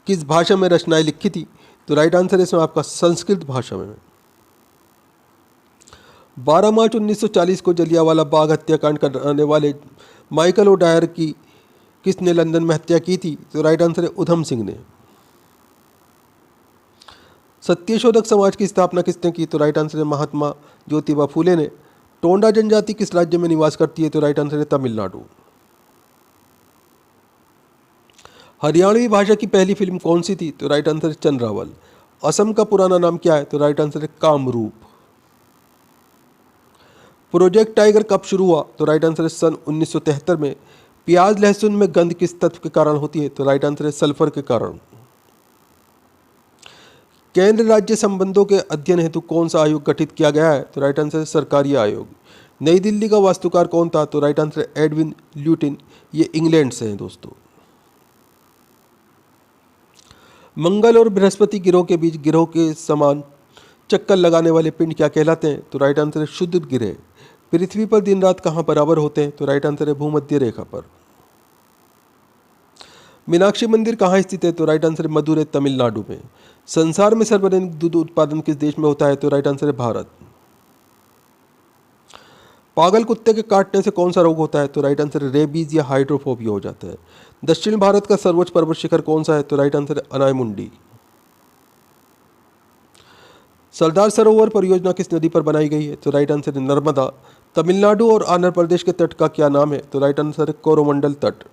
किस भाषा में रचनाएं लिखी थी? तो राइट आंसर है इसमें आपका संस्कृत भाषा में। 12 मार्च 1940 को जलियांवाला बाग हत्याकांड करने वाले माइकल ओडायर की किसने लंदन में हत्या की थी? तो राइट आंसर है उधम सिंह ने। सत्यशोधक समाज की स्थापना किसने की? तो राइट आंसर है महात्मा ज्योतिबा फूले ने। टोंडा जनजाति किस राज्य में निवास करती है? तो राइट आंसर है तमिलनाडु। हरियाणवी भाषा की पहली फिल्म कौन सी थी? तो राइट आंसर है चंद्रावल। असम का पुराना नाम क्या है? तो राइट आंसर है कामरूप। प्रोजेक्ट टाइगर कब शुरू हुआ? तो राइट आंसर है सन 1973 में। प्याज लहसुन में गंध किस तत्व के कारण होती है? तो राइट आंसर है सल्फर के कारण। केंद्र राज्य संबंधों के अध्ययन हेतु कौन सा आयोग गठित किया गया है? तो राइट आंसर है सरकारी आयोग। नई दिल्ली का वास्तुकार कौन था? तो राइट आंसर है एडविन ल्यूटिन। ये इंग्लैंड से हैं दोस्तों। मंगल और बृहस्पति गिरोह के बीच गिरोह के समान चक्कर लगाने वाले पिंड क्या कहलाते हैं? तो राइट आंसर है शुद्ध गिरह। पृथ्वी पर दिन रात कहाँ बराबर होते हैं? तो राइट आंसर है भूमध्य रेखा पर। मीनाक्षी मंदिर कहाँ स्थित है? तो राइट आंसर है मदुरै तमिलनाडु में। संसार में सर्वाधिक दूध उत्पादन किस देश में होता है? तो राइट आंसर है भारत। पागल कुत्ते के काटने से कौन सा रोग होता है? तो राइट आंसर है रेबीज या हाइड्रोफोबिया हो जाता है। दक्षिण भारत का सर्वोच्च पर्वत शिखर कौन सा है? तो राइट आंसर है अनायमुंडी। सरदार सरोवर परियोजना किस नदी पर बनाई गई है? तो राइट आंसर है नर्मदा। तमिलनाडु और आंध्र प्रदेश के तट का क्या नाम है? तो राइट आंसर है कोरोमंडल तट।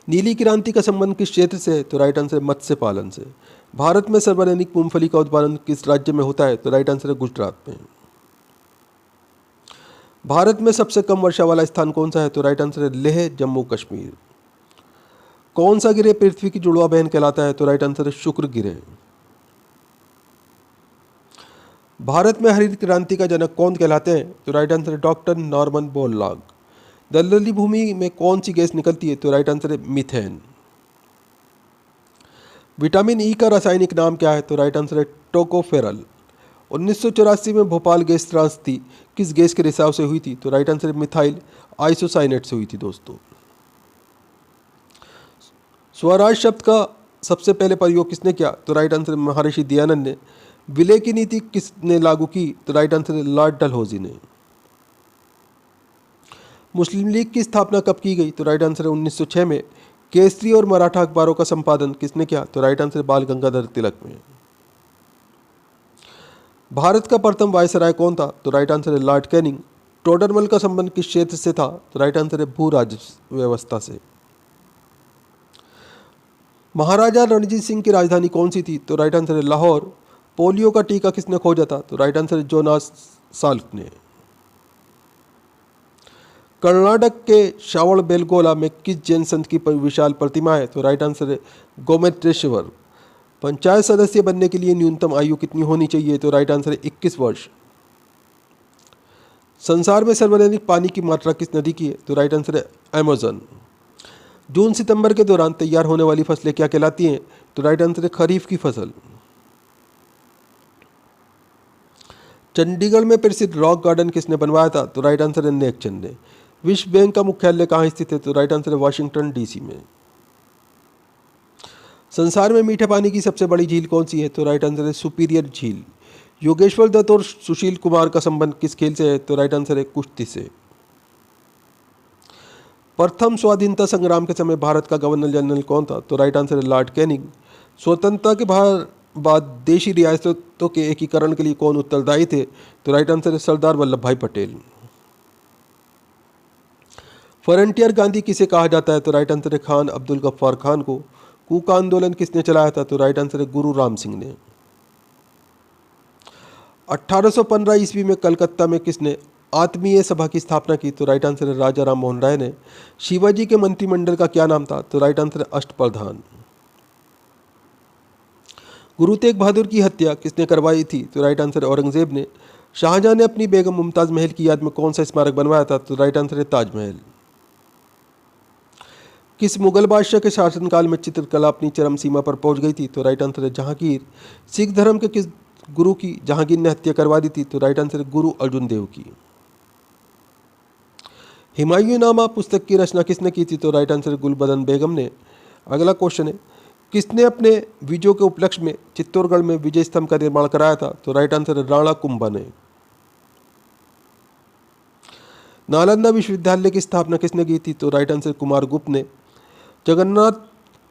नीली क्रांति का संबंध किस क्षेत्र से है? तो राइट आंसर है मत्स्य पालन से। भारत में सर्वाधिक मूंगफली का उत्पादन किस राज्य में होता है? तो राइट आंसर है गुजरात में। भारत में सबसे कम वर्षा वाला स्थान कौन सा है? तो राइट आंसर है लेह जम्मू कश्मीर। कौन सा गिरह पृथ्वी की जुड़वा बहन कहलाता है? तो राइट आंसर है शुक्र गिरह। भारत में हरित क्रांति का जनक कौन कहलाते हैं? तो राइट आंसर है डॉक्टर नॉर्मन बोरलॉग। दलदली भूमि में कौन सी गैस निकलती है? तो राइट आंसर है मीथेन। विटामिन ई का रासायनिक नाम क्या है? तो राइट आंसर है टोकोफेरल। 1984 में भोपाल गैस त्रासदी किस गैस के रिसाव से हुई थी? तो राइट आंसर है मिथाइल आइसोसाइनेट से हुई थी दोस्तों। स्वराज शब्द का सबसे पहले प्रयोग किसने किया? तो राइट आंसर महर्षि दयानंद ने। विलय की नीति किसने लागू की? तो राइट आंसर है लॉर्ड डलहौजी ने। मुस्लिम लीग की स्थापना कब की गई? तो राइट आंसर है 1906 में। केसरी और मराठा अखबारों का संपादन किसने किया? तो राइट आंसर है बाल गंगाधर तिलक ने। भारत का प्रथम वायसराय कौन था? तो राइट आंसर है लॉर्ड कैनिंग। टोडरमल का संबंध किस क्षेत्र से था? तो राइट आंसर है भू राजस्व व्यवस्था से। महाराजा रणजीत सिंह की राजधानी कौन सी थी? तो राइट आंसर है लाहौर। पोलियो का टीका किसने खोजा था? तो राइट आंसर है जोनास साल्क ने। कर्नाटक के श्रावण बेलगोला में किस जैन संत की विशाल प्रतिमा है? तो राइट आंसर है गोमेत्रेश्वर। पंचायत सदस्य बनने के लिए न्यूनतम आयु कितनी होनी चाहिए? तो राइट आंसर है 21 वर्ष। संसार में सर्वाधिक पानी की मात्रा किस नदी की है? तो राइट आंसर है अमेज़न। जून सितंबर के दौरान तैयार होने वाली फसलें क्या कहलाती हैं? तो राइट आंसर है खरीफ की फसल। चंडीगढ़ में प्रसिद्ध रॉक गार्डन किसने बनवाया था? तो राइट आंसर है नेकचंद ने। विश्व बैंक का मुख्यालय कहाँ स्थित है? तो राइट आंसर है वाशिंगटन डीसी में। संसार में मीठे पानी की सबसे बड़ी झील कौन सी है? तो राइट आंसर है सुपीरियर झील। योगेश्वर दत्त और सुशील कुमार का संबंध किस खेल से है? तो राइट आंसर है कुश्ती से। प्रथम स्वाधीनता संग्राम के समय भारत का गवर्नर जनरल कौन था? तो राइट आंसर है लॉर्ड कैनिंग। स्वतंत्रता के बाद देशी रियासतों के एकीकरण के लिए कौन उत्तरदायी थे? तो राइट आंसर है सरदार वल्लभ भाई पटेल। फ्रंटियर गांधी किसे कहा जाता है? तो राइट आंसर है खान अब्दुल गफ्फार खान को। कूका आंदोलन किसने चलाया था? तो राइट आंसर है गुरु राम सिंह ने। 1815 ईस्वी में कलकत्ता में किसने आत्मीय सभा की स्थापना की? तो राइट आंसर है राजा राम मोहन राय ने। शिवाजी के मंत्रिमंडल का क्या नाम था? तो राइट आंसर है अष्टप्रधान। गुरु तेग बहादुर की हत्या किसने करवाई थी? तो राइट आंसर है औरंगजेब ने। शाहजहां ने अपनी बेगम मुमताज महल की याद में कौन सा स्मारक बनवाया था? तो राइट आंसर है ताजमहल। किस मुगल बादशाह के शासनकाल में चित्रकला अपनी चरम सीमा पर पहुंच गई थी? तो राइट आंसर है जहांगीर। सिख धर्म के किस गुरु की जहांगीर ने हत्या करवा दी थी? तो राइट आंसर है गुरु अर्जुन देव की। हुमायूंनामा पुस्तक की रचना किसने की थी? तो राइट आंसर है गुलबदन बेगम ने। अगला क्वेश्चन है किसने अपने विजयों के उपलक्ष्य में चित्तौड़गढ़ में विजय स्तंभ का निर्माण कराया था? तो राइट आंसर है राणा कुंभा ने। नालंदा विश्वविद्यालय की स्थापना किसने की थी? तो राइट आंसर कुमार गुप्त ने। जगन्नाथ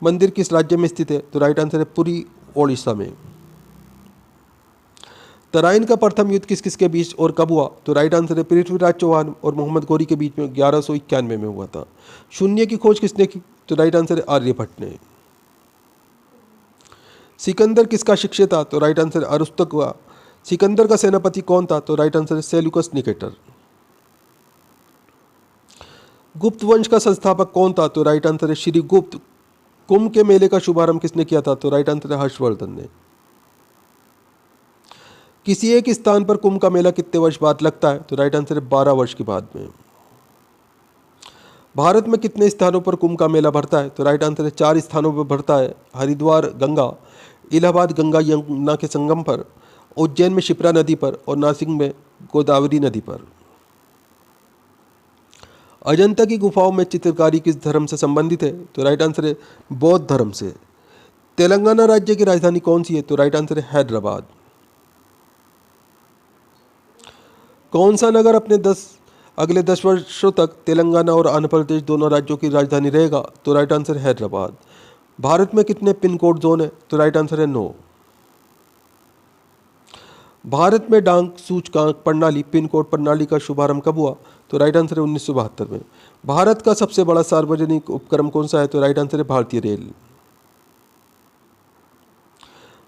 मंदिर किस राज्य में स्थित है? तो राइट आंसर है पुरी ओडिशा में। तराइन का प्रथम युद्ध किस किस के बीच और कब हुआ? तो राइट आंसर है पृथ्वीराज चौहान और मोहम्मद गौरी के बीच में 1191 में हुआ था। शून्य की खोज किसने की? तो राइट आंसर है आर्यभट्ट ने। सिकंदर किसका शिष्य था? तो राइट आंसर है अरस्तु का। सिकंदर का सेनापति कौन था? तो राइट आंसर है सेल्यूकस निकेटर। गुप्त वंश का संस्थापक कौन था? तो राइट आंसर है श्री गुप्त। कुंभ के मेले का शुभारंभ किसने किया था? तो राइट आंसर है हर्षवर्धन ने। किसी एक स्थान पर कुंभ का मेला कितने वर्ष बाद लगता है? तो राइट आंसर है 12 वर्ष के बाद में। भारत में कितने स्थानों पर कुंभ का मेला भरता है? तो राइट आंसर है 4 स्थानों पर भरता है। हरिद्वार गंगा, इलाहाबाद गंगा यमुना के संगम पर, उज्जैन में शिप्रा नदी पर और नासिक में गोदावरी नदी पर। अजंता की गुफाओं में चित्रकारी किस धर्म से संबंधित है? तो राइट आंसर है बौद्ध धर्म से। तेलंगाना राज्य की राजधानी कौन सी है? तो राइट आंसर है हैदराबाद। कौन सा नगर अपने अगले 10 वर्षों तक तेलंगाना और आंध्र प्रदेश दोनों राज्यों की राजधानी रहेगा? तो राइट आंसर है हैदराबाद। भारत में कितने पिन कोड जोन है? तो राइट आंसर है 9। भारत में डाक सूचकांक प्रणाली पिन कोड प्रणाली का शुभारंभ कब हुआ? तो राइट आंसर है 1972 में। भारत का सबसे बड़ा सार्वजनिक उपक्रम कौन सा है? तो राइट आंसर है भारतीय रेल।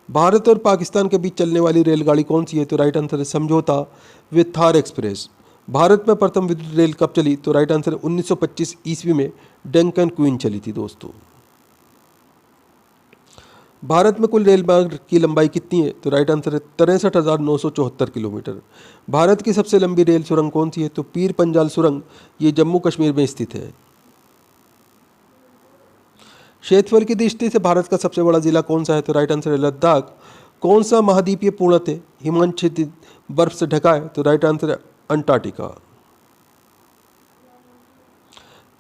भारत और पाकिस्तान के बीच चलने वाली रेलगाड़ी कौन सी है? तो राइट आंसर है समझौता विद थार एक्सप्रेस। भारत में प्रथम विद्युत रेल कब चली? तो राइट आंसर है 1925 ईस्वी में डेक्कन क्वीन चली थी दोस्तों। भारत में कुल रेल मार्ग की लंबाई कितनी है? तो राइट आंसर है 63,974 किलोमीटर। भारत की सबसे लंबी रेल सुरंग कौन सी है? तो पीर पंजाल सुरंग, ये जम्मू कश्मीर में स्थित है। क्षेत्रफल की दृष्टि से भारत का सबसे बड़ा जिला कौन सा है? तो राइट आंसर है लद्दाख। कौन सा महाद्वीपीय पूर्णतः हिमाच्छादित बर्फ से ढका है? तो राइट आंसर है अंटार्कटिका।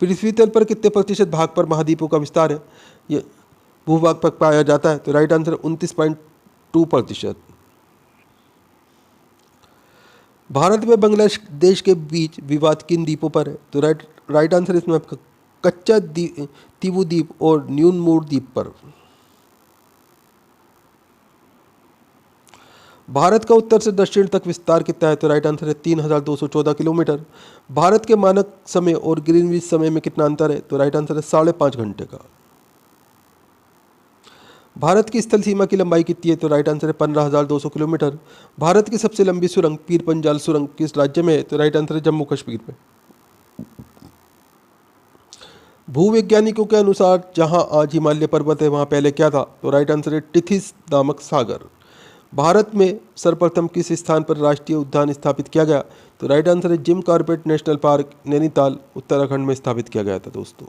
पृथ्वी तल पर कितने प्रतिशत भाग पर महाद्वीपों का विस्तार है, ये भूभाग पर पाया जाता है? तो राइट आंसर 29.2%। भारत में बांग्लादेश के बीच विवाद किन द्वीपों पर है? तो राइट आंसर इसमें आपका कच्चा तीवू द्वीप और न्यूनमूर द्वीप पर। भारत का उत्तर से दक्षिण तक विस्तार कितना है? तो राइट आंसर है 3214 किलोमीटर। भारत के मानक समय और ग्रीनविच समय में कितना अंतर है? तो राइट आंसर है 5.5 घंटे का। भारत की स्थल सीमा की लंबाई कितनी है? तो राइट आंसर है 15,200 किलोमीटर। भारत की सबसे लंबी सुरंग पीर पंजाल सुरंग किस राज्य में है? तो राइट आंसर है जम्मू कश्मीर में। भूवैज्ञानिकों के अनुसार जहां आज हिमालय पर्वत है वहां पहले क्या था? तो राइट आंसर है टिथिस नामक सागर। भारत में सर्वप्रथम किस स्थान पर राष्ट्रीय उद्यान स्थापित किया गया? तो राइट आंसर है Jim Corbett national park, Nainital, Uttarakhand में स्थापित किया गया था दोस्तों।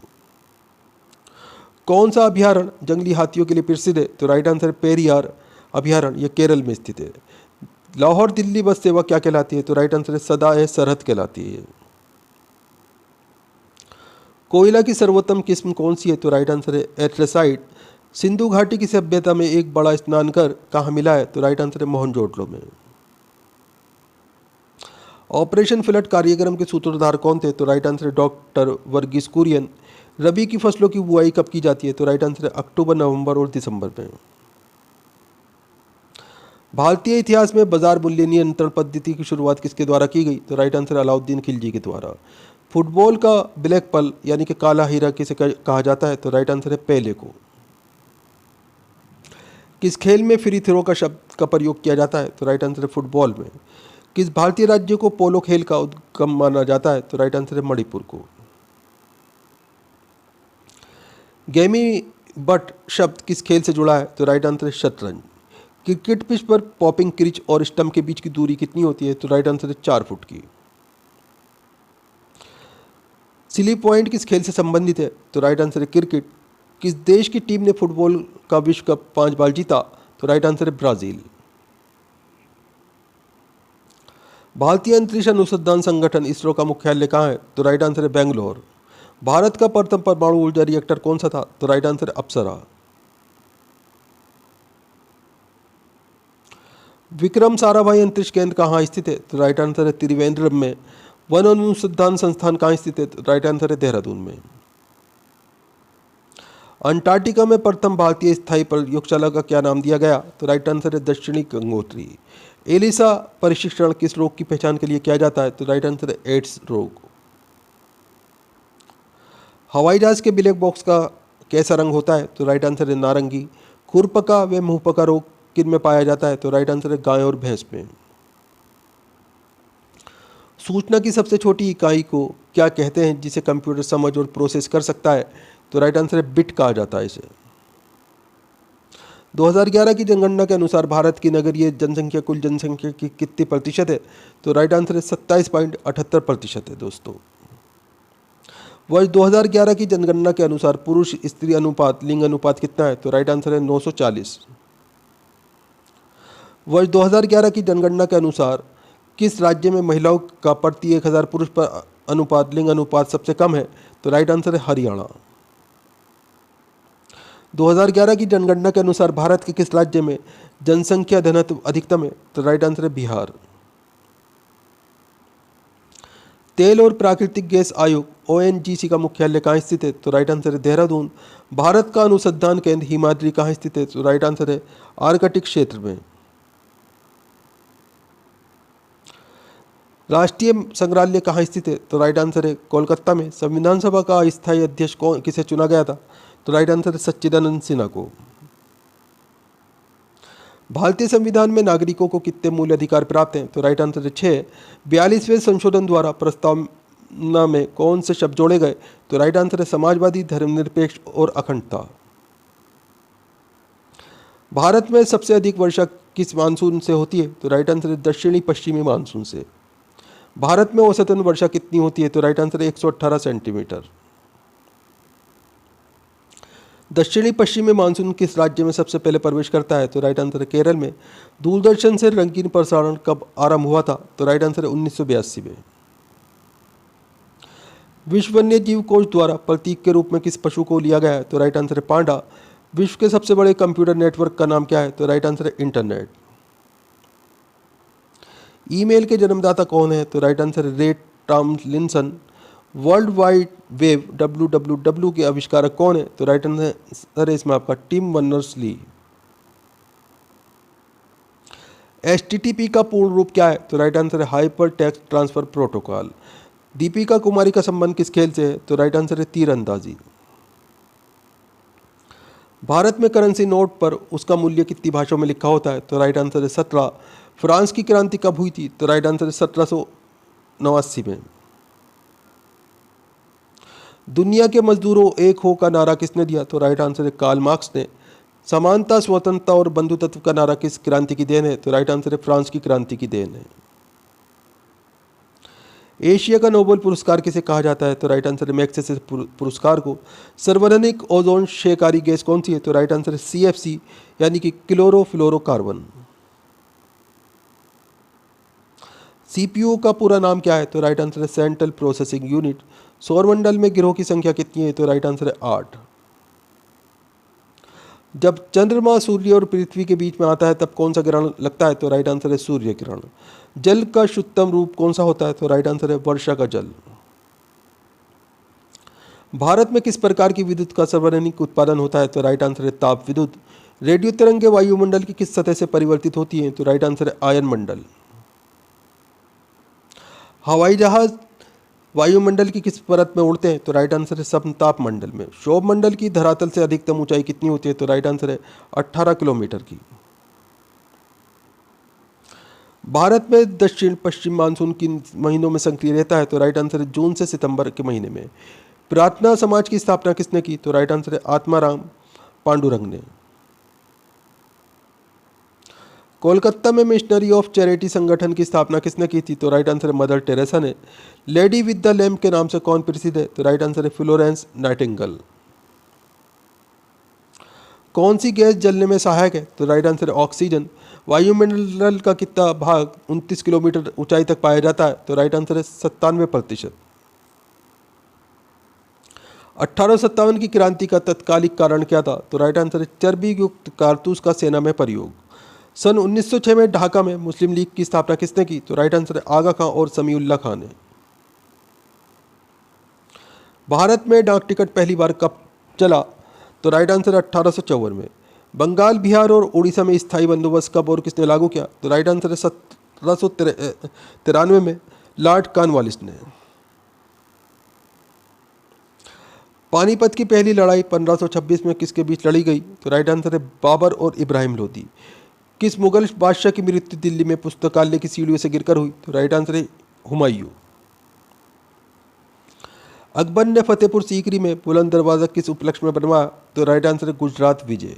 कौन सा अभ्यारण्य जंगली हाथियों के लिए प्रसिद्ध है? तो राइट आंसर है पेरियार अभ्यारण्य, यह केरल में स्थित है। लाहौर दिल्ली बस सेवा क्या कहलाती है? तो राइट आंसर है सदा सरहद कहलाती है। कोयला की सर्वोत्तम किस्म कौन सी है? तो राइट आंसर है एट्रेसाइट। सिंधु घाटी की सभ्यता में एक बड़ा स्नान घर कहाँ मिला है? तो राइट आंसर है मोहनजोदड़ो में। ऑपरेशन फ्लड कार्यक्रम के सूत्रधार कौन थे? तो राइट आंसर है डॉक्टर वर्गीस कुरियन। रबी की फसलों की बुआई कब की जाती है? तो राइट आंसर है अक्टूबर, नवंबर और दिसंबर में। भारतीय इतिहास में बाजार मूल्य नियंत्रण पद्धति की शुरुआत किसके द्वारा की गई? तो राइट आंसर अलाउद्दीन खिलजी के द्वारा। फुटबॉल का ब्लैक पल यानी कि काला हीरा किसे कहा जाता है? तो राइट आंसर है पेले को। किस खेल में फ्री थ्रो का शब्द का प्रयोग किया जाता है? तो राइट आंसर है फुटबॉल में। किस भारतीय राज्य को पोलो खेल का उद्गम माना जाता है? तो राइट आंसर है मणिपुर को। गेमी बट शब्द किस खेल से जुड़ा है? तो राइट आंसर है शतरंज। क्रिकेट पिच पर पॉपिंग क्रिच और स्टंप के बीच की दूरी कितनी होती है? तो राइट आंसर है 4 फुट की। सिली पॉइंट किस खेल से संबंधित है? तो राइट आंसर है क्रिकेट। किस देश की टीम ने फुटबॉल का विश्व कप 5 बार जीता? तो राइट आंसर है ब्राजील। भारतीय अंतरिक्ष अनुसंधान संगठन इसरो का मुख्यालय कहाँ है? तो राइट आंसर है बेंगलोर। भारत का प्रथम परमाणु ऊर्जा रिएक्टर कौन सा था? तो राइट आंसर है अप्सरा। विक्रम साराभाई अंतरिक्ष केंद्र कहाँ स्थित है? तो राइट आंसर है त्रिवेंद्रम में। वन अनुसंधान संस्थान कहाँ स्थित है? तो राइट आंसर है देहरादून में। अंटार्कटिका में प्रथम भारतीय स्थायी प्रयोगशाला का क्या नाम दिया गया? तो राइट आंसर है दक्षिणी गंगोत्री। एलिसा प्रशिक्षण किस रोग की पहचान के लिए किया जाता है? तो राइट आंसर है एड्स रोग। हवाई जहाज के ब्लैक बॉक्स का कैसा रंग होता है? तो राइट आंसर है नारंगी। खुरपका व मुंहपका रोग किन में पाया जाता है? तो राइट आंसर है गाय और भैंस में। सूचना की सबसे छोटी इकाई को क्या कहते हैं जिसे कंप्यूटर समझ और प्रोसेस कर सकता है? तो राइट आंसर है बिट कहा जाता है इसे। 2011 की जनगणना के अनुसार भारत की नगरीय जनसंख्या कुल जनसंख्या की कितनी प्रतिशत है? तो राइट आंसर है 27.78% है दोस्तों। वर्ष 2011 की जनगणना के अनुसार पुरुष स्त्री अनुपात लिंग अनुपात कितना है? तो राइट आंसर है 940। वर्ष 2011 की जनगणना के अनुसार किस राज्य में महिलाओं का प्रति 1000 पुरुष पर अनुपात लिंग अनुपात सबसे कम है? तो राइट आंसर है हरियाणा। 2011 की जनगणना के अनुसार भारत के किस राज्य में जनसंख्या घनत्व अधिकतम है? तो राइट आंसर है बिहार। तेल और प्राकृतिक गैस आयोग ONGC का मुख्यालय कहाँ स्थित है? तो राइट आंसर है देहरादून। भारत का अनुसंधान केंद्र हिमाद्री कहाँ स्थित है? तो राइट आंसर है आर्कटिक क्षेत्र में। राष्ट्रीय संग्रहालय कहाँ स्थित है? तो राइट आंसर है कोलकाता में। संविधान सभा का अस्थायी अध्यक्ष किसे चुना गया था? तो राइट आंसर है सच्चिदानंद सिन्हा को। भारतीय संविधान में नागरिकों को कितने मूल अधिकार प्राप्त हैं? तो राइट आंसर है 6। 42वें संशोधन द्वारा प्रस्तावना में कौन से शब्द जोड़े गए? तो राइट आंसर है समाजवादी, धर्मनिरपेक्ष और अखंडता। भारत में सबसे अधिक वर्षा किस मानसून से होती है? तो राइट आंसर है दक्षिणी पश्चिमी मानसून से। भारत में औसतन वर्षा कितनी होती है? तो राइट आंसर है 118 सेंटीमीटर। दक्षिणी पश्चिमी मानसून किस राज्य में सबसे पहले प्रवेश करता है? तो राइट आंसर है केरल में। दूरदर्शन से रंगीन प्रसारण कब आरंभ हुआ था? तो राइट आंसर है 1982 में। विश्व वन्य जीव कोष द्वारा प्रतीक के रूप में किस पशु को लिया गया है? तो राइट आंसर है पांडा। विश्व के सबसे बड़े कंप्यूटर नेटवर्क का नाम क्या है? तो राइट आंसर है इंटरनेट। ईमेल के जन्मदाता कौन है? तो राइट आंसर है रे Tomlinson. World wide web WWW के आविष्कारक कौन है? तो राइट आंसर है इसमें आपका टिम बर्नर्स-ली। HTTP का पूर्ण रूप क्या है? तो राइट आंसर है hypertext transfer protocol. Deepika Kumari का संबंध किस खेल से है? तो राइट आंसर है तीरंदाजी। भारत में करेंसी नोट पर उसका मूल्य कितनी भाषाओं में लिखा होता है? तो राइट आंसर है 17। फ्रांस की क्रांति कब हुई थी? तो राइट आंसर है 1789 में। दुनिया के मजदूरों एक हो का नारा किसने दिया? तो राइट आंसर है कार्ल मार्क्स ने। समानता, स्वतंत्रता और बंधुत्व का नारा किस क्रांति की देन है? तो राइट आंसर है फ्रांस की क्रांति की देन है। एशिया का नोबेल पुरस्कार किसे कहा जाता है? तो राइट आंसर है मैग्सेसे पुरस्कार को। सार्वजनिक ओजोन क्षयकारी गैस कौन सी है? तो राइट आंसर है CFC यानी कि क्लोरोफ्लोरोकार्बन। CPU का पूरा नाम क्या है? तो राइट आंसर है सेंट्रल प्रोसेसिंग यूनिट। सौरमंडल में ग्रहों की संख्या कितनी है? तो राइट आंसर है 8। जब चंद्रमा सूर्य और पृथ्वी के बीच में आता है तब कौन सा ग्रहण लगता है? तो राइट आंसर है सूर्य ग्रहण। जल का शुद्धतम रूप कौन सा होता है? तो राइट आंसर है वर्षा का जल। भारत में किस प्रकार की विद्युत का सार्वजनिक उत्पादन होता है? तो राइट आंसर है ताप विद्युत। रेडियो तरंगें वायुमंडल की किस सतह से परिवर्तित होती हैं? तो राइट आंसर है आयन मंडल। हवाई जहाज वायुमंडल की किस परत में उड़ते हैं? तो राइट आंसर है समताप मंडल में। क्षोभ मंडल की धरातल से अधिकतम ऊंचाई कितनी होती है? तो राइट आंसर है 18 किलोमीटर की। भारत में दक्षिण पश्चिम मानसून किन महीनों में सक्रिय रहता है? तो राइट आंसर है जून से सितंबर के महीने में। प्रार्थना समाज की स्थापना किसने की? तो राइट आंसर है आत्माराम पांडुरंग ने। कोलकाता में मिशनरी ऑफ चैरिटी संगठन की स्थापना किसने की थी? तो राइट आंसर है मदर टेरेसा ने। लेडी विद द लैम्प के नाम से कौन प्रसिद्ध है? तो राइट आंसर है फ्लोरेंस नाइटिंगेल। कौन सी गैस जलने में सहायक है? तो राइट आंसर है ऑक्सीजन। वायुमंडल का कितना भाग 29 किलोमीटर ऊंचाई तक पाया जाता है? तो राइट आंसर है 97%। 1857 की क्रांति का तत्कालिक कारण क्या था? तो राइट आंसर है चर्बी युक्त कारतूस का सेना में प्रयोग। सन 1906 में ढाका में मुस्लिम लीग की स्थापना किसने की? तो राइट आंसर है आगा खां और समीउल्लाह खां ने। भारत में डाक टिकट पहली बार कब चला? तो राइट आंसर है 1854 में। बंगाल, बिहार और उड़ीसा में स्थायी बंदोबस्त कब और किसने लागू किया? तो राइट आंसर है 1793 में लॉर्ड कॉर्नवालिस ने। पानीपत की पहली लड़ाई 1526 में किसके बीच लड़ी गई? तो राइट आंसर है बाबर और इब्राहिम लोदी। किस मुगल बादशाह की मृत्यु दिल्ली में पुस्तकालय की सीढ़ियों से गिरकर हुई? तो राइट आंसर है हुमायूं। अकबर ने फतेहपुर सीकरी में बुलंद दरवाजा किस उपलक्ष्य में बनवाया? तो राइट आंसर है गुजरात विजय।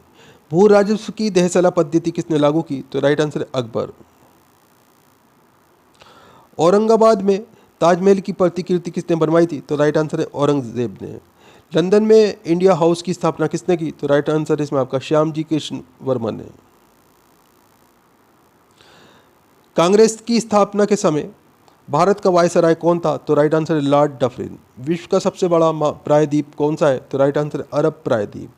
भू राजस्व की देहसला पद्धति किसने लागू की? तो राइट आंसर है अकबर। औरंगाबाद में ताजमहल की प्रतिकृति किसने बनवाई थी? तो राइट आंसर है औरंगजेब ने। लंदन में इंडिया हाउस की स्थापना किसने की? तो राइट आंसर इसमें आपका श्यामजी कृष्ण वर्मा ने। कांग्रेस की स्थापना के समय भारत का वायसराय कौन था? तो राइट आंसर है लॉर्ड डफरिन। विश्व का सबसे बड़ा प्रायद्वीप कौन सा है? तो राइट आंसर है अरब प्रायद्वीप।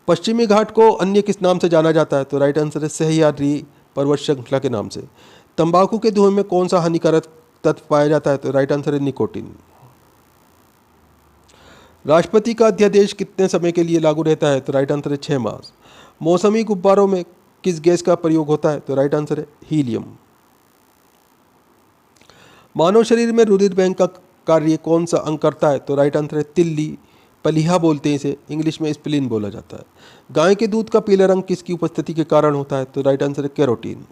पश्चिमी घाट को अन्य किस नाम से जाना जाता है? तो राइट आंसर है सह्याद्री पर्वत श्रृंखला के नाम से। तंबाकू के धुएं में कौन सा हानिकारक तत्व पाया जाता है? तो राइट आंसर है निकोटीन। राष्ट्रपति का अध्यादेश कितने समय के लिए लागू रहता है? तो राइट आंसर है 6 मास। मौसमी गुब्बारों में किस गैस का प्रयोग होता है? तो राइट आंसर है हीलियम। मानव शरीर में रुधिर बैंक का कार्य कौन सा अंग करता है? तो राइट आंसर है तिल्ली, पलिहा बोलते हैं इसे, इंग्लिश में स्प्लीन बोला जाता है। गाय के दूध का पीला रंग किसकी उपस्थिति के कारण होता है? तो राइट आंसर है कैरोटीन।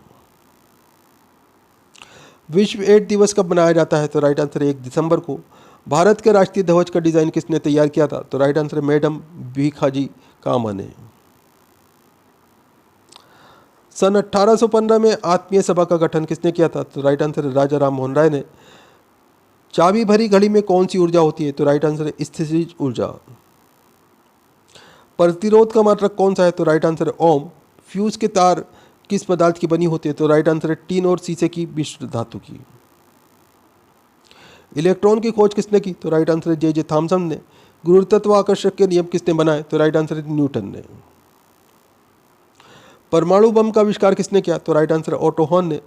विश्व एड्स दिवस कब मनाया जाता है? तो राइट आंसर है 1 दिसंबर को। भारत के राष्ट्रीय ध्वज का डिजाइन किसने तैयार किया था? तो राइट आंसर है मैडम भीखाजी कामा ने। सन 1815 में आत्मीय सभा का गठन किसने किया था? तो राइट आंसर है राजा राम मोहन राय ने। चाबी भरी घड़ी में कौन सी ऊर्जा होती है? तो राइट आंसर है स्थितिज ऊर्जा। प्रतिरोध का मात्रक कौन सा है? तो राइट आंसर है ओम। फ्यूज के तार किस पदार्थ की बनी होती है? तो राइट आंसर है टीन और शीशे की मिश्र धातु की। इलेक्ट्रॉन की खोज किसने की? तो राइट आंसर है जे थॉमसन ने। गुरुत्वाकर्षण के नियम किसने बनाए? तो राइट आंसर है न्यूटन ने। परमाणु बम का आविष्कार किसने किया? तो राइट आंसर है ओटो हॉर्न ने।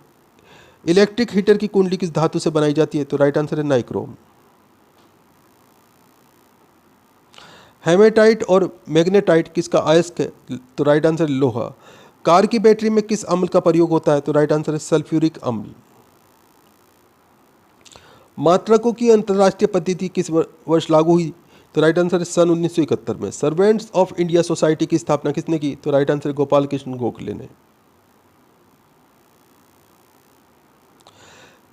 इलेक्ट्रिक हीटर की कुंडली किस धातु से बनाई जाती है? तो राइट आंसर है नाइक्रोम। हेमेटाइट और मैग्नेटाइट किसका अयस्क है? तो राइट आंसर है लोहा। कार की बैटरी में किस अम्ल का प्रयोग होता है? तो राइट आंसर है सल्फ्यूरिक अम्ल। मात्रकों की अंतर्राष्ट्रीय पद्धति किस वर्ष लागू हुई? तो राइट आंसर है सन 1971 में। सर्वेंट्स ऑफ इंडिया सोसाइटी की स्थापना किसने की? तो राइट आंसर है गोपाल कृष्ण गोखले ने।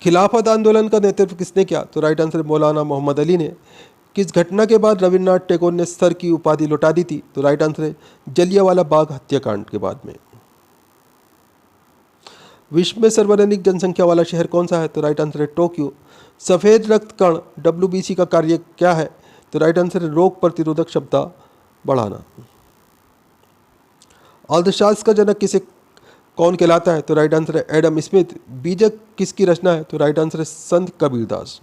खिलाफत आंदोलन का नेतृत्व किसने किया? तो राइट आंसर है मौलाना मोहम्मद अली ने। किस घटना के बाद रविन्द्रनाथ टैगोर ने सर की उपाधि लौटा दी थी? तो राइट आंसर है जलियांवाला बाग हत्याकांड के बाद में। विश्व में सर्वाधिक जनसंख्या वाला शहर कौन सा है? तो राइट आंसर है टोक्यो। सफेद रक्त कण WBC का कार्य क्या है? तो राइट आंसर है रोग प्रतिरोधक क्षमता बढ़ाना। अर्थशास्त्र का जनक किसे कौन कहलाता है? तो राइट आंसर है एडम स्मिथ। बीजक किसकी रचना है? तो राइट आंसर है संत कबीरदास।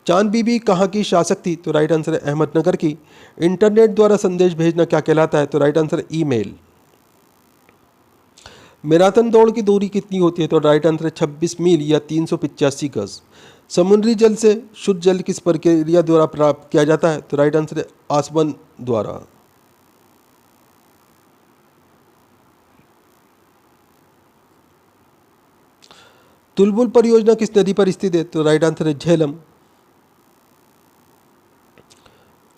चांद बीबी कहाँ की शासक थी? तो राइट आंसर है अहमदनगर की। इंटरनेट द्वारा संदेश भेजना क्या कहलाता है? तो राइट आंसर है ईमेल। मैराथन दौड़ की दूरी कितनी होती है? तो राइट आंसर है 26 मील या 385 गज। समुद्री जल से शुद्ध जल किस प्रक्रिया द्वारा प्राप्त किया जाता है? तो राइट आंसर है आसवन द्वारा। तुलबुल परियोजना किस नदी पर स्थित है? तो राइट आंसर है झेलम।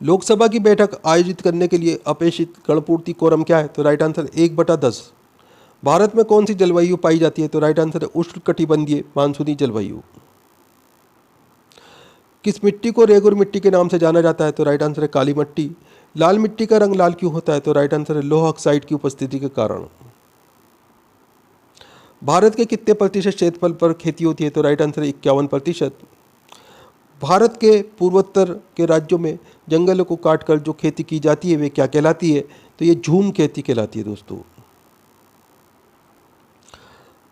लोकसभा की बैठक आयोजित करने के लिए अपेक्षित गणपूर्ति कोरम क्या है? तो राइट आंसर 1/10। भारत में कौन सी जलवायु पाई जाती है? तो राइट आंसर है उष्णकटिबंधीय मानसूनी जलवायु। किस मिट्टी को रेगुर मिट्टी के नाम से जाना जाता है? तो राइट आंसर है काली मिट्टी। लाल मिट्टी का रंग लाल क्यों होता है? तो राइट आंसर है लोह ऑक्साइड की उपस्थिति के कारण। भारत के कितने प्रतिशत क्षेत्रफल पर खेती होती है? तो राइट आंसर है 51%। भारत के पूर्वोत्तर के राज्यों में जंगलों को काटकर जो खेती की जाती है वे क्या कहलाती है? तो ये झूम खेती कहलाती है दोस्तों।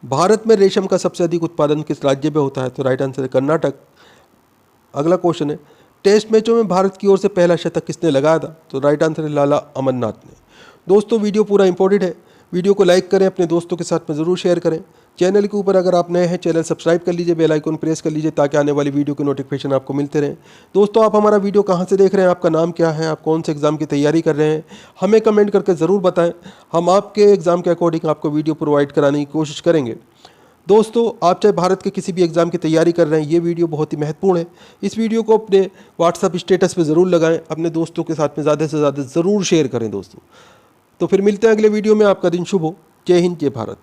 भारत में रेशम का सबसे अधिक उत्पादन किस राज्य में होता है? तो राइट आंसर है कर्नाटक। अगला क्वेश्चन है टेस्ट मैचों में भारत की ओर से पहला शतक किसने लगाया था? तो राइट आंसर है लाला अमरनाथ ने। दोस्तों वीडियो पूरा इंपॉर्टेंट है, वीडियो को लाइक करें, अपने दोस्तों के साथ में ज़रूर शेयर करें। चैनल के ऊपर अगर आप नए हैं चैनल सब्सक्राइब कर लीजिए, बेल आइकन प्रेस कर लीजिए ताकि आने वाली वीडियो के नोटिफिकेशन आपको मिलते रहें। दोस्तों आप हमारा वीडियो कहाँ से देख रहे हैं, आपका नाम क्या है, आप कौन से एग्ज़ाम की तैयारी कर रहे हैं, हमें कमेंट करके ज़रूर बताएं। हम आपके एग्ज़ाम के अकॉर्डिंग आपको वीडियो प्रोवाइड कराने की कोशिश करेंगे। दोस्तों आप चाहे भारत के किसी भी एग्ज़ाम की तैयारी कर रहे हैं, ये वीडियो बहुत ही महत्वपूर्ण है। इस वीडियो को अपने व्हाट्सएप स्टेटस पे ज़रूर लगाएं, अपने दोस्तों के साथ में ज़्यादा से ज़्यादा ज़रूर शेयर करें दोस्तों। तो फिर मिलते हैं अगले वीडियो में। आपका दिन शुभ हो। जय हिंद, जय भारत।